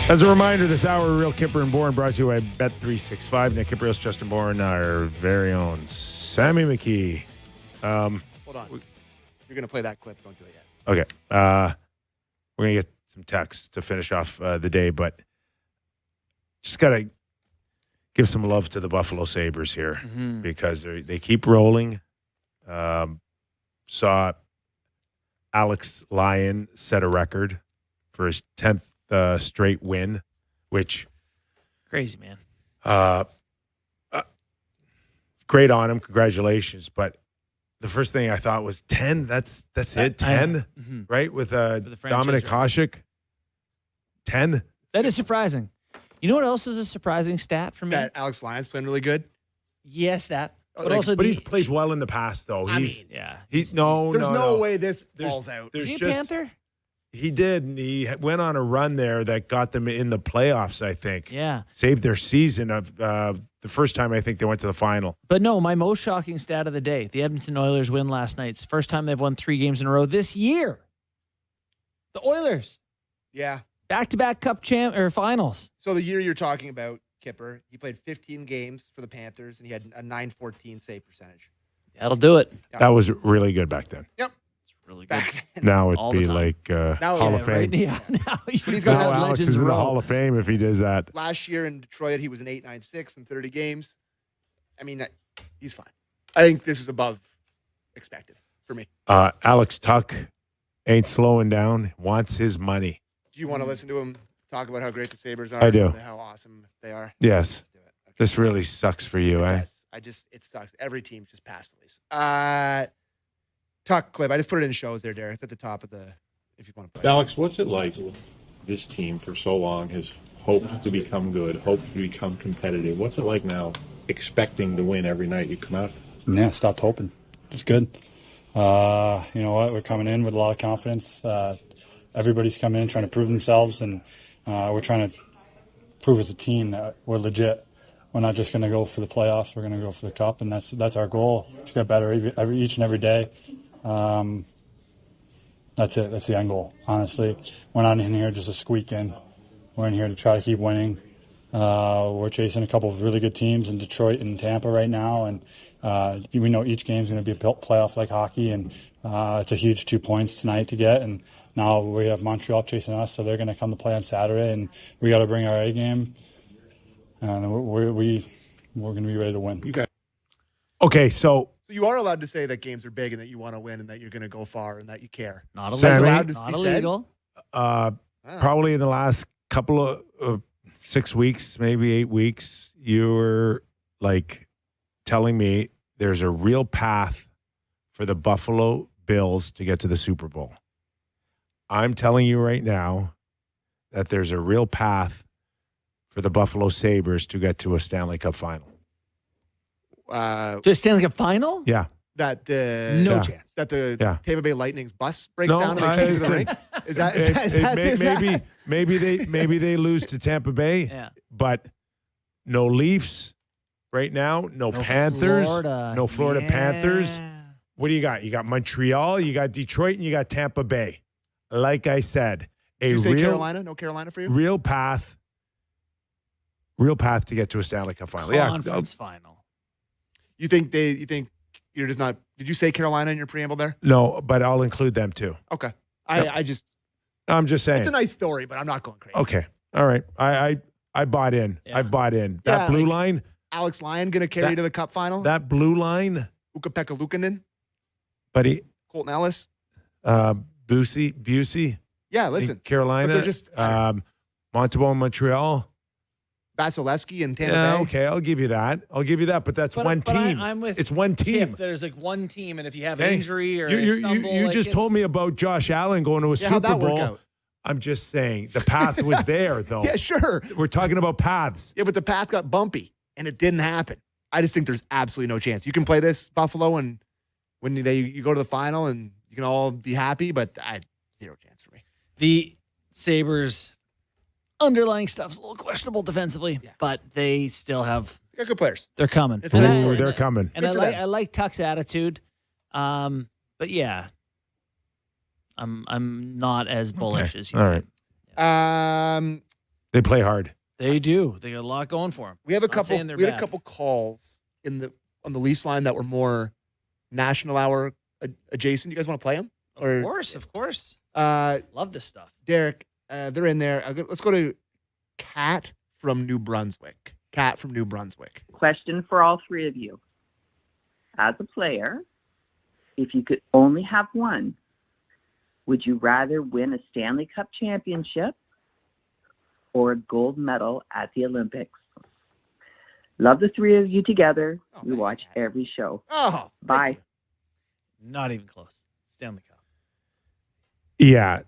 [SPEAKER 1] As a reminder, this hour of Real Kyper and Bourne brought to you by Bet365. Nick Kypreos, Justin Bourne, our very own Sammy McKee.
[SPEAKER 2] Hold on. You're going to play that clip. Don't do it yet.
[SPEAKER 1] Okay. We're going to get some texts to finish off the day, but just got to give some love to the Buffalo Sabres here because they keep rolling. Saw Alex Lyon set a record for his 10th straight win, which
[SPEAKER 3] crazy, man.
[SPEAKER 1] Great on him. Congratulations. But the first thing I thought was 10. That's it. 10, right? With Dominic Hasek. 10.
[SPEAKER 3] That is surprising. You know what else is a surprising stat for me?
[SPEAKER 2] That Alex Lyon's playing really good.
[SPEAKER 3] Yes, that. But
[SPEAKER 2] Like,
[SPEAKER 3] also,
[SPEAKER 1] But he's played well in the past, though.
[SPEAKER 2] He's
[SPEAKER 1] There's
[SPEAKER 2] no way this falls out.
[SPEAKER 1] There's
[SPEAKER 3] is he a Panther?
[SPEAKER 1] He did, and he went on a run there that got them in the playoffs, I think.
[SPEAKER 3] Yeah.
[SPEAKER 1] Saved their season of the first time I think they went to the final.
[SPEAKER 3] But no, my most shocking stat of the day, the Edmonton Oilers win last night. It's the first time they've won 3 games in a row this year. The Oilers.
[SPEAKER 2] Yeah.
[SPEAKER 3] Back-to-back cup finals.
[SPEAKER 2] So the year you're talking about, Kyper, he played 15 games for the Panthers, and he had a .914 save percentage.
[SPEAKER 3] That'll do it.
[SPEAKER 2] Yeah.
[SPEAKER 1] That was really good back then.
[SPEAKER 2] Yep.
[SPEAKER 3] It's really good.
[SPEAKER 1] Now
[SPEAKER 3] All
[SPEAKER 1] it'd
[SPEAKER 3] the
[SPEAKER 1] be
[SPEAKER 3] time.
[SPEAKER 1] like
[SPEAKER 2] Now,
[SPEAKER 1] Hall
[SPEAKER 2] yeah,
[SPEAKER 1] of Fame.
[SPEAKER 3] Right? Yeah. Now
[SPEAKER 2] he's got
[SPEAKER 1] Now
[SPEAKER 2] that
[SPEAKER 1] Alex is in the Hall of Fame if he does that.
[SPEAKER 2] Last year in Detroit, he was an .896 in 30 games. I mean, he's fine. I think this is above expected for me.
[SPEAKER 1] Alex Tuck ain't slowing down, wants his money.
[SPEAKER 2] Do you want to listen to him talk about how great the Sabres are?
[SPEAKER 1] I do.
[SPEAKER 2] And how awesome they are?
[SPEAKER 1] Yes.
[SPEAKER 2] Let's do it. Okay.
[SPEAKER 1] This really sucks for you, eh?
[SPEAKER 2] Yes. It sucks. Every team just passed at least. Tuck clip. I just put it in shows there, Derek. It's at the top of the, if you want to play.
[SPEAKER 13] Alex, what's it like? This team for so long has hoped to become good, hoped to become competitive. What's it like now, expecting to win every night you come out?
[SPEAKER 14] Yeah, stopped hoping. It's good. You know what? We're coming in with a lot of confidence. Everybody's coming in trying to prove themselves, and we're trying to prove as a team that we're legit. We're not just going to go for the playoffs. We're going to go for the cup, and that's our goal. To get better each and every day. That's it. That's the end goal, honestly. We're not in here just to squeak in. We're in here to try to keep winning. We're chasing a couple of really good teams in Detroit and Tampa right now, and we know each game's going to be a playoff like hockey, and it's a huge 2 points tonight to get, and now we have Montreal chasing us, so they're going to come to play on Saturday, and we got to bring our A game, and we're going to be ready to win.
[SPEAKER 1] Okay, so
[SPEAKER 2] you are allowed to say that games are big and that you want to win and that you're going to go far and that you care.
[SPEAKER 3] Not
[SPEAKER 2] That's
[SPEAKER 3] illegal.
[SPEAKER 2] allowed to
[SPEAKER 3] Not
[SPEAKER 2] be said?
[SPEAKER 3] illegal.
[SPEAKER 1] probably in the last couple of 6 weeks, maybe 8 weeks, you were like telling me there's a real path for the Buffalo Bills to get to the Super Bowl. I'm telling you right now that there's a real path for the Buffalo Sabres to get to a Stanley Cup final.
[SPEAKER 3] To a Stanley Cup final?
[SPEAKER 1] Yeah.
[SPEAKER 2] That
[SPEAKER 3] No chance.
[SPEAKER 2] That the
[SPEAKER 1] Yeah.
[SPEAKER 2] Tampa Bay Lightning's bus breaks
[SPEAKER 1] No,
[SPEAKER 2] down and they
[SPEAKER 1] I
[SPEAKER 2] can't do the
[SPEAKER 1] said-
[SPEAKER 2] rink? Is that
[SPEAKER 1] Maybe they lose to Tampa Bay,
[SPEAKER 3] Yeah.
[SPEAKER 1] but no Leafs right now, no Panthers,
[SPEAKER 3] Florida.
[SPEAKER 1] no Florida
[SPEAKER 3] Yeah.
[SPEAKER 1] Panthers. What do you got? You got Montreal, you got Detroit, and you got Tampa Bay. Like I said,
[SPEAKER 2] Did you say Carolina? No Carolina for you?
[SPEAKER 1] real path to get to a Stanley Cup final.
[SPEAKER 3] Conference final.
[SPEAKER 2] You think you're just not? Did you say Carolina in your preamble there?
[SPEAKER 1] No, but I'll include them too.
[SPEAKER 2] Okay.
[SPEAKER 1] Yep. I'm just saying.
[SPEAKER 2] It's a nice story, but I'm not going crazy.
[SPEAKER 1] Okay. All right. I bought in.
[SPEAKER 3] Yeah.
[SPEAKER 1] I bought in. That
[SPEAKER 2] Yeah,
[SPEAKER 1] blue
[SPEAKER 2] like-
[SPEAKER 1] line.
[SPEAKER 2] Alex Lyon going to carry you to the Cup final?
[SPEAKER 1] That blue line,
[SPEAKER 2] Ukko-Pekka Luukkonen,
[SPEAKER 1] buddy.
[SPEAKER 2] Colton Ellis.
[SPEAKER 1] Busey.
[SPEAKER 2] Yeah,
[SPEAKER 1] in
[SPEAKER 2] listen.
[SPEAKER 1] Carolina.
[SPEAKER 2] But they're just
[SPEAKER 1] Montreal in Montreal.
[SPEAKER 2] Vasilevsky and Tampa
[SPEAKER 1] Yeah,
[SPEAKER 2] Bay.
[SPEAKER 1] okay, I'll give you that. But that's one team.
[SPEAKER 3] I'm with
[SPEAKER 1] it's one team.
[SPEAKER 3] Kip. There's like one team, and if you have
[SPEAKER 1] Hey,
[SPEAKER 3] injury or
[SPEAKER 1] you
[SPEAKER 3] stumble,
[SPEAKER 1] you
[SPEAKER 3] like,
[SPEAKER 1] just told me about Josh Allen going to a
[SPEAKER 2] Yeah, how'd
[SPEAKER 1] Super
[SPEAKER 2] that work
[SPEAKER 1] Bowl.
[SPEAKER 2] out?
[SPEAKER 1] I'm just saying the path was there, though.
[SPEAKER 2] Yeah, sure.
[SPEAKER 1] We're talking about paths.
[SPEAKER 2] Yeah, but the path got bumpy, and it didn't happen. I just think there's absolutely no chance. You can play this Buffalo, and when you go to the final, and you can all be happy, but zero chance for me.
[SPEAKER 3] The Sabres underlying stuff's a little questionable defensively, but they still have.
[SPEAKER 2] They got good players.
[SPEAKER 3] They're coming.
[SPEAKER 2] It's a nice story.
[SPEAKER 1] They're coming.
[SPEAKER 3] And
[SPEAKER 2] Good for them.
[SPEAKER 3] I like Tuck's attitude, but yeah, I'm not as bullish as you.
[SPEAKER 1] All right. They play hard.
[SPEAKER 3] They do. They got a lot going for them.
[SPEAKER 2] We have a couple. We had a couple calls on the Leafs line that were more national hour adjacent. You guys want to play them?
[SPEAKER 3] Of course. Love this stuff.
[SPEAKER 2] Derek, they're in there. Let's go to Kat from New Brunswick.
[SPEAKER 15] Question for all three of you. As a player, if you could only have one, would you rather win a Stanley Cup championship or a gold medal at the Olympics? Love the three of you together. We watch every show.
[SPEAKER 2] Oh,
[SPEAKER 15] bye.
[SPEAKER 3] Not even close. Stanley Cup.
[SPEAKER 1] Yeah.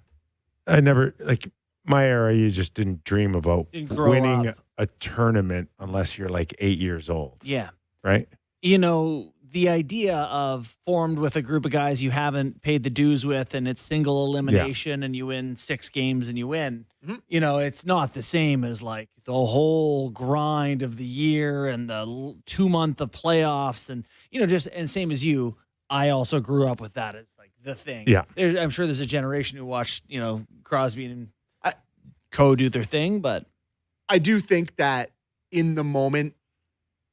[SPEAKER 1] I never, like, my era, you just didn't dream about
[SPEAKER 3] Didn't grow
[SPEAKER 1] winning
[SPEAKER 3] up.
[SPEAKER 1] a tournament unless you're like 8 years old.
[SPEAKER 3] Yeah.
[SPEAKER 1] Right?
[SPEAKER 3] You know, the idea of formed with a group of guys you haven't paid the dues with, and it's single elimination, and you win 6 games and you win. You know, it's not the same as like the whole grind of the year and the 2 month of playoffs, and you know, and same as you, I also grew up with that as like the thing.
[SPEAKER 1] Yeah,
[SPEAKER 3] I'm sure there's a generation who watched, you know, Crosby and Co do their thing, but
[SPEAKER 2] I do think that in the moment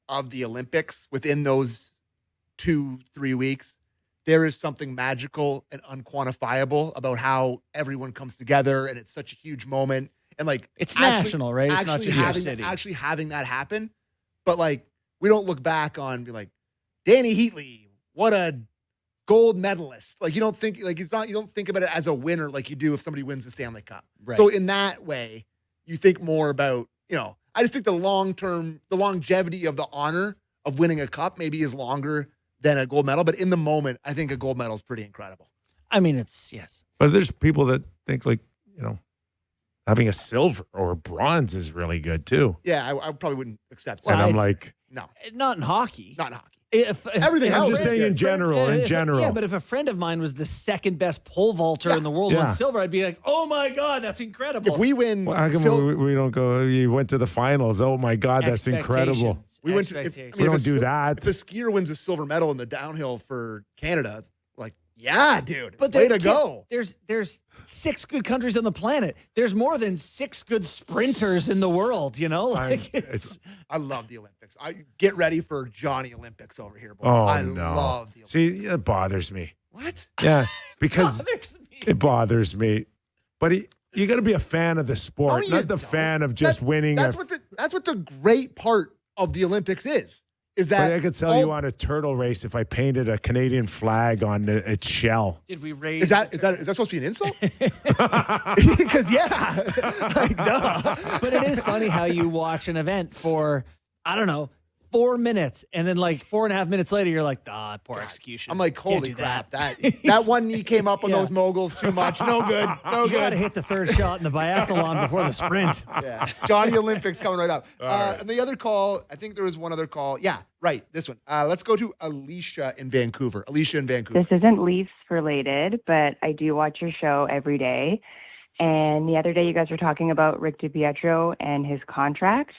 [SPEAKER 2] of the Olympics, within those 2-3 weeks, there is something magical and unquantifiable about how everyone comes together, and it's such a huge moment. And like,
[SPEAKER 3] it's national, right? It's not just your city.
[SPEAKER 2] Actually having that happen, but like, we don't look back on and be like, Danny Heatley, what a gold medalist. Like, you don't think like it's not. You don't think about it as a winner like you do if somebody wins the Stanley Cup.
[SPEAKER 3] Right.
[SPEAKER 2] So in that way, you think more about, you know. I just think the longevity of the honor of winning a cup maybe is longer than a gold medal. But in the moment, I think a gold medal is pretty incredible.
[SPEAKER 3] I mean, it's yes.
[SPEAKER 1] But there's people that think like, you know, having a silver or a bronze is really good too.
[SPEAKER 2] Yeah, I probably wouldn't accept.
[SPEAKER 1] And I'm like,
[SPEAKER 2] no,
[SPEAKER 3] not in hockey.
[SPEAKER 2] Not in hockey.
[SPEAKER 3] Everything
[SPEAKER 1] I'm
[SPEAKER 3] else
[SPEAKER 1] just
[SPEAKER 3] is
[SPEAKER 1] saying
[SPEAKER 3] good.
[SPEAKER 1] in general.
[SPEAKER 3] Yeah, but if a friend of mine was the second best pole vaulter in the world won silver, I'd be like, oh my God, that's incredible.
[SPEAKER 2] If we win,
[SPEAKER 1] well, how come we don't go? You went to the finals. Oh my God, that's incredible.
[SPEAKER 2] We went to.
[SPEAKER 1] We don't do that.
[SPEAKER 2] If a skier wins a silver medal in the downhill for Canada, like, yeah, dude,
[SPEAKER 3] But
[SPEAKER 2] way to go.
[SPEAKER 3] There's 6 good countries on the planet. There's more than 6 good sprinters in the world. You know, like
[SPEAKER 2] I love the Olympics. I get ready for Johnny Olympics over here, boys.
[SPEAKER 1] Oh
[SPEAKER 2] I
[SPEAKER 1] no!
[SPEAKER 2] love the Olympics.
[SPEAKER 1] See, it bothers me.
[SPEAKER 2] What?
[SPEAKER 1] Yeah, because it bothers me. But you got to be a fan of the sport, not the fan of just winning.
[SPEAKER 2] That's what the great part of the Olympics is. Is that
[SPEAKER 1] I could sell you on a turtle race if I painted a Canadian flag on its shell.
[SPEAKER 3] Did we raise?
[SPEAKER 2] Is that supposed to be an insult? Because like, duh.
[SPEAKER 3] But it is funny how you watch an event for, I don't know, 4 minutes, and then like 4.5 minutes later, you're like, poor execution.
[SPEAKER 2] I'm like,
[SPEAKER 3] Can't
[SPEAKER 2] holy
[SPEAKER 3] do
[SPEAKER 2] crap! That one knee came up on those moguls too much. No good. No
[SPEAKER 3] You
[SPEAKER 2] good.
[SPEAKER 3] got to hit the third shot in the biathlon before the sprint.
[SPEAKER 2] Yeah, Johnny Olympics coming right up.
[SPEAKER 1] right.
[SPEAKER 2] And the other call, I think there was one other call. Yeah, right. This one. Let's go to Alicia in Vancouver. Alicia in Vancouver.
[SPEAKER 16] This isn't Leafs related, but I do watch your show every day. And the other day you guys were talking about Rick DiPietro and his contract.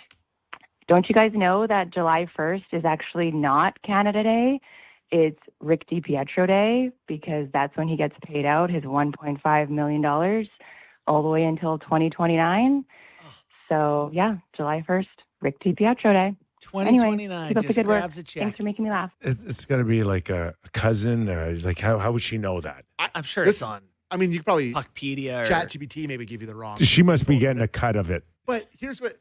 [SPEAKER 16] Don't you guys know that July 1st is actually not Canada Day? It's Rick DiPietro Day because that's when he gets paid out his $1.5 million all the way until 2029. So, yeah, July 1st, Rick DiPietro Day.
[SPEAKER 3] 2029.
[SPEAKER 16] Anyway, keep up the
[SPEAKER 3] Just
[SPEAKER 16] good work.
[SPEAKER 3] grabs a check.
[SPEAKER 16] Thanks for making me laugh.
[SPEAKER 1] It's got to be like a cousin, or like how would she know that?
[SPEAKER 3] I'm sure it's on.
[SPEAKER 2] I mean, you could probably
[SPEAKER 3] Puckpedia or
[SPEAKER 2] ChatGPT maybe give you the wrong.
[SPEAKER 1] She must be getting a cut of it.
[SPEAKER 2] But here's what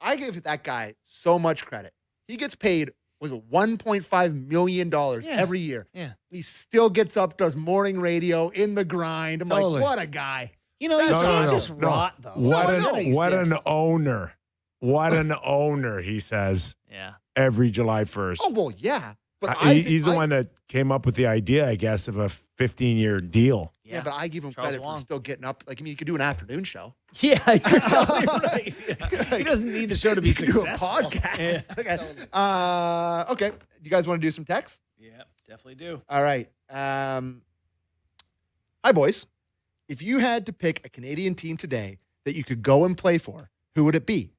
[SPEAKER 2] I give that guy so much credit. He gets paid $1.5 million every year.
[SPEAKER 3] Yeah.
[SPEAKER 2] He still gets up, does morning radio in the grind. I'm
[SPEAKER 3] Totally.
[SPEAKER 2] like, what a guy.
[SPEAKER 3] You know, you can't just rot though.
[SPEAKER 1] What an owner. What an owner, he says.
[SPEAKER 3] Yeah.
[SPEAKER 1] Every July 1st.
[SPEAKER 2] Oh, well, yeah. But
[SPEAKER 1] He's the one that came up with the idea, I guess, of a 15-year deal.
[SPEAKER 2] Yeah, but I give him credit for still getting up. Like, I mean, you could do an afternoon show.
[SPEAKER 3] Yeah, you're totally right. Yeah. He doesn't need the show to be
[SPEAKER 2] You could do a
[SPEAKER 3] successful.
[SPEAKER 2] podcast.
[SPEAKER 3] Yeah.
[SPEAKER 2] Okay. You guys want to do some texts?
[SPEAKER 3] Yeah, definitely do.
[SPEAKER 2] All right. Hi, boys. If you had to pick a Canadian team today that you could go and play for, who would it be?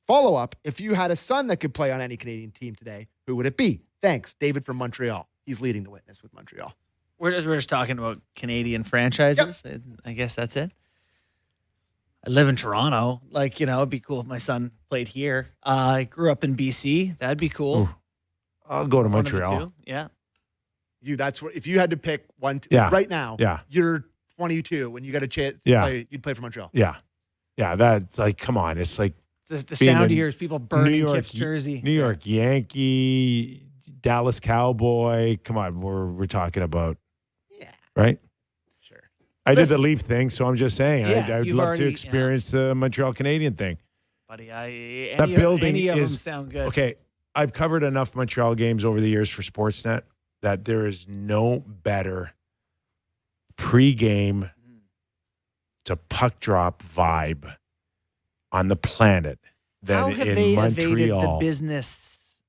[SPEAKER 2] Follow up, if you had a son that could play on any Canadian team today, who would it be? Thanks, David from Montreal. He's leading the witness with Montreal.
[SPEAKER 3] We're just talking about Canadian franchises. I guess that's it. I live in Toronto. Like, it'd be cool if my son played here. I grew up in BC. That'd be cool.
[SPEAKER 1] Ooh. I'll go to
[SPEAKER 3] One of the
[SPEAKER 1] Montreal.
[SPEAKER 3] two. Yeah.
[SPEAKER 2] That's what if you had to pick one right now.
[SPEAKER 1] Yeah.
[SPEAKER 2] You're 22 when you got a chance to play, you'd play for Montreal.
[SPEAKER 1] Yeah. Yeah, that's like, come on. It's like
[SPEAKER 3] The sound here is people burning Kip's jersey.
[SPEAKER 1] New York Yankee, Dallas Cowboy. Come on, we're talking about.
[SPEAKER 2] Yeah.
[SPEAKER 1] Right?
[SPEAKER 2] Sure.
[SPEAKER 1] I did the Leaf thing, so I'm just saying.
[SPEAKER 3] Yeah,
[SPEAKER 1] I'd love to experience the Montreal Canadian thing.
[SPEAKER 3] Buddy,
[SPEAKER 1] Any
[SPEAKER 3] any of them sound good.
[SPEAKER 1] Okay, I've covered enough Montreal games over the years for Sportsnet that there is no better pregame to puck drop vibe on the planet than
[SPEAKER 3] How have
[SPEAKER 1] in
[SPEAKER 3] they
[SPEAKER 1] Montreal.
[SPEAKER 3] evaded the business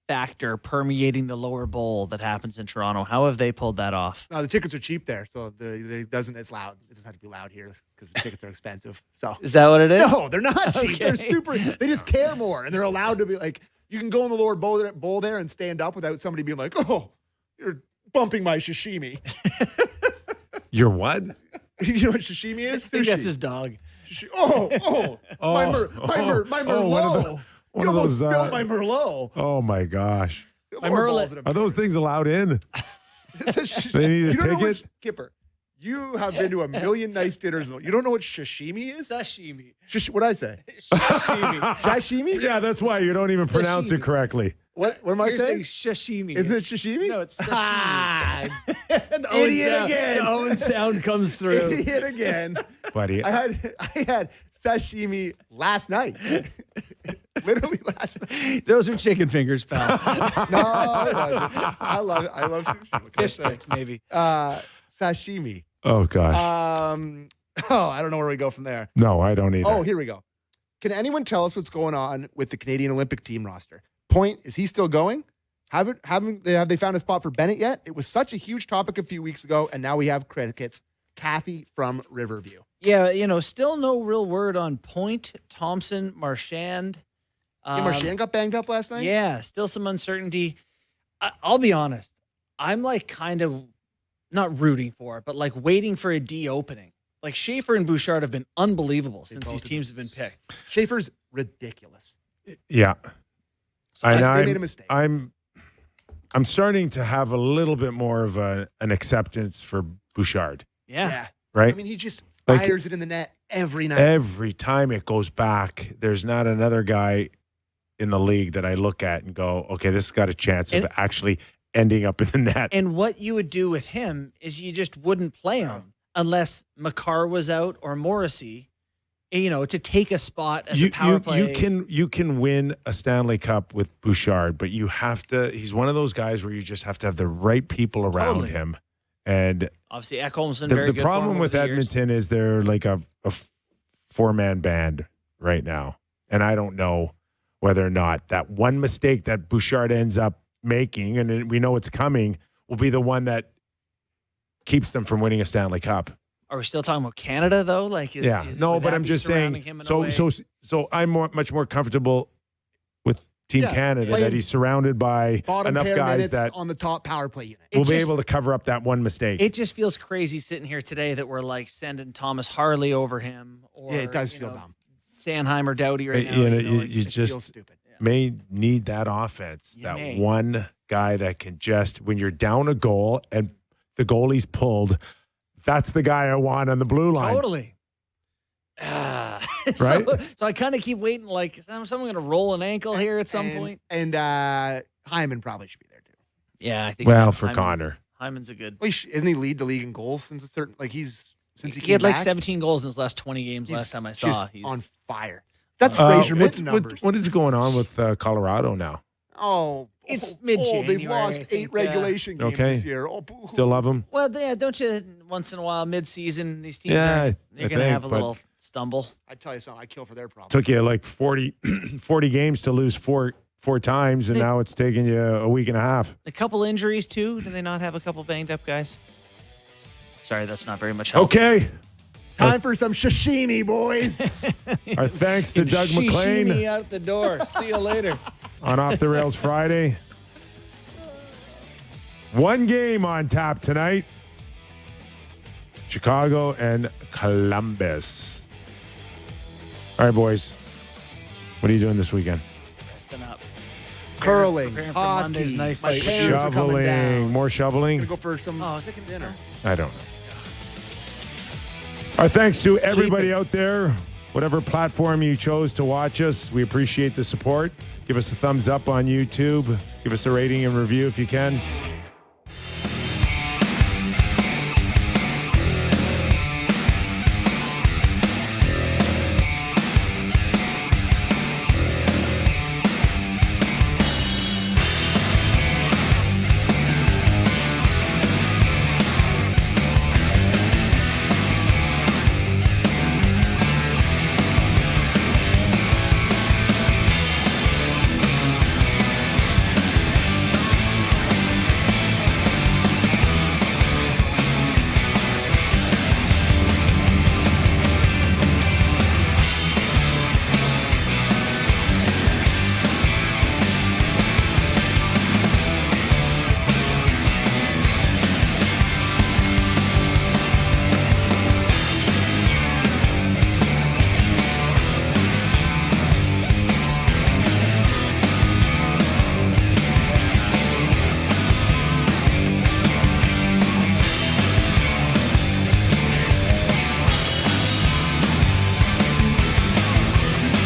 [SPEAKER 3] factor permeating the lower bowl that happens in Toronto? How have they pulled that off?
[SPEAKER 2] No, the tickets are cheap there, so it's loud. It doesn't have to be loud here because the tickets are expensive. So
[SPEAKER 3] Is that what it is?
[SPEAKER 2] No, they're not cheap.
[SPEAKER 3] Okay.
[SPEAKER 2] They're super. They just care more, and they're allowed to be like. You can go in the lower bowl there and stand up without somebody being like, "Oh, you're bumping my sashimi."
[SPEAKER 1] You're what?
[SPEAKER 2] You know what sashimi is?
[SPEAKER 3] I think
[SPEAKER 2] Sushi.
[SPEAKER 3] that's his dog.
[SPEAKER 2] Oh, my Merlot. You almost spilled my Merlot.
[SPEAKER 1] Oh my gosh.
[SPEAKER 3] My Merlot.
[SPEAKER 1] Are those things allowed in? They need a
[SPEAKER 2] You don't know
[SPEAKER 1] ticket?
[SPEAKER 2] what, Kyper, you have been to a million nice dinners. You don't know what sashimi is?
[SPEAKER 3] Sashimi.
[SPEAKER 2] What did I say?
[SPEAKER 3] Sashimi.
[SPEAKER 2] Sashimi?
[SPEAKER 1] Yeah, that's why you don't even pronounce it correctly.
[SPEAKER 2] What am I
[SPEAKER 3] You're
[SPEAKER 2] saying?
[SPEAKER 3] sashimi.
[SPEAKER 2] Isn't it sashimi?
[SPEAKER 3] No, it's sashimi.
[SPEAKER 2] Idiot again.
[SPEAKER 3] The Owen sound comes through.
[SPEAKER 2] Idiot again.
[SPEAKER 1] Buddy.
[SPEAKER 2] I had sashimi last night. Literally last night.
[SPEAKER 3] Those are chicken fingers, pal.
[SPEAKER 2] No, it wasn't. I love it. I love sushi. What can I
[SPEAKER 3] Fish
[SPEAKER 2] say?
[SPEAKER 3] sticks, maybe.
[SPEAKER 2] Sashimi.
[SPEAKER 1] Oh gosh.
[SPEAKER 2] I don't know where we go from there.
[SPEAKER 1] No, I don't either.
[SPEAKER 2] Oh, here we go. Can anyone tell us what's going on with the Canadian Olympic team roster? Point, is he still going? Have they found a spot for Bennett yet? It was such a huge topic a few weeks ago, and now we have crickets. Kathy from Riverview.
[SPEAKER 3] Yeah, still no real word on Point, Thompson, Marchand.
[SPEAKER 2] Marchand got banged up last night?
[SPEAKER 3] Yeah, still some uncertainty. I'll be honest. I'm like kind of not rooting for it, but like waiting for a D opening. Like Schaefer and Bouchard have been unbelievable since these teams have been picked.
[SPEAKER 2] Schaefer's ridiculous.
[SPEAKER 1] Yeah.
[SPEAKER 2] They made a mistake.
[SPEAKER 1] I'm starting to have a little bit more of an acceptance for Bouchard.
[SPEAKER 3] Yeah.
[SPEAKER 1] Right?
[SPEAKER 2] I mean, he just fires it in the net every night.
[SPEAKER 1] Every time it goes back, there's not another guy in the league that I look at and go, okay, this has got a chance of actually ending up in the net.
[SPEAKER 3] And what you would do with him is you just wouldn't play him unless Makar was out or Morrissey, to take a spot as a power play.
[SPEAKER 1] You can win a Stanley Cup with Bouchard, but you have to. He's one of those guys where you just have to have the right people around him. And
[SPEAKER 3] obviously, Ekholm's been very good.
[SPEAKER 1] The problem with Edmonton is they're like a four-man band right now, and I don't know whether or not that one mistake that Bouchard ends up making, and we know it's coming, will be the one that keeps them from winning a Stanley Cup.
[SPEAKER 3] Are we still talking about Canada though? Like,
[SPEAKER 1] but I'm just saying. So I'm much more comfortable with Team Canada that he's surrounded by
[SPEAKER 2] bottom
[SPEAKER 1] enough
[SPEAKER 2] pair
[SPEAKER 1] guys
[SPEAKER 2] minutes
[SPEAKER 1] that
[SPEAKER 2] on the top power play unit.
[SPEAKER 1] will be able to cover up that one mistake.
[SPEAKER 3] It just feels crazy sitting here today that we're like sending Thomas Harley over him, or
[SPEAKER 2] it does feel dumb.
[SPEAKER 3] Sanheim or Doughty right now.
[SPEAKER 1] You just may need that offense. One guy that can just, when you're down a goal and the goalie's pulled, that's the guy I want on the blue line.
[SPEAKER 3] Totally.
[SPEAKER 1] Right?
[SPEAKER 3] So I kind of keep waiting, like, is someone going to roll an ankle here at some point?
[SPEAKER 2] And Hyman probably should be there too.
[SPEAKER 3] Yeah, I think.
[SPEAKER 1] Well, for Connor.
[SPEAKER 3] Hyman's a good.
[SPEAKER 2] Well, isn't he lead the league in goals since a certain, like since he
[SPEAKER 3] had like
[SPEAKER 2] back?
[SPEAKER 3] 17 goals in his last 20 games last time I saw.
[SPEAKER 2] He's on fire. That's Fraser Minton numbers.
[SPEAKER 1] What is going on with Colorado now?
[SPEAKER 2] Oh,
[SPEAKER 3] it's mid-January.
[SPEAKER 2] They've lost 8 regulation games this year. Oh, boo-hoo.
[SPEAKER 1] Still love them?
[SPEAKER 3] Well, yeah, don't you once in a while, mid-season, these teams
[SPEAKER 1] they're
[SPEAKER 3] going to have a little stumble.
[SPEAKER 2] I tell you something, I kill for their problem.
[SPEAKER 1] Took you like 40 games to lose four times, and now it's taking you a week and a half.
[SPEAKER 3] A couple injuries, too. Do they not have a couple banged-up guys? Sorry, that's not very much help.
[SPEAKER 1] Okay.
[SPEAKER 2] Time for some sashimi, boys.
[SPEAKER 1] Our thanks to Doug MacLean.
[SPEAKER 3] Sashimi out the door. See you later.
[SPEAKER 1] On Off the Rails Friday. One game on tap tonight. Chicago and Columbus. All right, boys. What are you doing this weekend?
[SPEAKER 3] Resting up.
[SPEAKER 2] Curling,
[SPEAKER 3] Preparing for
[SPEAKER 2] hockey.
[SPEAKER 3] Monday's knife
[SPEAKER 2] My
[SPEAKER 3] fight.
[SPEAKER 2] parents are coming down.
[SPEAKER 1] More shoveling.
[SPEAKER 2] Gonna go for some
[SPEAKER 3] is it gonna
[SPEAKER 2] dinner.
[SPEAKER 1] I don't know. Our thanks to everybody out there, whatever platform you chose to watch us. We appreciate the support. Give us a thumbs up on YouTube. Give us a rating and review if you can.